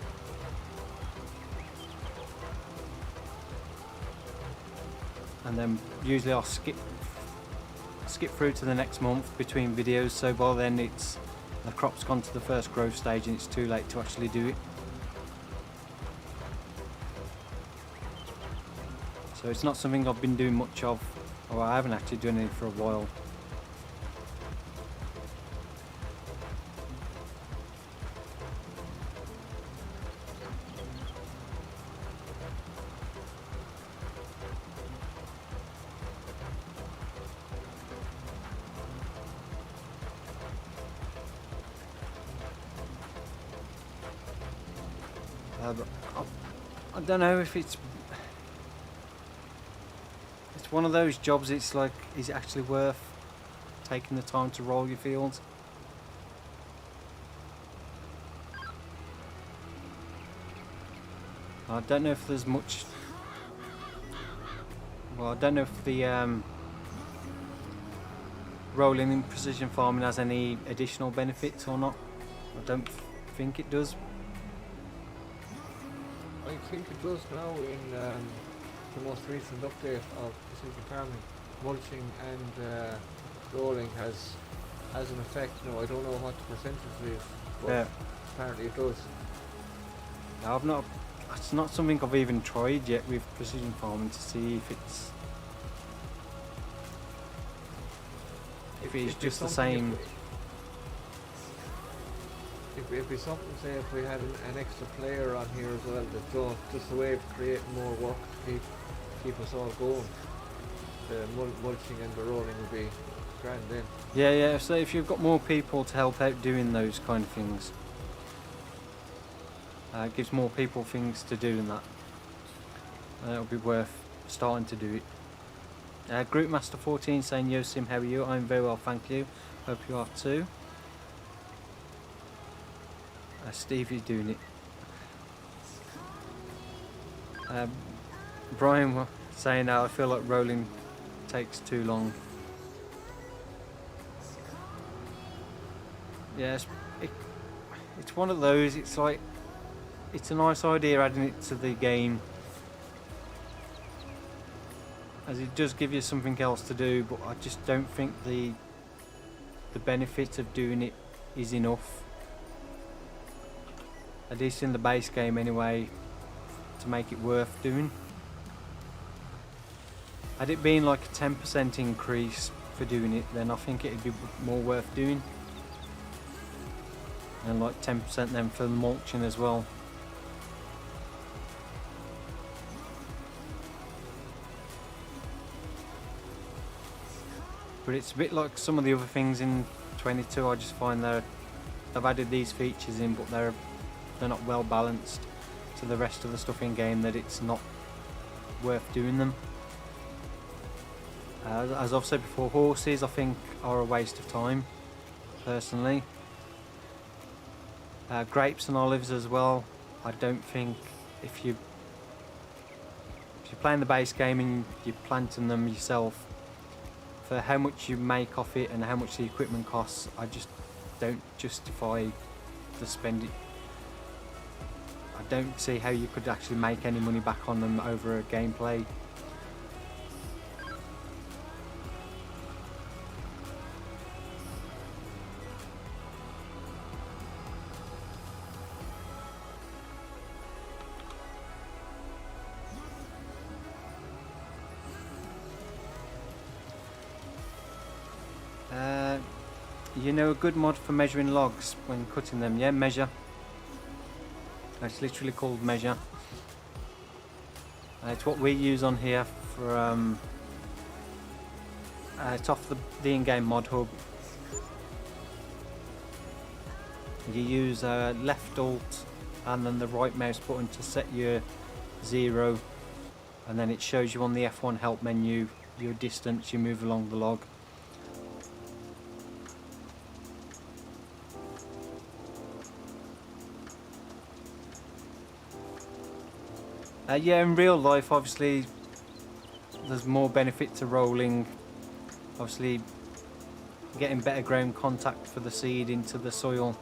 And then usually I'll skip through to the next month between videos, so by then it's the crop's gone to the first growth stage and it's too late to actually do it. So it's not something I've been doing much of, or I haven't actually done it for a while. But I don't know if it's one of those jobs. It's like, is it actually worth taking the time to roll your fields? I don't know if there's much. Well, I don't know if the rolling in precision farming has any additional benefits or not. I don't think it does. I think it does now in the most recent update of precision farming. Mulching and rolling has an effect. No, I don't know what the percentage is, but Yeah. apparently it does. Now, it's not something I've even tried yet with precision farming to see if it's just the same. It'd be something, say, if we had an extra player on here as well, that just a way of creating more work to keep us all going. The mulching and the rolling would be grand then. Yeah. So if you've got more people to help out doing those kind of things, it gives more people things to do in that. It'll be worth starting to do it. Group Master 14 saying, "Yo Sim, how are you? I'm very well, thank you. Hope you are too." Stevie's doing it. Brian saying, "I feel like rolling takes too long." Yes, it's one of those. It's like, it's a nice idea adding it to the game, as it does give you something else to do, but I just don't think the benefit of doing it is enough, at least in the base game anyway, to make it worth doing. Had it been like a 10% increase for doing it, then I think it'd be more worth doing, and like 10% then for the mulching as well. But it's a bit like some of the other things in 22. I just find they've added these features in, but they're not well balanced to the rest of the stuff in game, that it's not worth doing them. As I've said before, horses I think are a waste of time, personally. Grapes and olives as well. I don't think if you're playing the base game and you're planting them yourself, for how much you make off it and how much the equipment costs, I just don't justify the spend it. I don't see how you could actually make any money back on them over a gameplay. You know a good mod for measuring logs when cutting them? Yeah, Measure. It's literally called Measure. It's what we use on here for it's off the in-game mod hub. You use left alt and then the right mouse button to set your 0 and then it shows you on the F1 help menu your distance you move along the log. Yeah, in real life obviously there's more benefit to rolling, obviously getting better ground contact for the seed into the soil.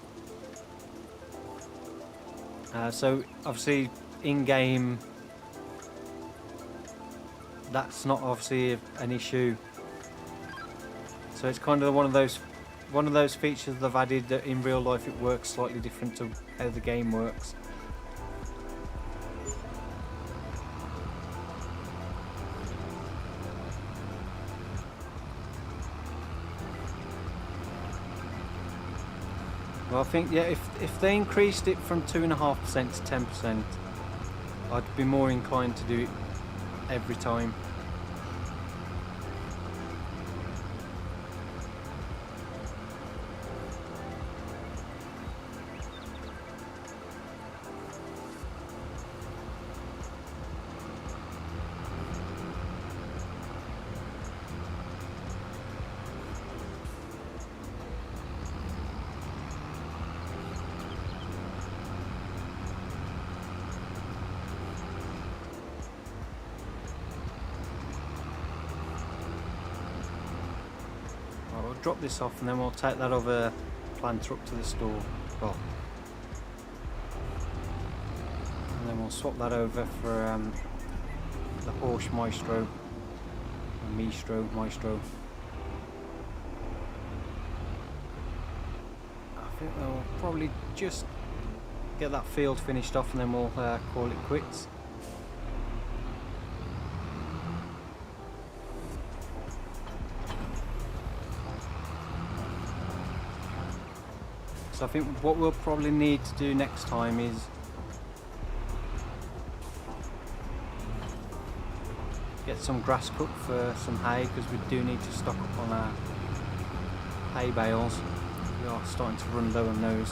So obviously in game that's not obviously an issue, so it's kind of one of those features they've added that in real life it works slightly different to how the game works. Well, I think, yeah, if they increased it from 2.5% to 10%, I'd be more inclined to do it every time. Drop this off and then we'll take that other planter up to the store. Well, and then we'll swap that over for the horse maestro, or maestro. I think we'll probably just get that field finished off and then we'll call it quits. So I think what we'll probably need to do next time is get some grass cut for some hay, because we do need to stock up on our hay bales. We are starting to run low on those.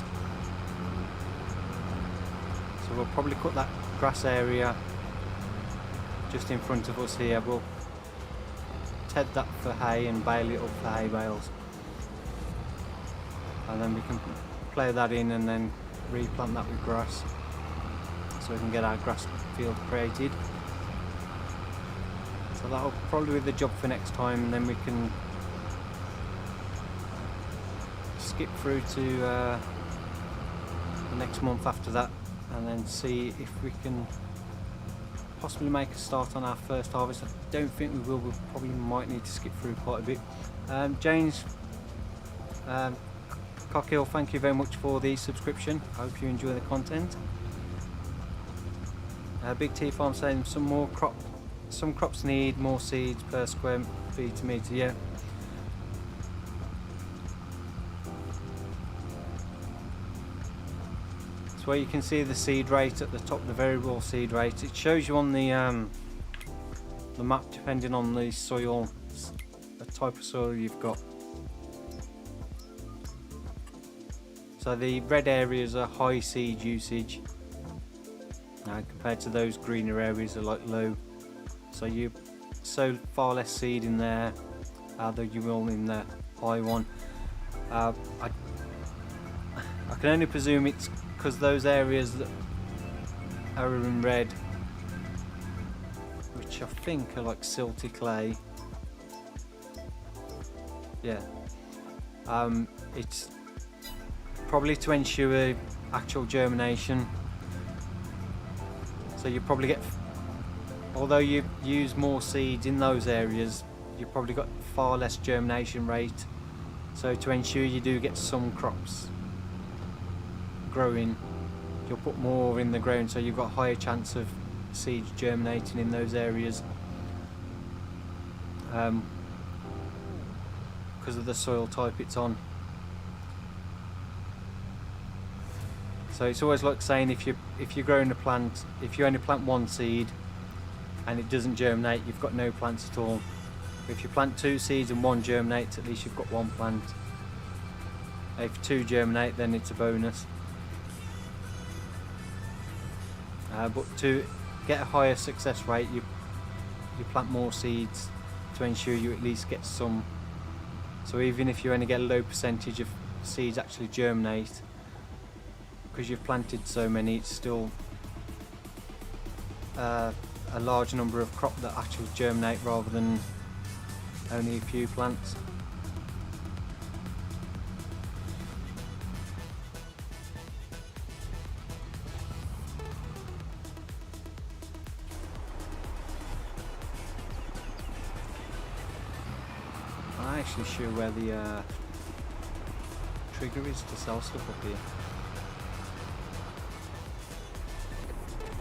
So we'll probably cut that grass area just in front of us here. We'll ted that for hay and bale it up for hay bales. And then we can plough that in and then replant that with grass, so we can get our grass field created. So that'll probably be the job for next time, and then we can skip through to the next month after that and then see if we can possibly make a start on our first harvest. I don't think we will. We probably might need to skip through quite a bit. James Cockhill, thank you very much for the subscription. I hope you enjoy the content. Big T Farm saying some crops need more seeds per square feet meter. Yeah. So where you can see the seed rate at the top, the variable seed rate. It shows you on the map depending on the soil, the type of soil you've got. So the red areas are high seed usage compared to those greener areas are like low. So you sow far less seed in there than you will in the high one. I can only presume it's because those areas that are in red, which I think are like silty clay, yeah, it's probably to ensure actual germination. So you probably get, although you use more seeds in those areas, you've probably got far less germination rate. So to ensure you do get some crops growing, you'll put more in the ground, so you've got a higher chance of seeds germinating in those areas because of the soil type it's on. So it's always like saying, if you're growing a plant, if you only plant one seed and it doesn't germinate, you've got no plants at all. If you plant two seeds and one germinates, at least you've got one plant. If two germinate, then it's a bonus. But to get a higher success rate, you you plant more seeds to ensure you at least get some. So even if you only get a low percentage of seeds actually germinate, because you've planted so many, it's still a large number of crop that actually germinate rather than only a few plants. I'm not actually sure where the trigger is to sell stuff up here.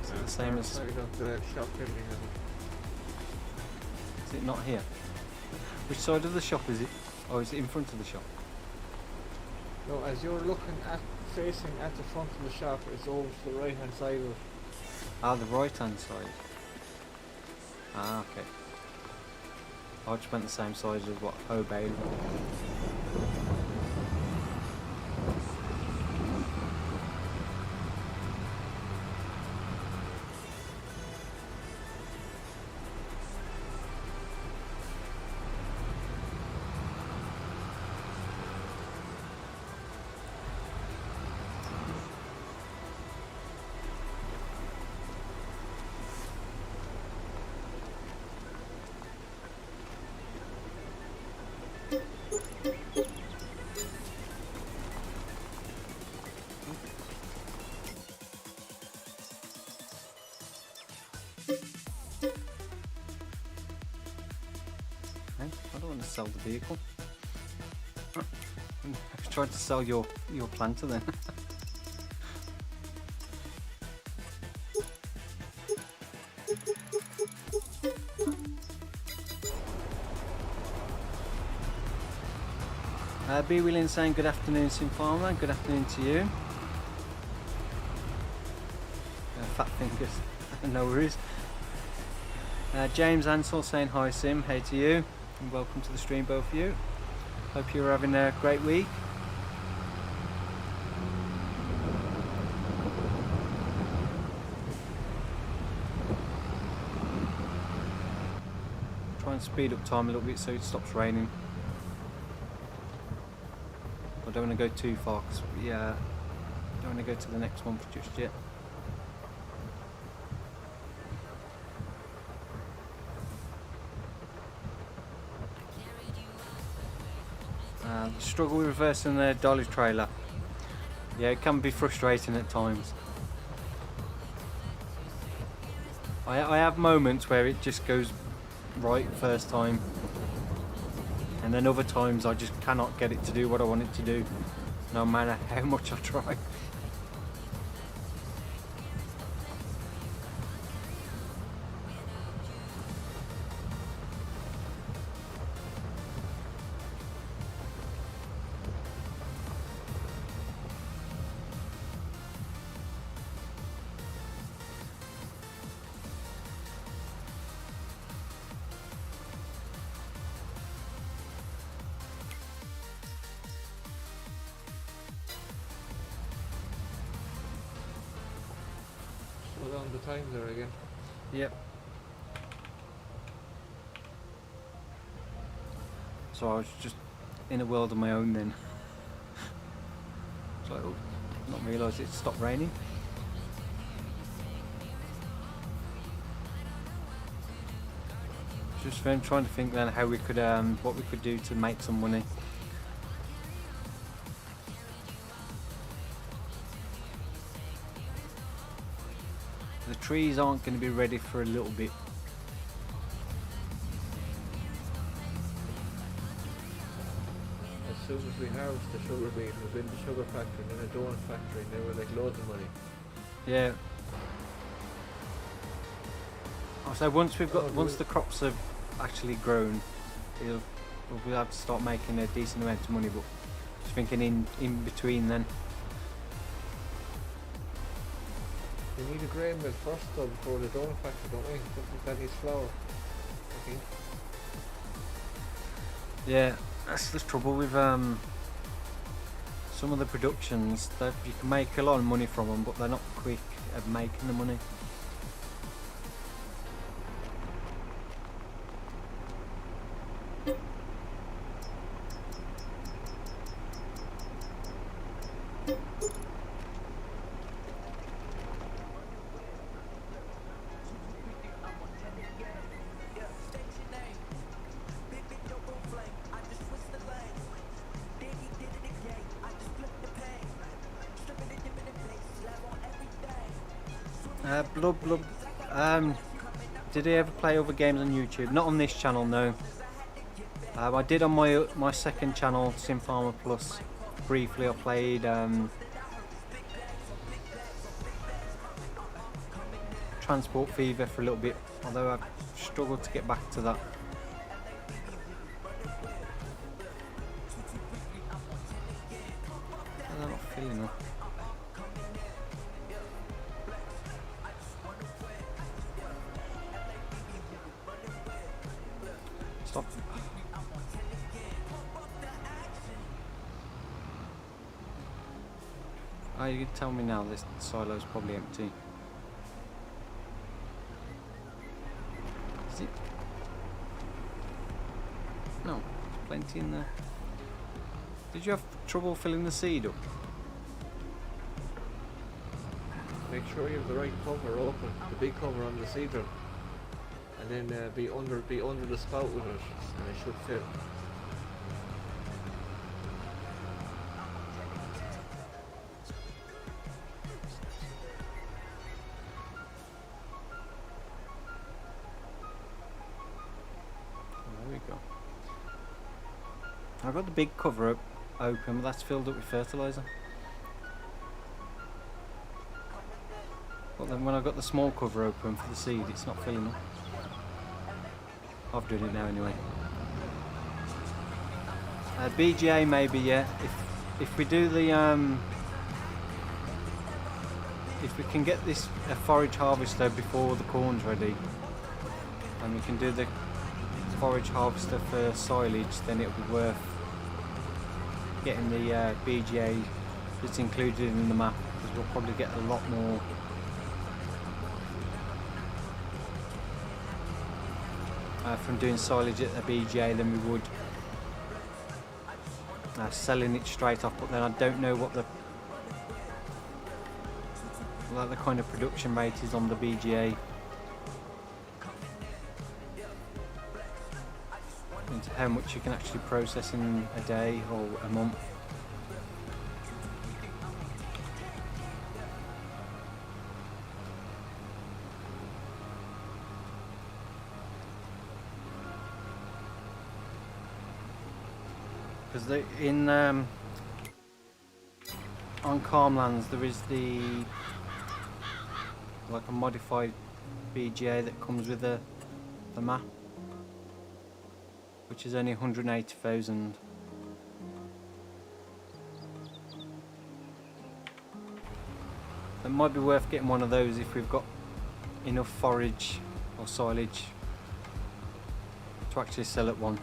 Is it the same as... Right up the shop building, Is it not here? Which side of the shop is it? Oh, is it in front of the shop? No, as you're looking at, facing at the front of the shop, it's over to the right hand side of it. Ah, the right hand side. Ah, okay. I just meant the same size as what obeyed. I don't want to sell the vehicle. I've tried to sell your planter then. Be William saying good afternoon, Sim Farmer. Good afternoon to you. Fat fingers. No worries. James Ansell saying hi, Sim. Hey to you. And welcome to the stream, both of you. Hope you're having a great week. Try and speed up time a little bit so it stops raining. I don't want to go too far because I don't want to go to the next one just yet. Struggle with reversing the dolly trailer. Yeah, it can be frustrating at times. I have moments where it just goes right first time, and then other times I just cannot get it to do what I want it to do, no matter how much I try. On the time there again. Yep. So I was just in a world of my own then. So I not realised it stopped raining. Just trying to think then how we could what we could do to make some money. The trees aren't going to be ready for a little bit. As soon as we harvest the sugar beet, we build the sugar factory and then a donut factory, and they were like loads of money. Yeah. So once we've got, once the crops have actually grown, we'll be able to start making a decent amount of money. But just thinking in between then. We need a grain mill first though before the donut factory, don't we? That needs flour, I think. Yeah, that's the trouble with some of the productions, that you can make a lot of money from them, but they're not quick at making the money. Blub. Did he ever play other games on YouTube? Not on this channel, no. I did on my second channel, Sim Farmer Plus. Briefly, I played Transport Fever for a little bit, although I've struggled to get back to that. I'm not feeling it. Stop. Oh, you can tell me now this silo's probably empty. Is it? No, there's plenty in there. Did you have trouble filling the seed up? Make sure you have the right cover open, the big cover on the seeder, and then be under the spout with it, and it should fit. There we go. I've got the big cover up open, but that's filled up with fertilizer. But then when I've got the small cover open for the seed, it's not filling up. I've done it now anyway. BGA maybe, yeah. If we do the if we can get this forage harvester before the corn's ready, and we can do the forage harvester for silage, then it'll be worth getting the BGA that's included in the map, because we'll probably get a lot more from doing silage at the BGA than we would selling it straight off. But then I don't know what the kind of production rate is on the BGA, and how much you can actually process in a day or a month. Because in on Calm Lands there is like a modified BGA that comes with the map, which is only 180,000. It might be worth getting one of those if we've got enough forage or silage to actually sell at one.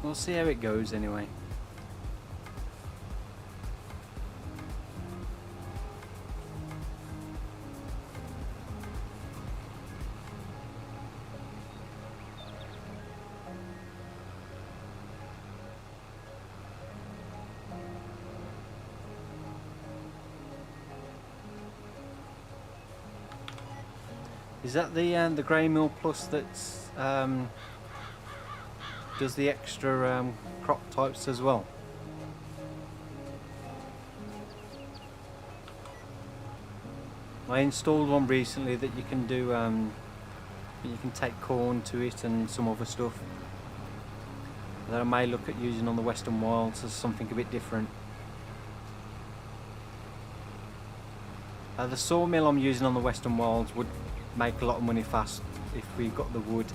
We'll see how it goes anyway. Is that the grey mill plus that's does the extra crop types as well? I installed one recently that you can do. You can take corn to it and some other stuff. That I may look at using on the Western Wilds as something a bit different. The sawmill I'm using on the Western Wilds would make a lot of money fast if we got the wood.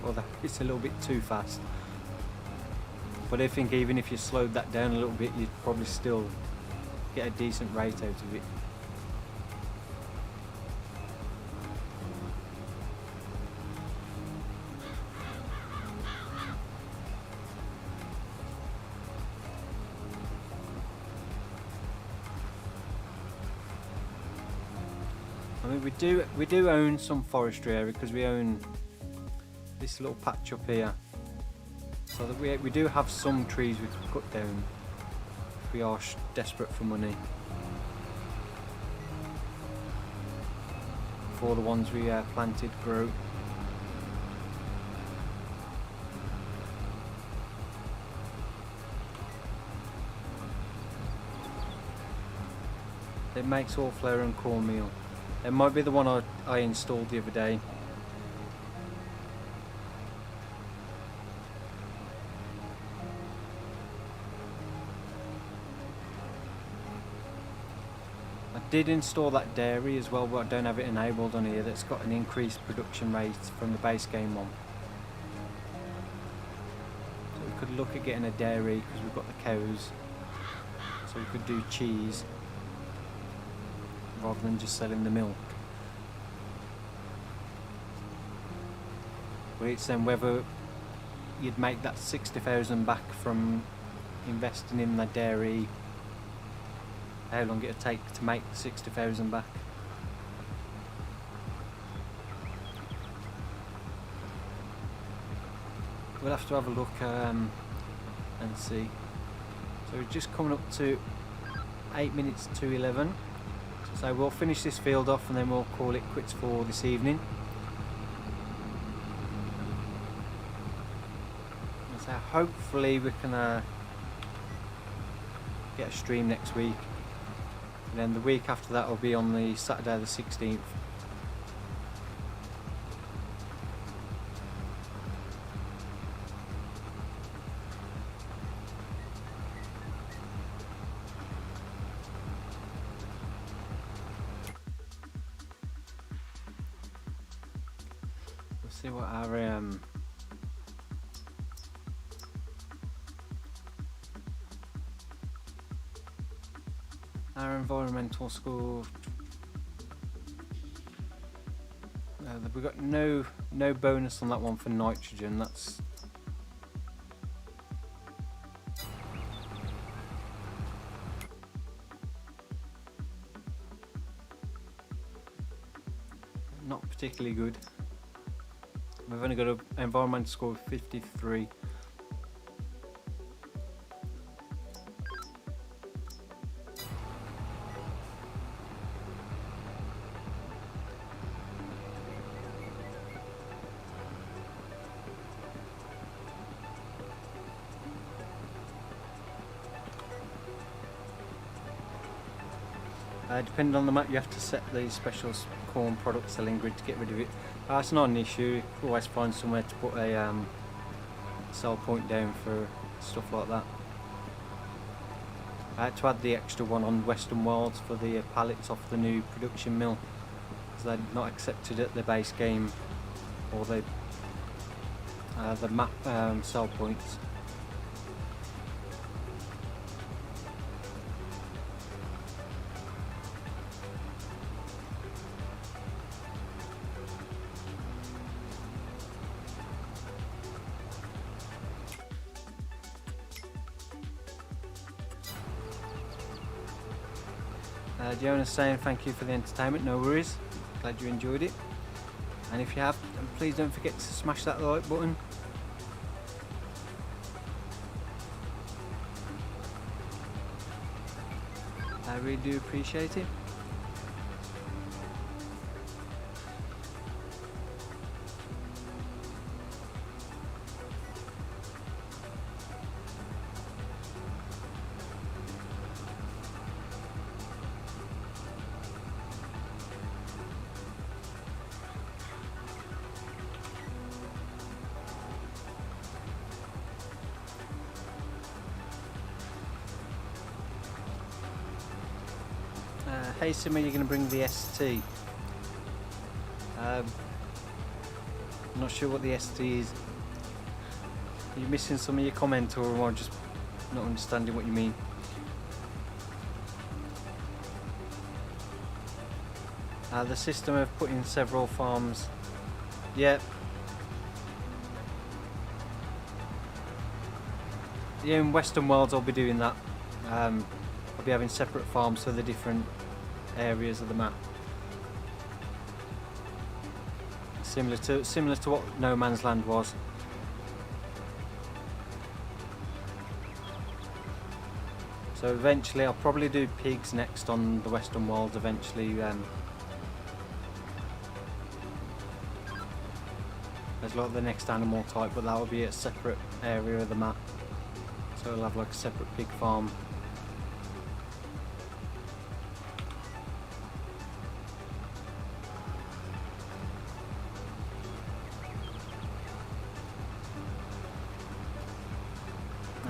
Well, it's a little bit too fast. But I think even if you slowed that down a little bit, you'd probably still get a decent rate out of it. I mean, we do own some forestry area because we own this little patch up here. So that we do have some trees we could cut down if we are desperate for money. Before the ones we planted grow. It makes all flour and cornmeal. It might be the one I installed the other day. I did install that dairy as well, but I don't have it enabled on here. That's got an increased production rate from the base game one. So we could look at getting a dairy because we've got the cows. So we could do cheese rather than just selling the milk. But it's then whether you'd make that 60,000 back from investing in the dairy, how long it'd take to make 60,000 back. We'll have to have a look and see. So we're just coming up to 8 minutes to 11. So we'll finish this field off and then we'll call it quits for this evening. So hopefully we can get a stream next week. And then the week after that will be on the Saturday the 16th. We'll see what our environmental score. We've got no bonus on that one for nitrogen. That's not particularly good. We've only got an environmental score of 53. Depending on the map, you have to set the special corn product selling grid to get rid of it. It's not an issue. You can always find somewhere to put a sell point down for stuff like that. I had to add the extra one on Western Wilds for the pallets off the new production mill, because they're not accepted at the base game or the map sell points. The owner's saying thank you for the entertainment, no worries, glad you enjoyed it, and if you have, please don't forget to smash that like button. I really do appreciate it. Hey Simmer, you're going to bring the ST. I'm not sure what the ST is. Are you missing some of your comment, or am I just not understanding what you mean? The system of putting several farms. Yeah. Yeah, in Western Worlds I'll be doing that. I'll be having separate farms for the different areas of the map, similar to what No Man's Land was. So eventually I'll probably do pigs next on the Western Wilds eventually. As like the next animal type, but that will be a separate area of the map. So we'll have like a separate pig farm.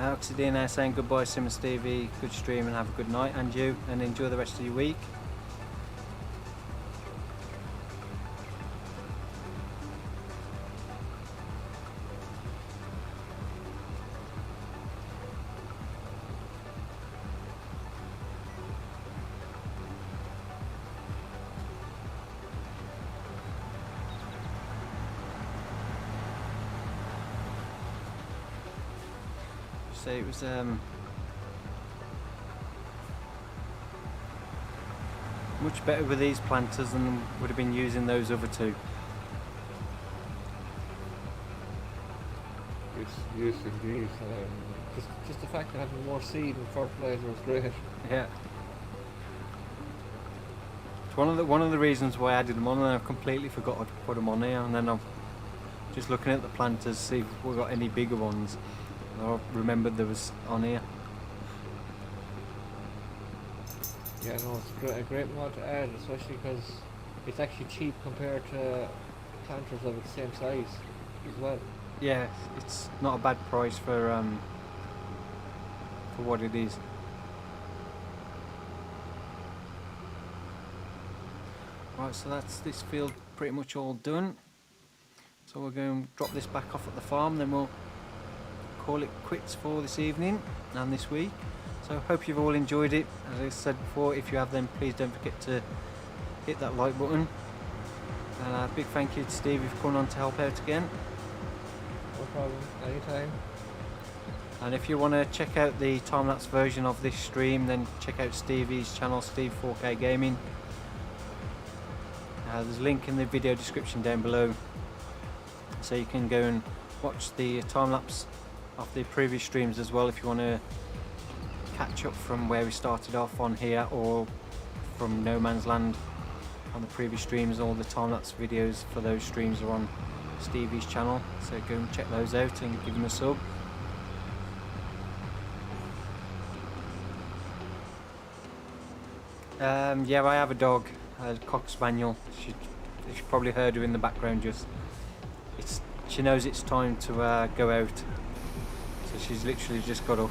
Alexandre saying goodbye, Sim and Stevie. Good stream and have a good night, and you, and enjoy the rest of your week. So it was much better with these planters than would have been using those other two. Yes, indeed. Just the fact that having more seed and fertilizer was great. Yeah. It's one of the reasons why I did them on, and I completely forgot to put them on here, and then I'm just looking at the planters to see if we've got any bigger ones. I remembered there was on here. Yeah, no, it's a great mod to add, especially because it's actually cheap compared to planters of the same size as well. Yeah, it's not a bad price for what it is. Right, so that's this field pretty much all done. So we're going to drop this back off at the farm, then we'll call it quits for this evening and this week. So hope you've all enjoyed it. As I said before, if you have, then please don't forget to hit that like button. And a big thank you to Steve for coming on to help out again. No problem, anytime. And if you want to check out the time-lapse version of this stream, then check out Stevie's channel, Steve 4K Gaming. There's a link in the video description down below, so you can go and watch the time-lapse of the previous streams as well if you want to catch up from where we started off on here or from No Man's Land on the previous streams. All the time-lapse videos for those streams are on Stevie's channel, so go and check those out and give him a sub. Yeah, I have a dog, a cock spaniel. She probably heard her in the background. She knows it's time to go out, so she's literally just got up.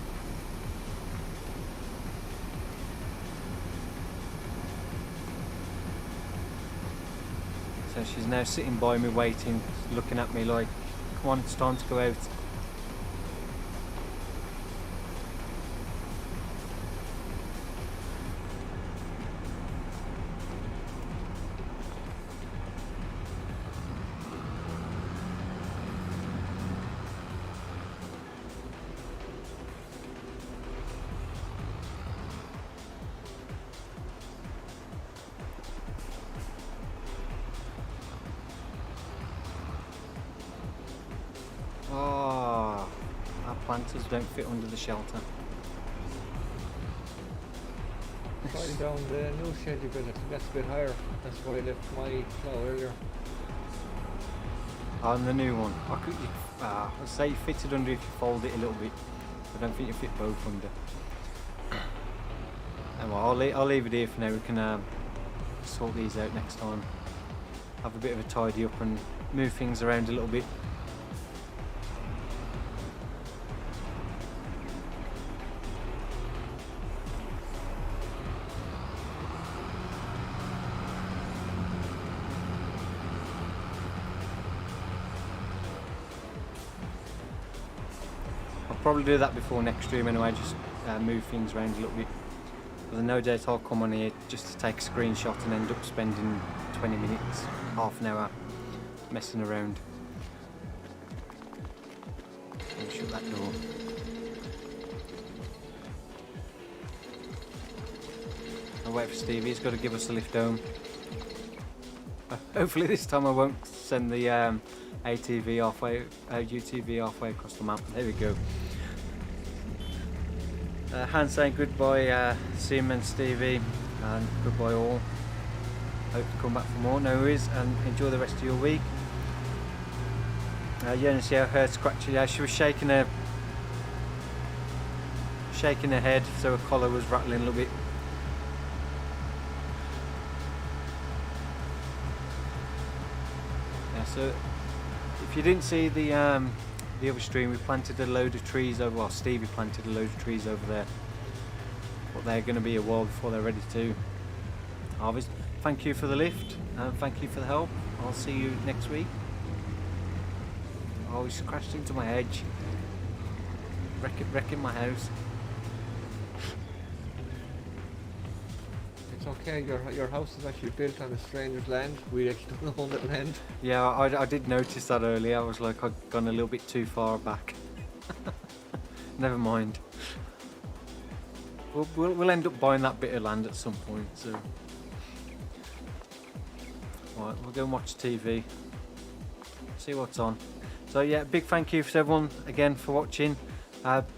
So she's now sitting by me waiting, looking at me like, come on, it's time to go out. Planters don't fit under the shelter. Sliding down the new shed you built, I think that's a bit higher. That's why I left my plough earlier. On the new one, I'd say you fit it under if you fold it a little bit. I don't think you fit both under. Well, I'll leave it here for now. We can sort these out next time. Have a bit of a tidy up and move things around a little bit. Probably do that before next stream anyway, just move things around a little bit. There's no doubt I'll come on here just to take a screenshot and end up spending 20 minutes, half an hour messing around. And shut that door. I'll wait for Stevie, he's got to give us a lift home. Hopefully this time I won't send the UTV halfway across the map. There we go. Hans saying goodbye, Sim and Stevie, and goodbye all. Hope you come back for more, no worries, and enjoy the rest of your week. Yeah, see how her scratchy. Yeah, she was shaking her head, so her collar was rattling a little bit. Yeah, so if you didn't see the other stream, we planted a load of trees over. Well, Stevie planted a load of trees over there, but they're going to be a while before they're ready to harvest. Thank you for the lift, and thank you for the help. I'll see you next week. Oh, he's crashed into my edge, wrecking my house. It's okay, your house is actually built on a stranger's land. We actually don't own that land. Yeah, I did notice that earlier. I was like, I'd gone a little bit too far back. Never mind. We'll end up buying that bit of land at some point. So, right, we'll go and watch TV. See what's on. So yeah, big thank you to everyone again for watching.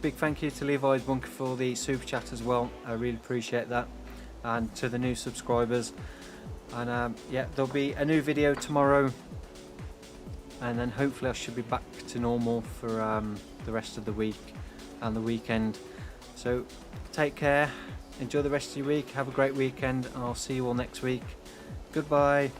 Big thank you to Levi's Bunkr for the super chat as well. I really appreciate that. And to the new subscribers. And yeah, there'll be a new video tomorrow. And then hopefully I should be back to normal for the rest of the week and the weekend. So take care. Enjoy the rest of your week. Have a great weekend. And I'll see you all next week. Goodbye.